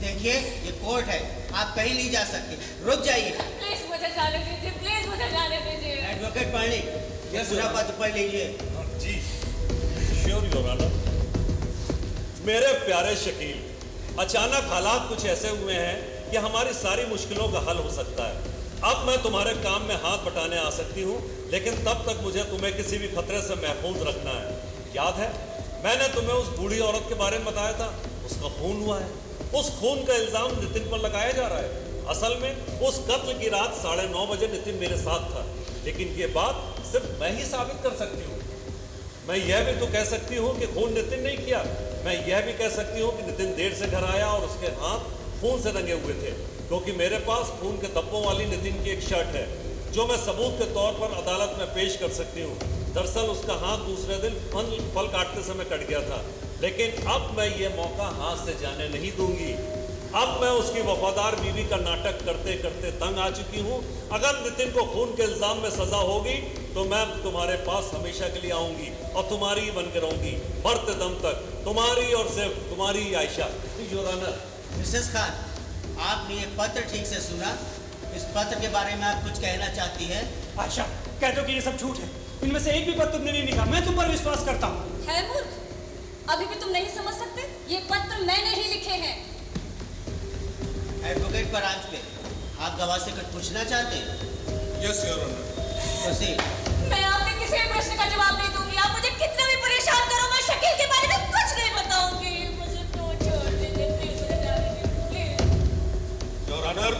देखिए ये कोर्ट है, आप कहीं नहीं जा सकते, रुक जाइए। प्लीज मुझे जाने दीजिए, प्लीज मुझे जाने दीजिए। एडवोकेट पांडे ये पूरा पत्र पढ़ लीजिए। जी श्योर योर ऑनर। मेरे प्यारे शकील, अचानक हालात कुछ ऐसे हुए हैं कि हमारी सारी मुश्किलों का हल हो सकता है। अब मैं तुम्हारे काम में हाथ बटाने आ सकती हूँ, लेकिन तब तक मुझे तुम्हें किसी भी खतरे से महफूज रखना है। याद है मैंने तुम्हें उस बूढ़ी औरत के बारे में बताया था, उसका खून हुआ है। उस खून का इल्जाम नितिन पर लगाया जा रहा है। असल में उस कत्ल की रात 9:30 बजे नितिन मेरे साथ था, लेकिन ये बात सिर्फ मैं ही साबित कर सकती हूँ। मैं यह भी तो कह सकती हूँ कि खून नितिन नहीं किया। मैं यह भी कह सकती हूँ कि नितिन देर से घर आया और उसके हाथ खून से रंगे हुए थे, क्योंकि मेरे पास खून के धब्बों वाली नितिन की एक शर्ट है जो मैं सबूत के तौर पर अदालत में पेश कर सकती हूँ। दरअसल उसका हाथ दूसरे दिन फल काटते समय कट गया था, लेकिन अब मैं ये मौका हाथ से जाने नहीं दूंगी। अब मैं उसकी वफादार बीवी का नाटक करते करते तंग आ चुकी हूँ। अगर नितिन को खून के इल्जाम में सजा होगी तो मैं तुम्हारे पास हमेशा के लिए आऊंगी और तुम्हारी ही बनकर रहूंगी मरते दम तक, तुम्हारी और सिर्फ तुम्हारी Ayesha. Your honour. Mrs Khan, आपने ये पत्र ठीक से सुना? इस पत्र के बारे में आप कुछ कहना चाहती है? आयशा कह दो कि ये सब झूठ है, इनमें से एक भी पत्र तुमने नहीं लिखा। मैं तुम पर विश्वास करता हूँ। है मूर्ख, अभी भी तुम नहीं समझ सकते? ये पत्र मैंने ही लिखे हैं। एडवोकेट परांज पे आप गवाह से कुछ पूछना चाहते हैं? Yes your honour. मैं आपके किसी भी प्रश्न का जवाब नहीं दूंगी। आप मुझे कितना भी परेशान करो, मैं शकील के बारे में कुछ नहीं बताऊंगी। मुझे तो छोड़ दीजिए, प्लीज मुझे जाने दीजिए, प्लीज। योर ऑनर,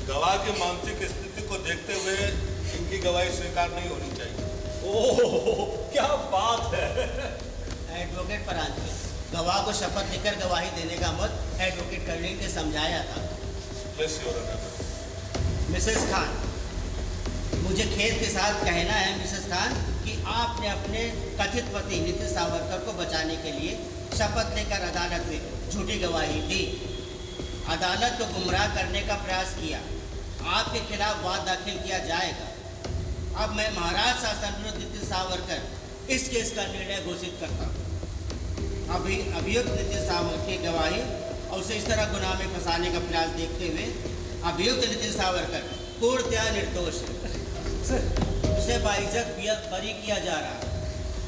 गवाह की मानसिक स्थिति को देखते हुए इनकी गवाही स्वीकार नहीं होनी चाहिए। ओह क्या बात है। एडवोकेट परांज पे गवाह को शपथ लेकर गवाही देने का मत एडवोकेट कर्लिन ने समझाया था। Yes your honour. Mrs Khan, मुझे खेद के साथ कहना है मिसेस खान कि आपने अपने कथित पति नितिन सावरकर को बचाने के लिए शपथ लेकर अदालत में झूठी गवाही दी, अदालत को गुमराह करने का प्रयास किया। आपके खिलाफ वाद दाखिल किया जाएगा। अब मैं महाराज शासन विरुद्ध नितिन सावरकर इस केस का निर्णय घोषित करता हूँ। अभी अभियुक्त नितिन सावरकर की गवाही और उसे इस तरह गुनाह में फंसाने का प्रयास देखते हुए अभियुक्त नितिन सावरकर पूर्णतया निर्दोष है। उसे बाइज्जत बरी किया जा रहा है।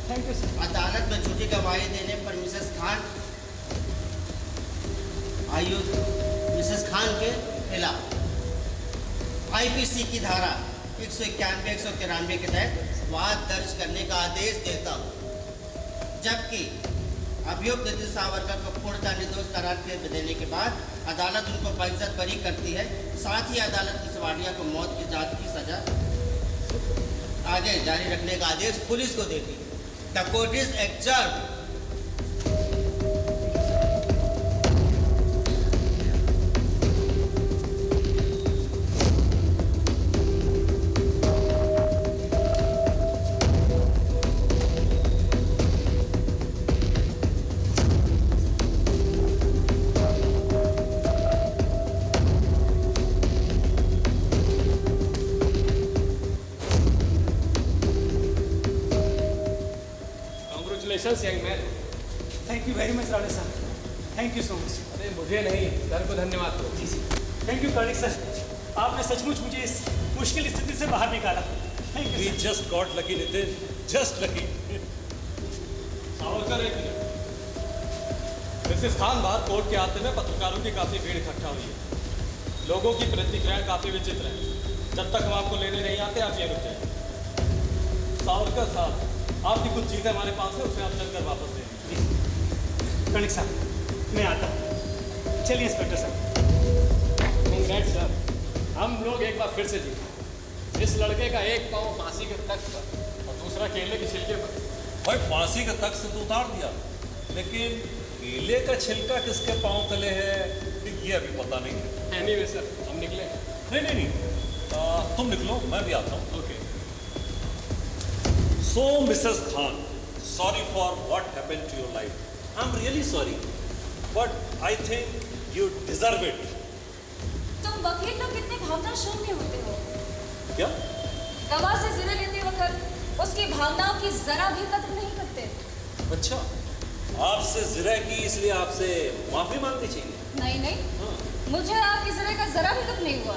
Thank you sir. अदालत में झूठी गवाही देने पर मिसेस खान के खिलाफ आईपीसी की धारा 191-193 के तहत वाद दर्ज करने का आदेश देता हूँ, जबकि अभियुक्त नितिन सावरकर को पूर्णतः निर्दोष करार देने के बाद अदालत उनको बाइज्जत बरी करती है। साथ ही अदालत मिस वाडिया को मौत की जांच की सजा आगे जारी रखने का आदेश पुलिस को देती है। The court is adjourned. Congratulations, young man. Thank you very much Rane साहब, थैंक यू सो मच। अरे मुझे नहीं, सर को धन्यवाद दो। जी जी थैंक यू कर्लिक सर, आपने सचमुच मुझे इस मुश्किल स्थिति से बाहर निकाला। Thank you We sir. just got lucky, Nitin, just lucky. Savarkar एक मिनट। मिसेस खान बाहर कोर्ट के आते में पत्रकारों की काफी भीड़ इकट्ठा हुई है। लोगों की प्रतिक्रियाएं काफी विचित्र हैं। जब तक हम आपको लेने नहीं आते आप ये रुक जाइए। सावरकर साहब, आपकी कुछ चीजें हमारे पास है, उसे आप चलकर वापस ले लीजिए। कर्लिक साहब मैं आता हूँ। चलिए इंस्पेक्टर साहब। Congrats, sir. हम लोग एक बार फिर से जीते। इस लड़के का एक पाँव फांसी के तख्त पर और दूसरा केले के छिलके पर। भाई फांसी का तख्त से तो उतार दिया, लेकिन केले का छिलका किसके पांव तले है ये अभी पता नहीं है। एनीवे सर, हम निकले। नहीं, तुम निकलो, मैं भी आता हूँ। Okay. So Mrs Khan, sorry for what happened to your life. I am really sorry, but I think you deserve it. तुम वकील लोग कितने भावना शून्य होते हो। क्या? गवाह से जिरह लेते वक्त उसकी भावनाओं की जरा भी कद्र नहीं करते। अच्छा, आपसे जिरह की इसलिए आपसे माफी मांगनी चाहिए। नहीं, मुझे आपकी जिरह का जरा भी दुख नहीं हुआ।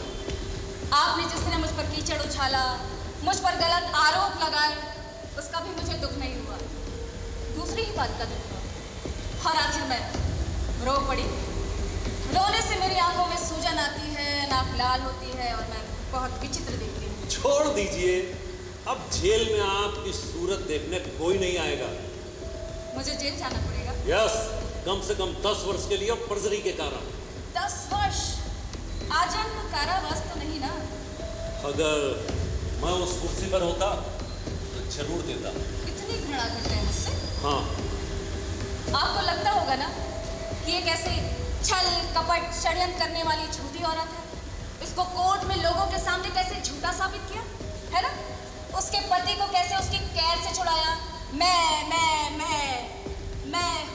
आपने जिस तरह मुझ पर कीचड़ उछाला, मुझ पर गलत आरोप लगाए, उसका भी मुझे दुख नहीं हुआ। दूसरी ही बात का दुख हुआ। और आखिर मैं रो पड़ी। रोने से मेरी आंखों में सूजन आती है, नाक लाल होती है और मैं बहुत विचित्र दिखती हूँ। छोड़ दीजिए, अब जेल में आपकी सूरत देखने कोई नहीं आएगा। मुझे जेल जाना पड़ेगा? यस, कम से कम 10 वर्ष के लिए फर्जरी के कारण। 10 वर्ष? आजन्म कारावास तो नहीं ना? अगर मैं उस कुर्सी पर होता तो जरूर देता। इतनी घृणा करते हैं मुझसे? हाँ। आपको लगता होगा ना कि एक ऐसे छल कपट षड्यंत्र करने वाली झूठी औरत है। इसको कोर्ट में लोगों के सामने कैसे झूठा साबित किया है ना? उसके पति को कैसे उसकी कैद से छुड़ाया। मैं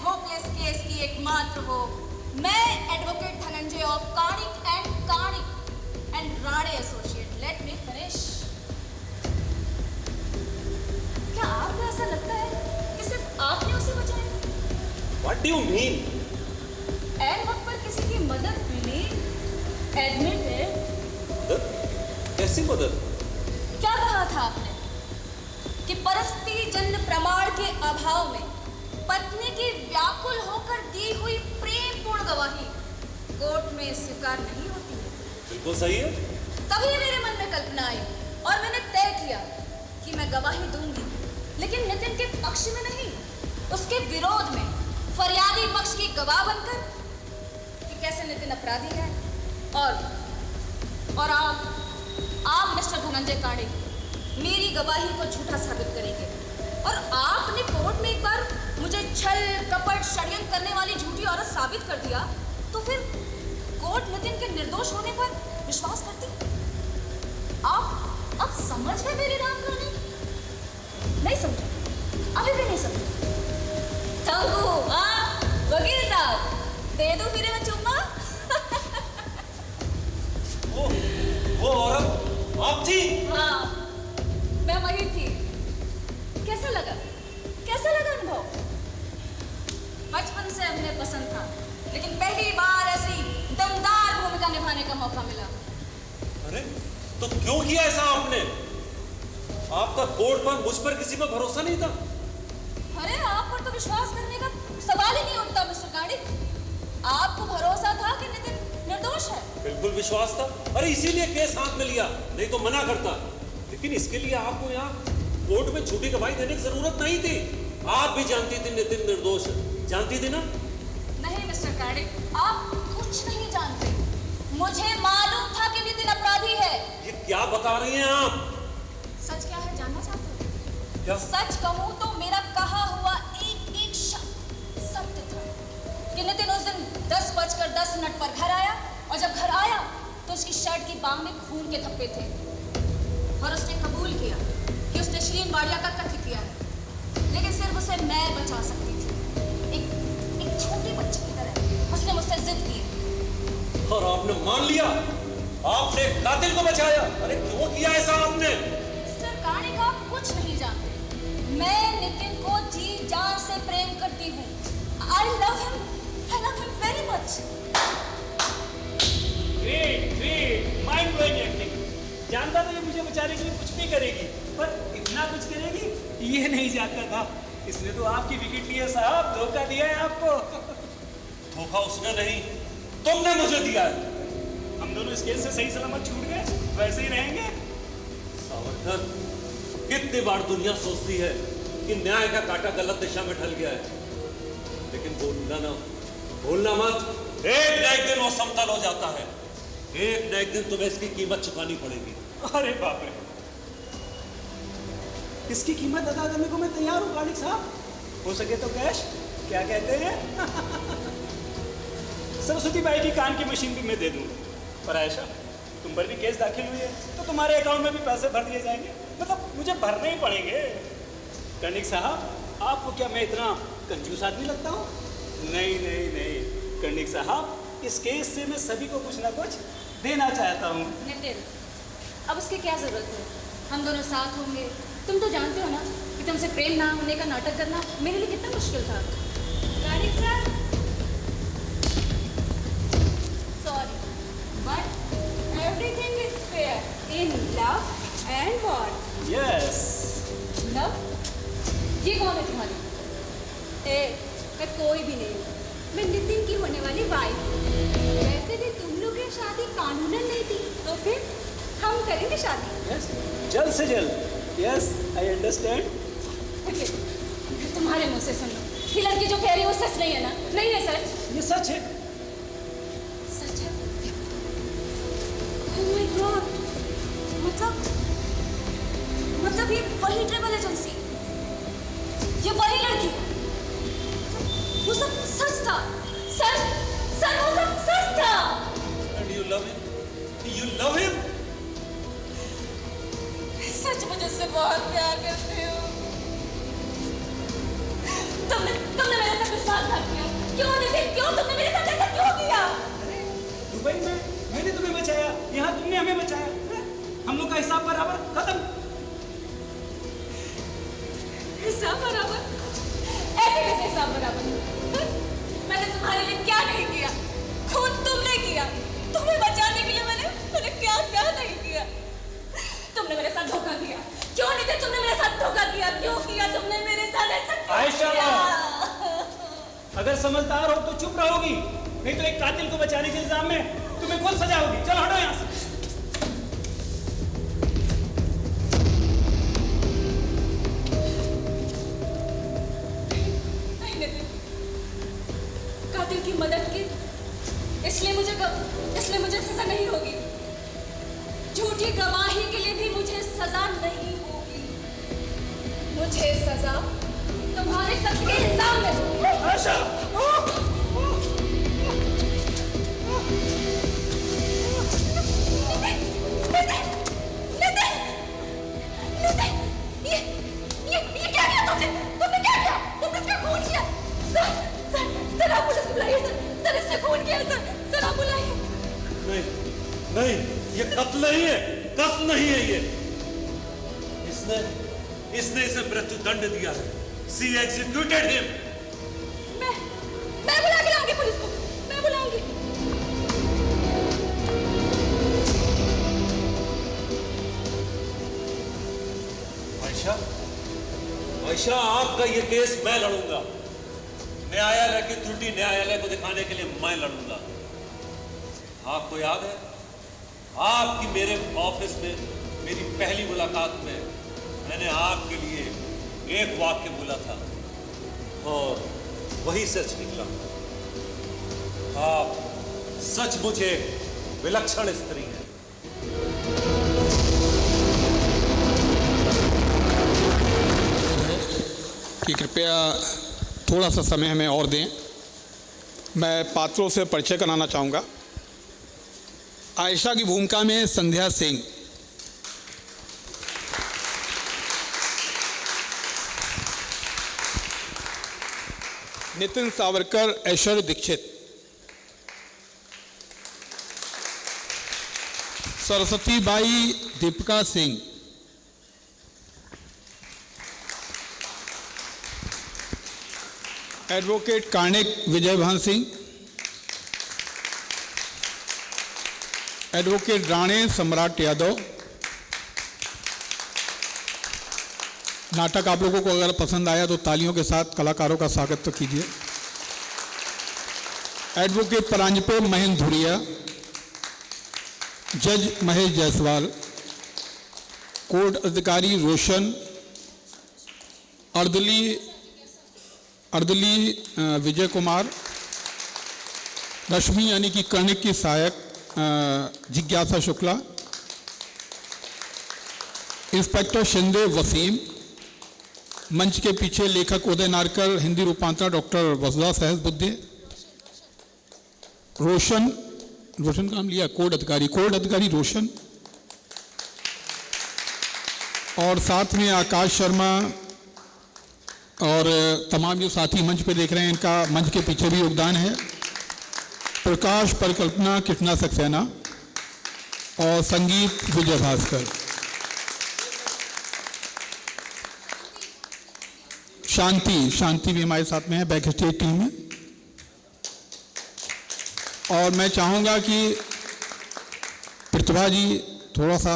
होपलेस केस की एकमात्र हो। मैं advocate Dhananjay of Karnik and Rane associate. Let me finish. क्या आपको ऐसा लगता है कि सिर्फ आपने उसे बचाया? What do you mean? एन वक्त पर किसी की मदद मिली, एडमिट है। मदद? कैसी मदद? क्या कहा था आपने कि परिस्थिति जन्य प्रमाण के अभाव में पत्नी की व्याकुल होकर दी हुई प्रेमपूर्ण गवाही कोर्ट में स्वीकार नहीं होती है। बिल्कुल सही है। तभी मेरे मन में कल्पना आई और मैंने तय किया कि मैं गवाही दूंगी, लेकिन नितिन के पक्ष में नहीं, उसके विरोध में, फरियादी पक्ष की गवाह बनकर कि कैसे नितिन अपराधी है। और आप मिस्टर धनंजय काणे मेरी गवाही को झूठा साबित करेंगे। और आपने कोर्ट में एक बार मुझे छल कपट षड्यंत्र करने वाली झूठी औरत साबित कर दिया, तो फिर कोर्ट नितिन के निर्दोष होने पर विश्वास करती। आप समझ गए मेरी राम रानी? नहीं समझे? अभी भी नहीं समझे? चंगू, वकील साहब, दे दो फिर मैं चुम्मा। वो औरत आप थी? हाँ, मैं वही थी। कैसा लगा अनुभव? बचपन से हमें पसंद था, लेकिन पहली बार ऐसी दमदार भूमिका निभाने का मौका मिला। अरे तो क्यों किया ऐसा आपने? आपका कोर्ट पर मुझ पर किसी पर भरोसा नहीं था? अरे आप पर तो विश्वास करने का सवाल ही नहीं उठता मिस्टर काणी। आपको भरोसा था कि नितिन निर्दोष है? बिल्कुल विश्वास था। अरे इसीलिए केस हाथ में लिया, नहीं तो मना करता। लेकिन इसके लिए आपको यहाँ कोर्ट में झूठी गवाही देने की जरूरत नहीं थी। आप भी जानती थी नितिन निर्दोष है, जानती थी ना? नहीं मिस्टर काणे, आप कुछ नहीं जानते। मुझे मालूम था कि नितिन अपराधी है। ये क्या बता रही हैं आप? सच क्या है जानना चाहते हो? क्या? सच कहूँ तो मेरा कहा हुआ एक शब्द सत्य था कि नितिन उस दिन 10:10 पर घर आया, और जब घर आया तो उसकी शर्ट की बांह में खून के धब्बे थे। और उसने कबूल किया कि उसने शिरीन वाडिया का कत्ल किया है, लेकिन सिर्फ उसे मैं बचा सकती थी। एक छोटी बच्ची की तरह उसने मुझसे जिद की। और आपने मान लिया? आपने कातिल को बचाया? अरे क्यों किया ऐसा आपने? मिस्टर काणे का आप कुछ नहीं जानते। मैं नितिन को जी जान से प्रेम करती हूँ। I love him very much. Great, mind blowing acting. जानता था ये मुझे बचाने के लिए कुछ भी करेगी, पर इतना कुछ करेगी ये नहीं जानता था। इसने तो आपकी विकेट ली है साहब, धोखा दिया है आपको। धोखा उसने नहीं, तुमने मुझे दिया है। हम दोनों इस केस से सही सलामत छूट गए, वैसे ही रहेंगे। सावरकर, कितनी बार दुनिया सोचती है कि न्याय का कांटा गलत दिशा में ढल गया है, लेकिन भूलना मत। एक न एक दिन वो समतल हो जाता है। एक न एक दिन तुम्हें इसकी कीमत चुकानी पड़ेगी। अरे बाप रे, इसकी कीमत अदा करने को मैं तैयार हूँ कार्णिक साहब, हो सके तो कैश, क्या कहते हैं? सरस्वती बाई की कान की मशीन भी मैं दे दूंगा। पर आयशा, तुम पर भी केस दाखिल हुई है तो तुम्हारे अकाउंट में भी पैसे भर दिए जाएंगे, मतलब मुझे भरने ही पड़ेंगे। कर्णिक साहब, आपको क्या मैं इतना कंजूस आदमी लगता हूँ? नहीं नहीं नहीं कर्णिक साहब, इस केस से मैं सभी को कुछ ना कुछ देना चाहता हूँ। नितिन, अब उसकी क्या जरूरत है? हम दोनों साथ होंगे। तुम तो जानते हो ना कि तुमसे प्रेम ना होने का नाटक करना मेरे लिए कितना मुश्किल था। Karnik sir, sorry, but everything is fair in love and war. Yes. Love? ये कौन है तुम्हारी? मैं कोई भी नहीं हूँ। मैं नितिन की होने वाली वाइफ। वैसे भी तुम लोग की शादी कानूनन नहीं थी, तो फिर हम करेंगे शादी। यस, जल्द से जल्द। Yes, I understand. तुम्हारे मुंह से सुन लो, ये लड़की जो कह रही है वो सच नहीं है ना? नहीं है सच? ये सच है। सच है? Oh my God! मतलब ये वही ट्रैवल एजेंसी, ये वही लड़की, वो सब सच था। सर वो सब सच था। And you love him? You love him? सच मुझे उससे बहुत प्यार करते हो। तुमने मेरे साथ विश्वासघात किया। क्यों नितिन, क्यों तुमने मेरे साथ ऐसा क्यों किया? दुबई में मैंने तुम्हें बचाया, यहाँ तुमने हमें बचाया। हम लोग का हिसाब बराबर, खत्म। हिसाब बराबर? ऐसे कैसे हिसाब बराबर? मैंने तुम्हारे लिए क्या नहीं किया? खुद तुमने किया। तुम्हें बचाने के लिए मैंने क्या क्या नहीं किया? तुमने मेरे साथ धोखा किया। क्यों नहीं? तुमने मेरे साथ धोखा किया। क्यों किया तुमने मेरे साथ ऐसा? आयशा, अगर समझदार हो तो चुप रहोगी, नहीं तो एक कातिल को बचाने के इल्जाम में तुम्हें खुद सजा होगी। चलो हटो यहाँ से। कातिल की मदद की, इसलिए मुझे सजा नहीं होगी। झूठी गवाही के लिए भी मुझे सजा नहीं होगी। मुझे सजा तुम्हारे सच के इल्जाम में होगी। आयशा! ये क्या किया तुमने? क्या किया? तुमने इसका खून किया? सर आप पुलिस बुलाइए। सर इसने खून किया। सर आप बुलाइए। नहीं, ये कत्ल नहीं है, कत्ल नहीं है ये। इसने इसे मृत्यु दंड दिया है। She executed him. मैं बुला के लाऊंगी पुलिस को। मैं बुलाऊंगी। आयशा, आपका ये केस मैं लड़ूंगा। न्यायालय की त्रुटि न्यायालय को दिखाने के लिए मैं लड़ूंगा। आपको याद है, आपकी मेरे ऑफिस में मेरी पहली मुलाकात में मैंने आपके लिए एक वाक्य बोला था और वही सच निकला। आप सचमुच एक विलक्षण स्त्री हैं। कि कृपया थोड़ा सा समय हमें और दें। मैं पात्रों से परिचय कराना चाहूँगा। आयशा की भूमिका में संध्या सिंह, नितिन सावरकर, ऐश्वर्य दीक्षित, सरस्वती बाई, दीपिका सिंह, एडवोकेट कार्णिक विजयभान सिंह, एडवोकेट राणे सम्राट यादव। नाटक आप लोगों को अगर पसंद आया तो तालियों के साथ कलाकारों का स्वागत तो कीजिए। एडवोकेट परांजपे महेंद्र धुरिया, जज महेश जायसवाल, कोर्ट अधिकारी रोशन, अर्दली विजय कुमार, रश्मि यानी कि कर्णिक की सहायक जिज्ञासा शुक्ला, इंस्पेक्टर शिंदे वसीम, मंच के पीछे लेखक उदय नारकर, हिंदी रूपांतरण डॉक्टर वसुधा सहस बुद्धे, रोशन का नाम लिया, कोड अधिकारी रोशन, और साथ में आकाश शर्मा और तमाम जो साथी मंच पे देख रहे हैं, इनका मंच के पीछे भी योगदान है। प्रकाश, परिकल्पना कृष्णा सक्सेना और संगीत विजय भास्कर। शांति भी हमारे साथ में है बैक स्टेज टीम में। और मैं चाहूँगा कि प्रतिभा जी थोड़ा सा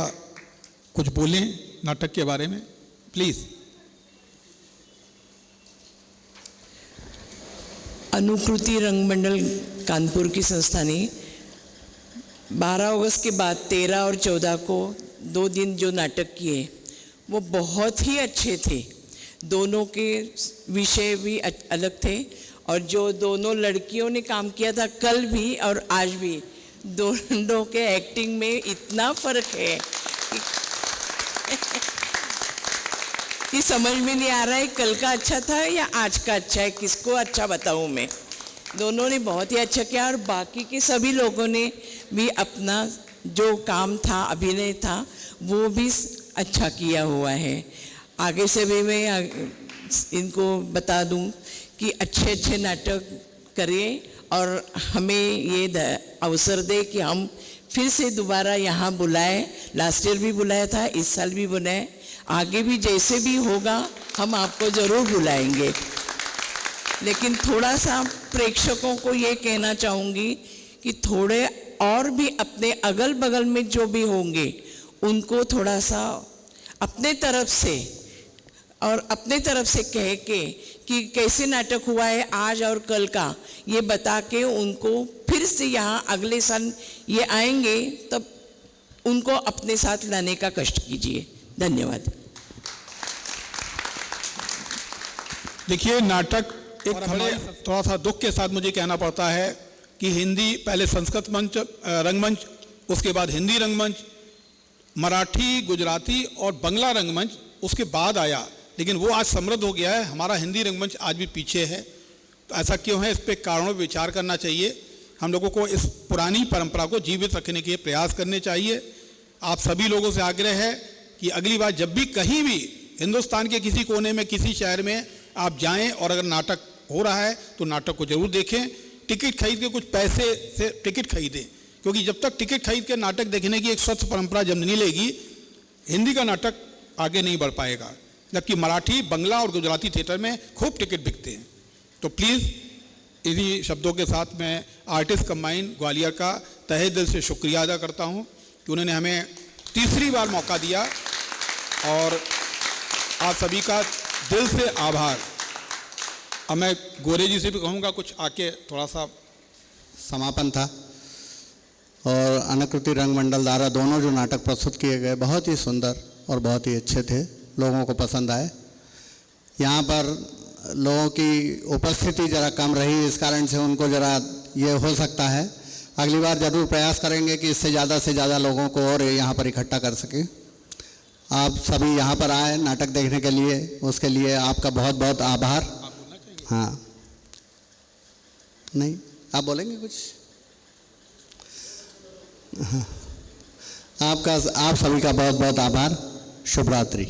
कुछ बोलें नाटक के बारे में, प्लीज़। अनुकृति रंगमंडल कानपुर की संस्था ने 12 अगस्त के बाद 13 और 14 को 2 दिन जो नाटक किए वो बहुत ही अच्छे थे। दोनों के विषय भी अलग थे और जो दोनों लड़कियों ने काम किया था कल भी और आज भी, दोनों के एक्टिंग में इतना फर्क है कि समझ में नहीं आ रहा है कल का अच्छा था या आज का अच्छा है, किसको अच्छा बताऊं मैं। दोनों ने बहुत ही अच्छा किया और बाकी के सभी लोगों ने भी अपना जो काम था, अभिनय था, वो भी अच्छा किया हुआ है। आगे से भी मैं इनको बता दूं कि अच्छे अच्छे नाटक करें और हमें ये अवसर दे कि हम फिर से दोबारा यहाँ बुलाएं। लास्ट ईयर भी बुलाया था, इस साल भी बुलाएं, आगे भी जैसे भी होगा हम आपको ज़रूर बुलाएंगे। लेकिन थोड़ा सा प्रेक्षकों को ये कहना चाहूँगी कि थोड़े और भी अपने अगल बगल में जो भी होंगे उनको थोड़ा सा अपने तरफ से कह के कि कैसे नाटक हुआ है आज और कल का, ये बता के उनको फिर से यहाँ अगले साल ये आएंगे तब उनको अपने साथ लाने का कष्ट कीजिए। धन्यवाद। देखिए, नाटक एक थोड़ा सा दुख के साथ मुझे कहना पड़ता है कि हिंदी पहले संस्कृत मंच रंगमंच, उसके बाद हिंदी रंगमंच, मराठी, गुजराती और बंगला रंगमंच उसके बाद आया, लेकिन वो आज समृद्ध हो गया है। हमारा हिंदी रंगमंच आज भी पीछे है। तो ऐसा क्यों है, इस पे कारणों पर विचार करना चाहिए। हम लोगों को इस पुरानी परंपरा को जीवित रखने के प्रयास करने चाहिए। आप सभी लोगों से आग्रह है कि अगली बार जब भी कहीं भी हिंदुस्तान के किसी कोने में, किसी शहर में आप जाएं और अगर नाटक हो रहा है तो नाटक को जरूर देखें। टिकट खरीद के कुछ पैसे से टिकट खरीदें, क्योंकि जब तक टिकट खरीद के नाटक देखने की एक स्वच्छ परंपरा जब नहीं लेगी, हिंदी का नाटक आगे नहीं बढ़ पाएगा। जबकि मराठी, बंगला और गुजराती थिएटर में खूब टिकट बिकते हैं। तो प्लीज़ इन्हीं शब्दों के साथ मैं आर्टिस्ट कंबाइन ग्वालियर का तहे दिल से शुक्रिया अदा करता हूं कि उन्होंने हमें तीसरी बार मौका दिया, और आप सभी का दिल से आभार। अब मैं गोरे जी से भी कहूँगा कुछ आके थोड़ा सा। समापन था और अनुकृति रंगमंडल द्वारा दोनों जो नाटक प्रस्तुत किए गए बहुत ही सुंदर और बहुत ही अच्छे थे, लोगों को पसंद आए। यहाँ पर लोगों की उपस्थिति ज़रा कम रही, इस कारण से उनको ज़रा ये हो सकता है। अगली बार ज़रूर प्रयास करेंगे कि इससे ज़्यादा लोगों को और यहाँ पर इकट्ठा कर सकें। आप सभी यहाँ पर आए नाटक देखने के लिए, उसके लिए आपका बहुत बहुत आभार। हाँ, नहीं आप बोलेंगे कुछ? हाँ, आप सभी का बहुत बहुत आभार। शुभ रात्रि।